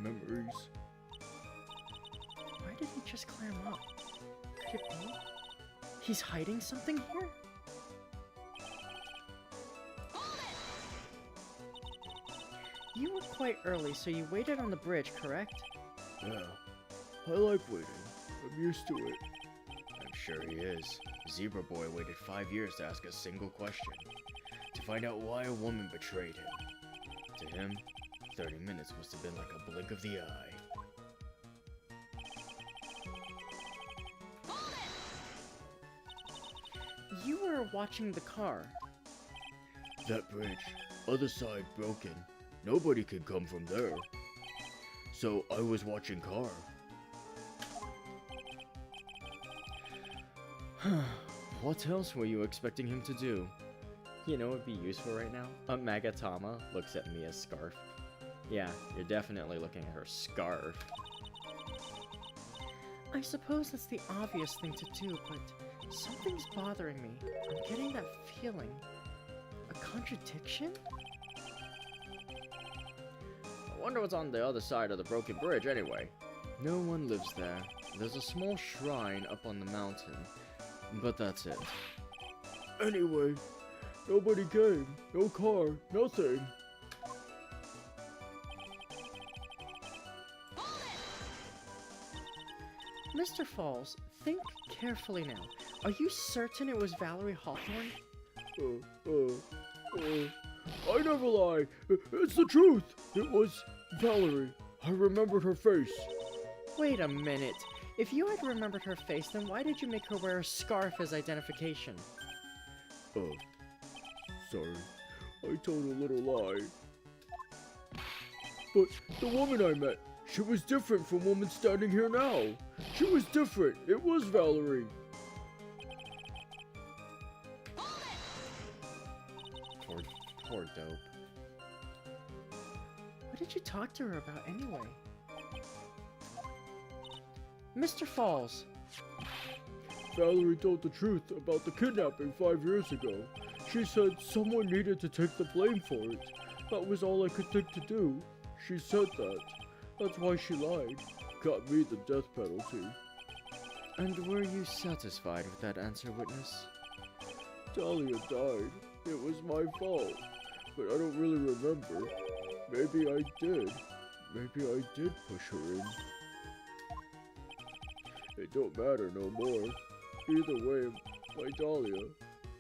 memories. Why did he just clam up? Could it be? He's hiding something here? You were quite early, so you waited on the bridge, correct? Yeah. I like waiting. I'm used to it. I'm sure he is. Zebra Boy waited 5 years to ask a single question. To find out why a woman betrayed him. To him, 30 minutes must have been like a blink of the eye. You were watching the car. That bridge. Other side broken. Nobody could come from there. So I was watching car. What else were you expecting him to do? You know what would be useful right now? A Magatama looks at Mia's scarf. Yeah, you're definitely looking at her scarf. I suppose that's the obvious thing to do, but something's bothering me. I'm getting that feeling. A contradiction? I wonder what's on the other side of the broken bridge anyway. No one lives there. There's a small shrine up on the mountain, but that's it. Anyway, nobody came. No car. Nothing. Mr. Falls, think carefully now. Are you certain it was Valerie Hawthorne? I never lie. It's the truth. It was Valerie. I remembered her face. Wait a minute. If you had remembered her face, then why did you make her wear a scarf as identification? Oh, sorry. I told a little lie. But the woman I met, she was different from woman standing here now. She was different. It was Valerie. Poor dope. did you talk to her about anyway? Mr. Falls! Valerie told the truth about the kidnapping 5 years ago. She said someone needed to take the blame for it. That was all I could think to do. She said that. That's why she lied. Got me the death penalty. And were you satisfied with that answer, witness? Dahlia died. It was my fault. But I don't really remember. Maybe I did. Maybe I did push her in. It don't matter no more. Either way, my Dahlia,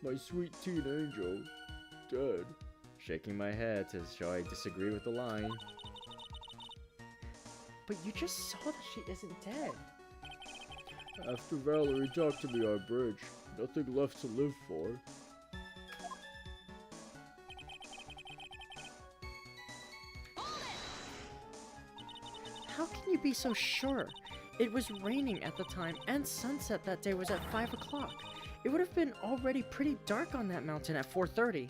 my sweet teen angel, dead. Shaking my head to show I disagree with the line. But you just saw that she isn't dead. After Valerie talked to me on bridge, nothing left to live for. How can you be so sure? It was raining at the time, and sunset that day was at 5 o'clock. It would have been already pretty dark on that mountain at 4:30.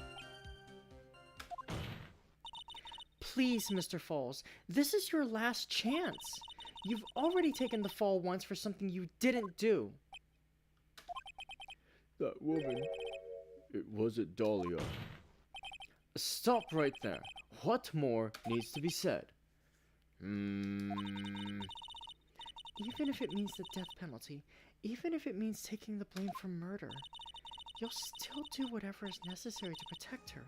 Please, Mr. Falls, this is your last chance. You've already taken the fall once for something you didn't do. That woman, it wasn't Dahlia. Stop right there. What more needs to be said? Even if it means the death penalty, even if it means taking the blame for murder, you'll still do whatever is necessary to protect her.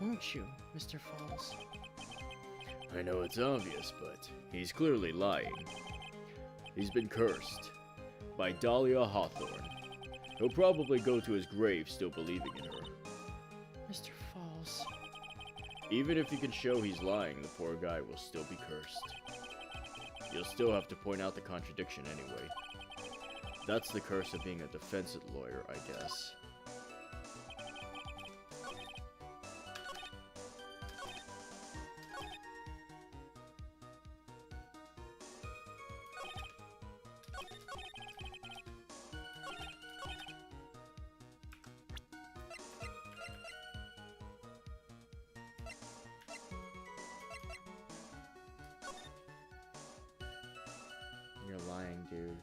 Won't you, Mr. Falls? I know it's obvious, but he's clearly lying. He's been cursed by Dahlia Hawthorne. He'll probably go to his grave still believing in her. Mr. Falls. Even if you can show he's lying, the poor guy will still be cursed. You'll still have to point out the contradiction anyway. That's the curse of being a defense lawyer, I guess. You're lying, dude.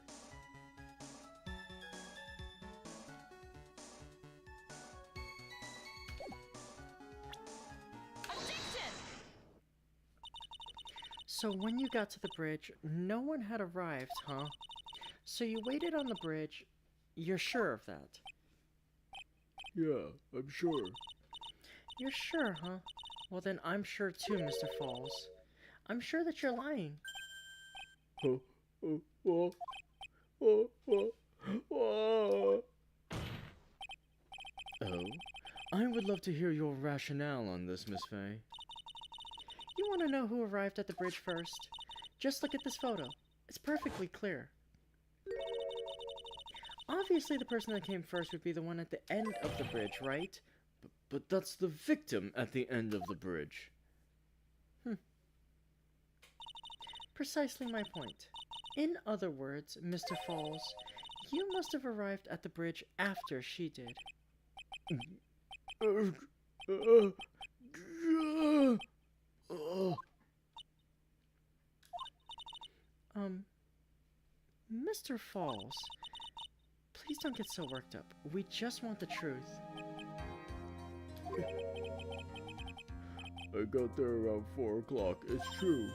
So when you got to the bridge, no one had arrived, huh? So you waited on the bridge. You're sure of that? Yeah, I'm sure. You're sure, huh? Well then I'm sure too, Mr. Falls. I'm sure that you're lying. Oh, I would love to hear your rationale on this, Miss Faye. You want to know who arrived at the bridge first? Just look at this photo. It's perfectly clear. Obviously, the person that came first would be the one at the end of the bridge, right? But that's the victim at the end of the bridge. Precisely my point. In other words, Mr. Falls, you must have arrived at the bridge after she did. Mr. Falls, please don't get so worked up. We just want the truth. I got there around 4 o'clock, it's true.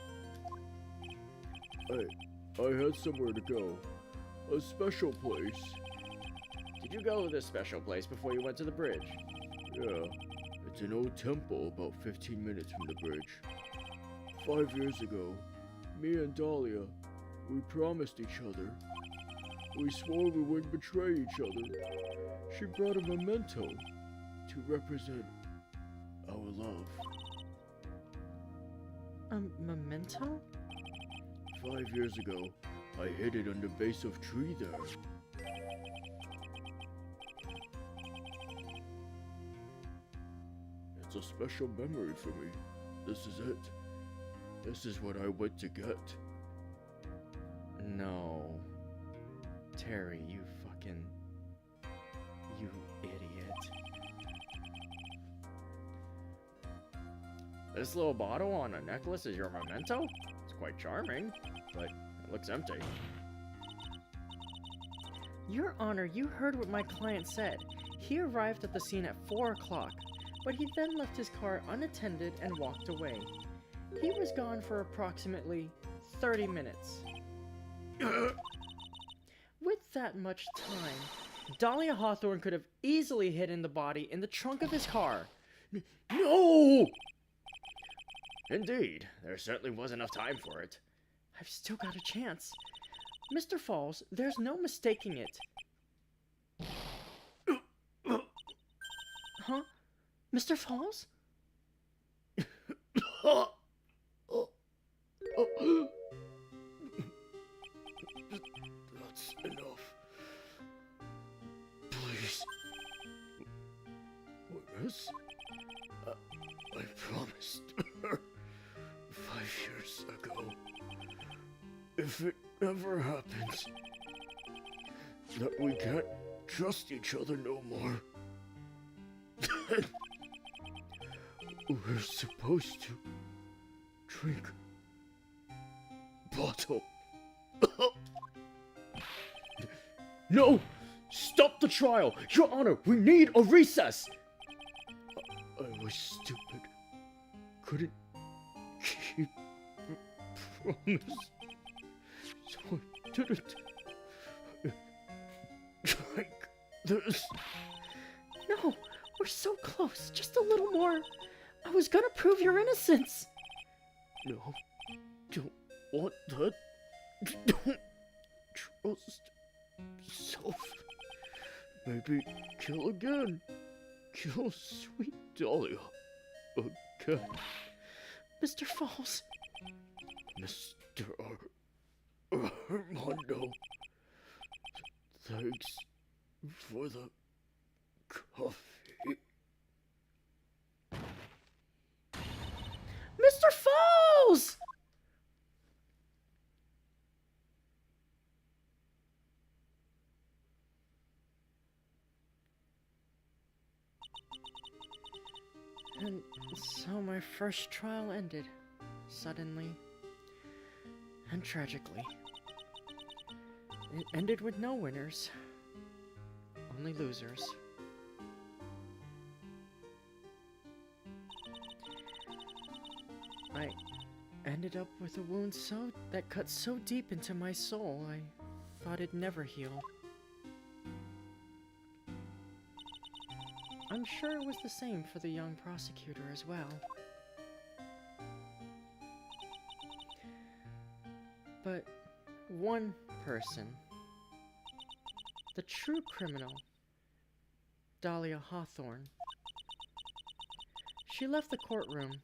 I had somewhere to go. A special place. Did you go to this special place before you went to the bridge? Yeah, it's an old temple about 15 minutes from the bridge. 5 years ago, me and Dahlia, we promised each other. We swore we wouldn't betray each other. She brought a memento to represent our love. A memento? 5 years ago, I hid it under base of tree there. It's a special memory for me. This is it. This is what I went to get. No. Terry, you idiot. This little bottle on a necklace is your memento? It's quite charming, but it looks empty. Your Honor, you heard what my client said. He arrived at the scene at 4 o'clock, but he then left his car unattended and walked away. He was gone for approximately 30 minutes. With that much time, Dahlia Hawthorne could have easily hidden the body in the trunk of his car. No! Indeed, there certainly was enough time for it. I've still got a chance. Mr. Falls, there's no mistaking it. Huh? Mr. Falls? That's enough. Please. Miss, I promised her 5 years ago. If it ever happens that we can't trust each other no more, then we're supposed to drink bottle. No! Stop the trial! Your Honor, we need a recess! I was stupid. Couldn't keep a promise. So I didn't drink this. No, we're so close. Just a little more. I was gonna prove your innocence. No, don't want that. Don't trust self. Maybe kill again. Kill sweet Dahlia again. Mr. Falls. Mr. Armando. Thanks for the coffee. Mr. Falls! And so my first trial ended, suddenly and tragically. It ended with no winners, only losers. I ended up with a wound that cut so deep into my soul, I thought it'd never heal. I'm sure it was the same for the young prosecutor as well. But one person, the true criminal, Dahlia Hawthorne, she left the courtroom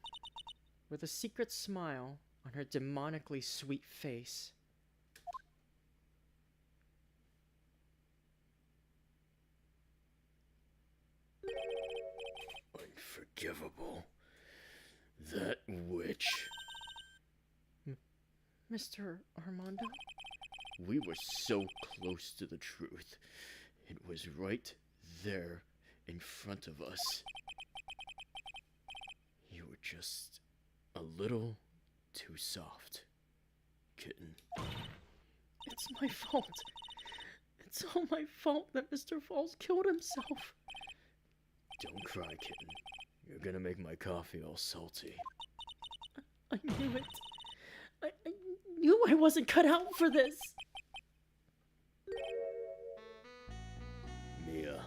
with a secret smile on her demonically sweet face. Unforgivable. That witch. Mr. Armando? We were so close to the truth. It was right there in front of us. You were just a little too soft, kitten. It's my fault. It's all my fault that Mr. Falls killed himself. Don't cry, kitten. You're gonna make my coffee all salty. I knew it. I knew I wasn't cut out for this. Mia.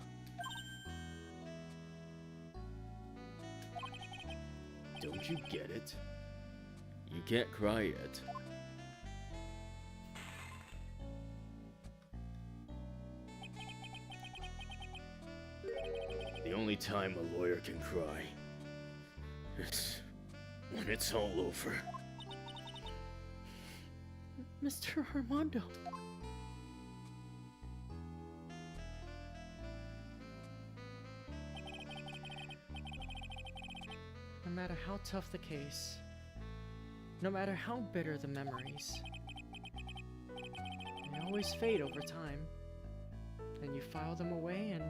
Don't you get it? You can't cry yet. The only time a lawyer can cry is when it's all over. Mr. Armando. No matter how tough the case, no matter how bitter the memories, they always fade over time. Then you file them away and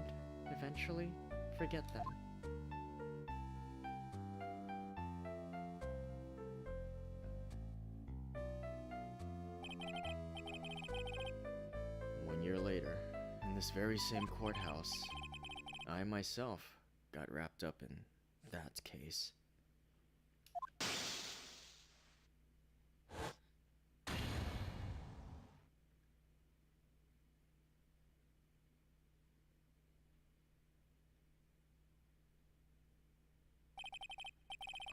eventually forget them. year later, in this very same courthouse, I myself got wrapped up in that case.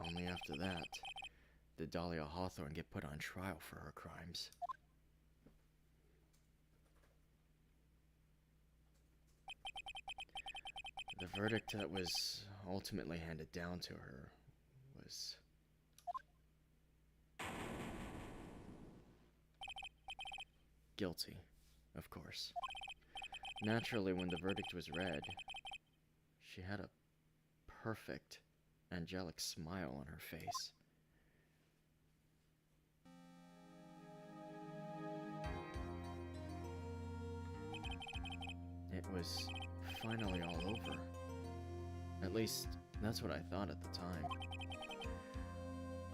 Only after that did Dahlia Hawthorne get put on trial for her crimes. The verdict that was ultimately handed down to her was guilty, of course. Naturally, when the verdict was read, she had a perfect, angelic smile on her face. It was finally all over. At least, that's what I thought at the time.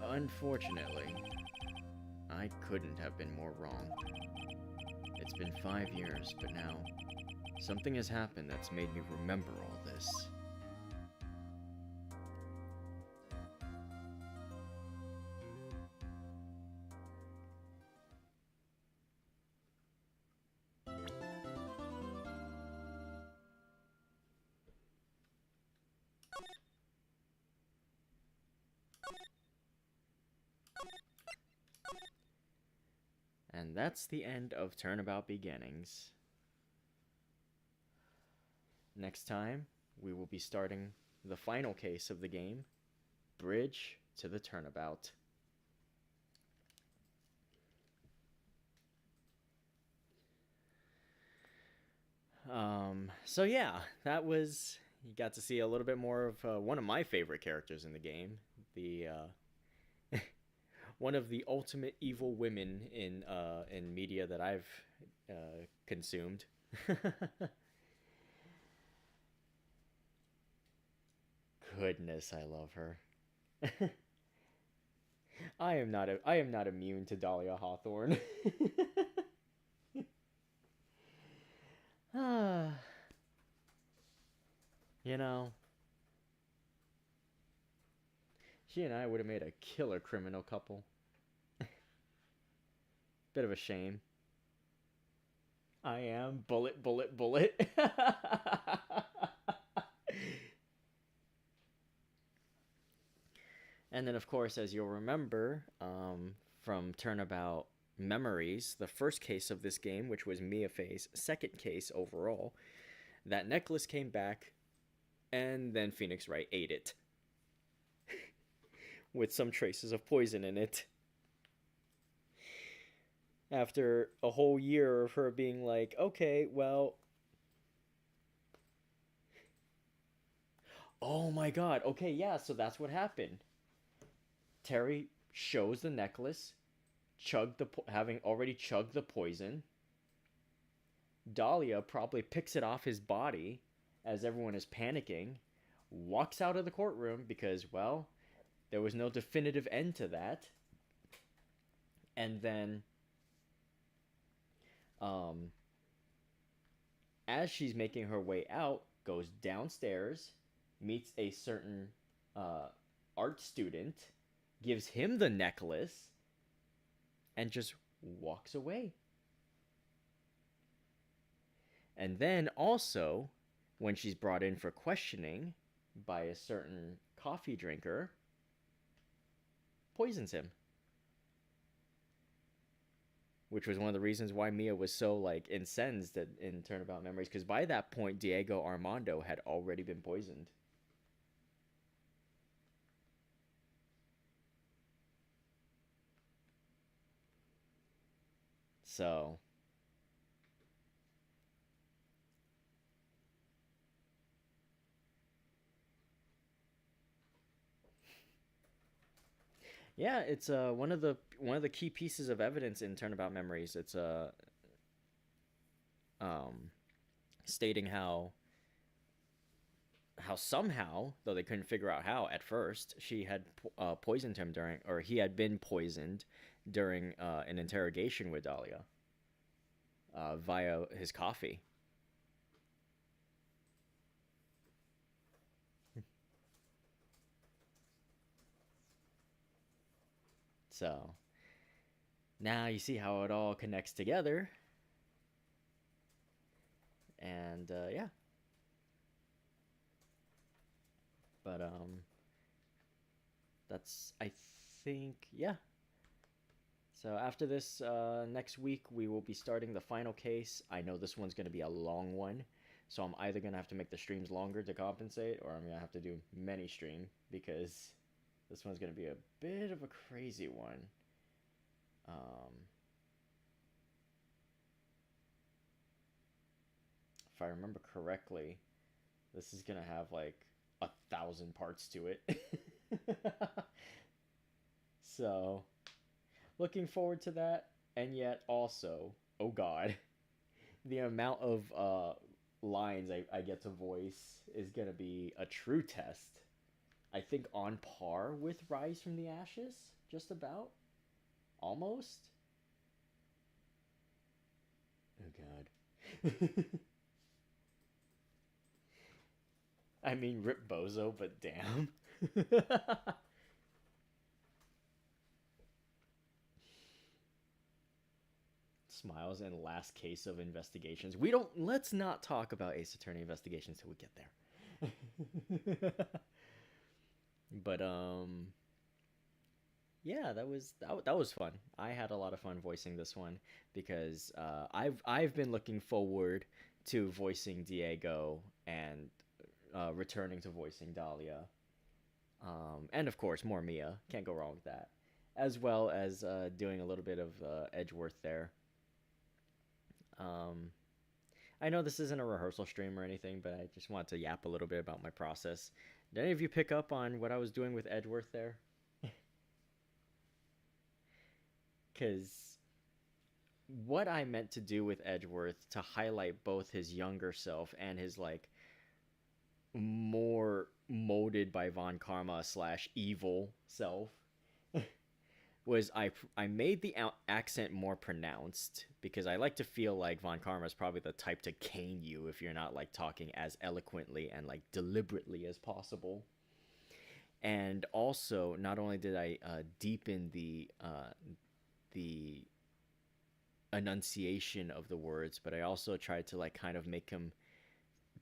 Unfortunately, I couldn't have been more wrong. It's been 5 years, but now, something has happened that's made me remember all this. And that's the end of Turnabout Beginnings. Next time, we will be starting the final case of the game, Bridge to the Turnabout. So yeah, that was, you got to see a little bit more of one of my favorite characters in the game, the one of the ultimate evil women in media that I've consumed. Goodness, I love her. I am not immune to Dahlia Hawthorne. You know, she and I would have made a killer criminal couple. Bit of a shame. I am bullet, bullet, bullet. And then, of course, as you'll remember from Turnabout Memories, the first case of this game, which was Mia Fey's second case overall, that necklace came back, and then Phoenix Wright ate it. With some traces of poison in it. After a whole year of her being like, okay, well... Oh my god, okay, yeah, so that's what happened. Terry shows the necklace, having already chugged the poison. Dahlia probably picks it off his body as everyone is panicking, walks out of the courtroom because, well, there was no definitive end to that. And then, as she's making her way out, goes downstairs, meets a certain art student, gives him the necklace, and just walks away. And then also, when she's brought in for questioning by a certain coffee drinker, poisons him. Which was one of the reasons why Mia was so, like, incensed in Turnabout Memories, because by that point, Diego Armando had already been poisoned. So... yeah, it's one of the key pieces of evidence in Turnabout Memories. It's stating how somehow, though they couldn't figure out how at first, she had poisoned him during, or he had been poisoned during an interrogation with Dahlia. via his coffee. So now you see how it all connects together. And yeah. But that's, I think, yeah. So after this, next week we will be starting the final case. I know this one's going to be a long one, so I'm either going to have to make the streams longer to compensate, or I'm going to have to do many stream, because this one's going to be a bit of a crazy one. If I remember correctly, this is going to have like 1,000 parts to it. So looking forward to that, and yet also, oh god, the amount of lines I get to voice is gonna be a true test. I think on par with Rise from the Ashes, just about, almost. Oh god. I mean, rip Bozo, but damn. Smiles and last case of investigations. Let's not talk about Ace Attorney investigations till we get there. But yeah, that was fun. I had a lot of fun voicing this one, because I've been looking forward to voicing Diego and returning to voicing Dahlia. And of course more Mia, can't go wrong with that, as well as doing a little bit of Edgeworth there. I know this isn't a rehearsal stream or anything, but I just want to yap a little bit about my process. Did any of you pick up on what I was doing with Edgeworth there? Because what I meant to do with Edgeworth to highlight both his younger self and his like more molded by Von Karma / evil self was I made the accent more pronounced, because I like to feel like Von Karma is probably the type to cane you if you're not like talking as eloquently and like deliberately as possible. And also, not only did I deepen the enunciation of the words, but I also tried to like kind of make him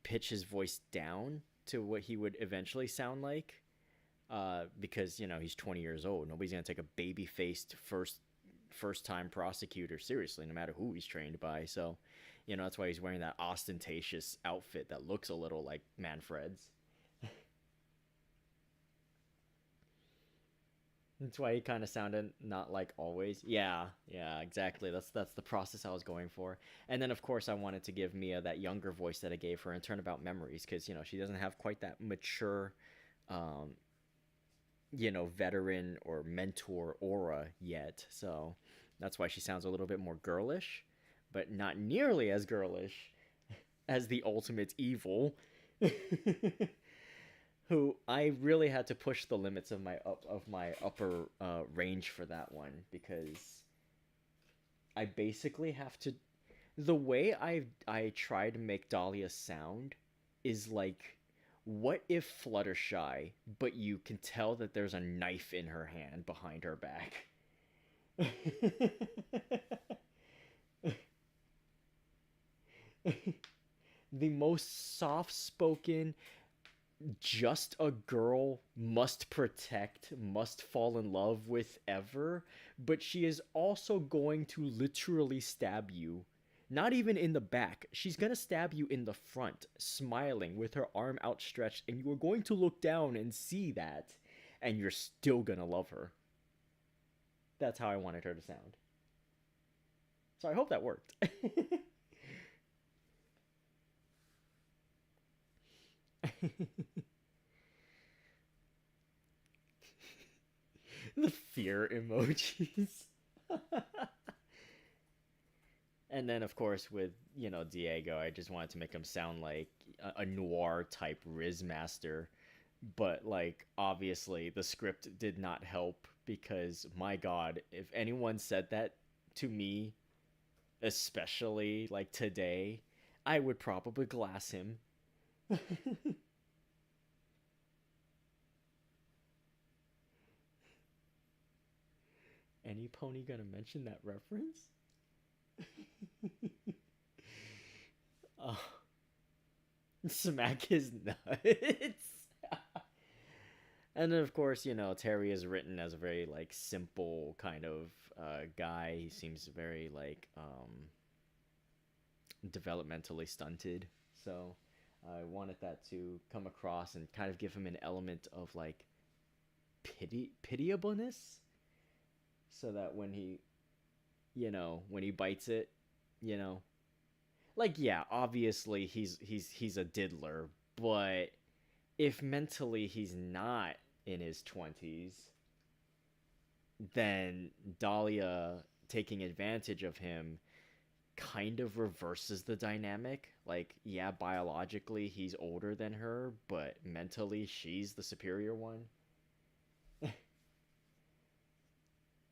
pitch his voice down to what he would eventually sound like. Because, you know, he's 20 years old. Nobody's going to take a baby-faced first-time prosecutor seriously, no matter who he's trained by. So, you know, that's why he's wearing that ostentatious outfit that looks a little like Manfred's. That's why he kind of sounded not like always. Yeah, exactly. That's the process I was going for. And then, of course, I wanted to give Mia that younger voice that I gave her in Turnabout Memories, because, you know, she doesn't have quite that mature... you know, veteran or mentor aura yet, so that's why she sounds a little bit more girlish, but not nearly as girlish as the ultimate evil, who I really had to push the limits of my upper range for that one, because I basically have to. The way I try to make Dahlia sound is like, what if Fluttershy, but you can tell that there's a knife in her hand behind her back? The most soft-spoken, just a girl must protect, must fall in love with ever, but she is also going to literally stab you. Not even in the back. She's gonna stab you in the front, smiling with her arm outstretched, and you are going to look down and see that, and you're still gonna love her. That's how I wanted her to sound. So I hope that worked. The fear emojis. And then, of course, with, you know, Diego, I just wanted to make him sound like a noir-type Riz master. But, like, obviously, the script did not help, because, my god, if anyone said that to me, especially like today, I would probably glass him. Any pony gonna mention that reference? Oh, smack his nuts. And then, of course, Terry is written as a very like simple kind of guy. He seems very like developmentally stunted. So I wanted that to come across and kind of give him an element of like pitiableness, so that when he bites it, you know, like, yeah, obviously he's a diddler, but if mentally he's not in his 20s, then Dahlia taking advantage of him kind of reverses the dynamic. Like, yeah, biologically he's older than her, but mentally she's the superior one.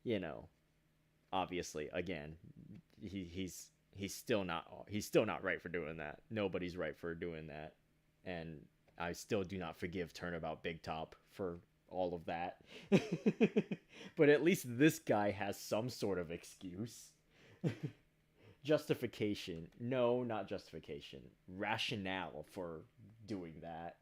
you know, Obviously, again, he's still not right for doing that. Nobody's right for doing that, and I still do not forgive Turnabout Big Top for all of that. But at least this guy has some sort of excuse. Justification. No, not justification. Rationale for doing that.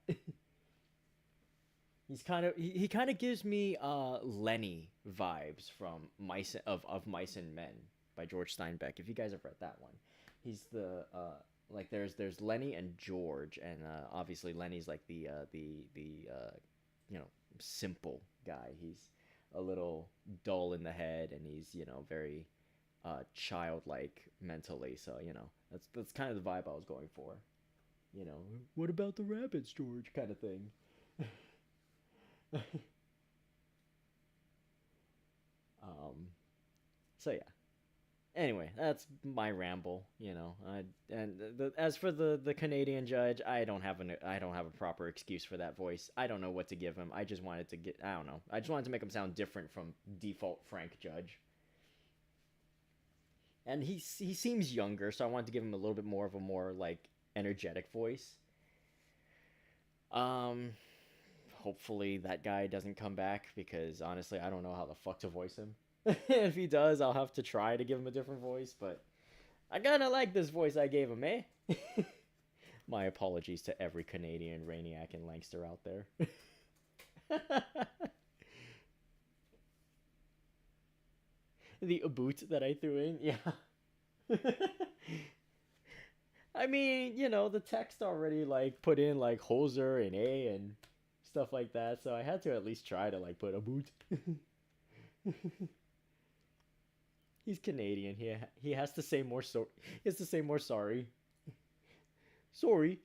He kind of gives me Lenny vibes from Mice and Men by George Steinbeck. If you guys have read that one, he's the like there's Lenny and George, and obviously Lenny's like the simple guy. He's a little dull in the head, and he's very childlike mentally. So that's kind of the vibe I was going for. What about the rabbits, George? Kind of thing. So yeah. Anyway, that's my ramble. As for the Canadian judge, I don't have a proper excuse for that voice. I don't know what to give him. I just wanted to make him sound different from default Frank Judge. And he seems younger, so I wanted to give him a little bit more of a more like energetic voice. Hopefully that guy doesn't come back, because honestly I don't know how the fuck to voice him. If he does, I'll have to try to give him a different voice, but I kinda like this voice I gave him, eh? My apologies to every Canadian Rainiac and Langster out there. The boot that I threw in, yeah. I mean, the text already like put in like hoser and a and stuff like that, so I had to at least try to like put a boot. He's Canadian. He has to say more he has to say more sorry. Sorry.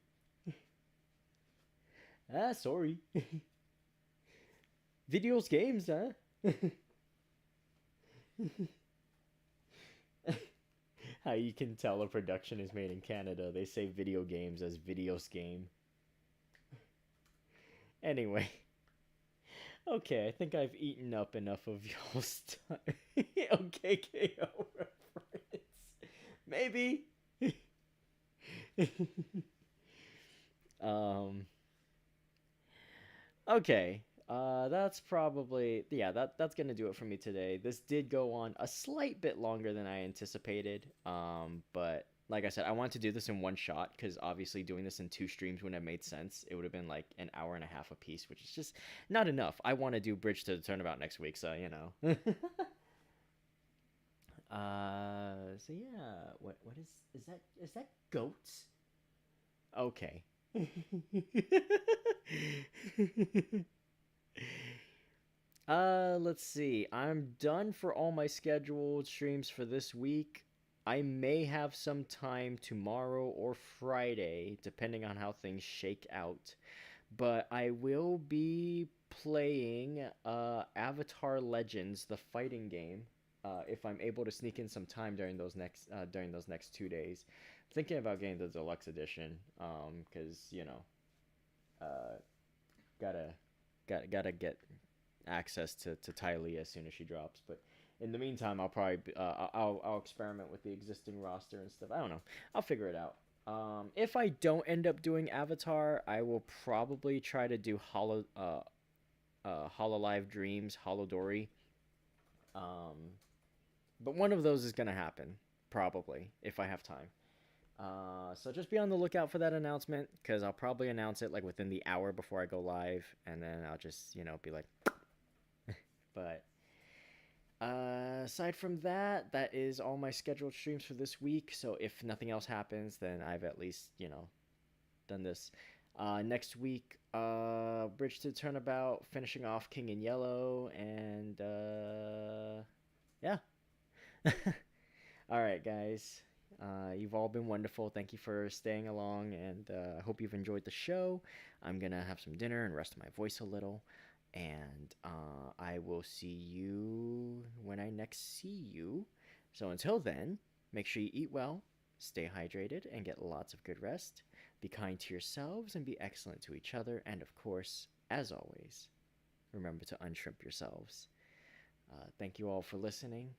Sorry. Videos games, huh? How you can tell a production is made in Canada. They say video games as videos game. Anyway. Okay, I think I've eaten up enough of y'all's time. Okay, KO reference. Maybe. Okay. That's probably, yeah, that's gonna do it for me today. This did go on a slight bit longer than I anticipated. But like I said, I wanted to do this in one shot, because obviously doing this in 2 streams wouldn't have made sense. It would have been like an hour and a half a piece, which is just not enough. I want to do Bridge to the Turnabout next week, so so yeah, what is that goats? Okay. Let's see. I'm done for all my scheduled streams for this week. I may have some time tomorrow or Friday, depending on how things shake out. But I will be playing Avatar Legends, the fighting game, if I'm able to sneak in some time during those next 2 days. I'm thinking about getting the deluxe edition, because gotta get access to Ty Lee as soon as she drops. But in the meantime, I'll probably I'll experiment with the existing roster and stuff. I don't know. I'll figure it out. If I don't end up doing Avatar, I will probably try to do Hololive Dreams, Holodori. But one of those is gonna happen probably if I have time. So just be on the lookout for that announcement because I'll probably announce it like within the hour before I go live, and then I'll just be like. But aside from that, that is all my scheduled streams for this week. So if nothing else happens, then I've at least done this. Next week, Bridge to Turnabout, finishing off King in Yellow, and yeah. All right, guys. You've all been wonderful. Thank you for staying along, and I hope you've enjoyed the show. I'm gonna have some dinner and rest my voice a little, and I will see you when I next see you. So until then, make sure you eat well, stay hydrated, and get lots of good rest. Be kind to yourselves and be excellent to each other, and of course, as always, remember to unshrimp yourselves. Thank you all for listening.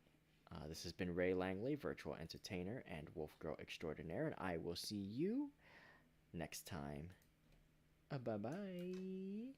This has been Ray Langley, virtual entertainer and Wolf Girl extraordinaire, and I will see you next time. Bye-bye.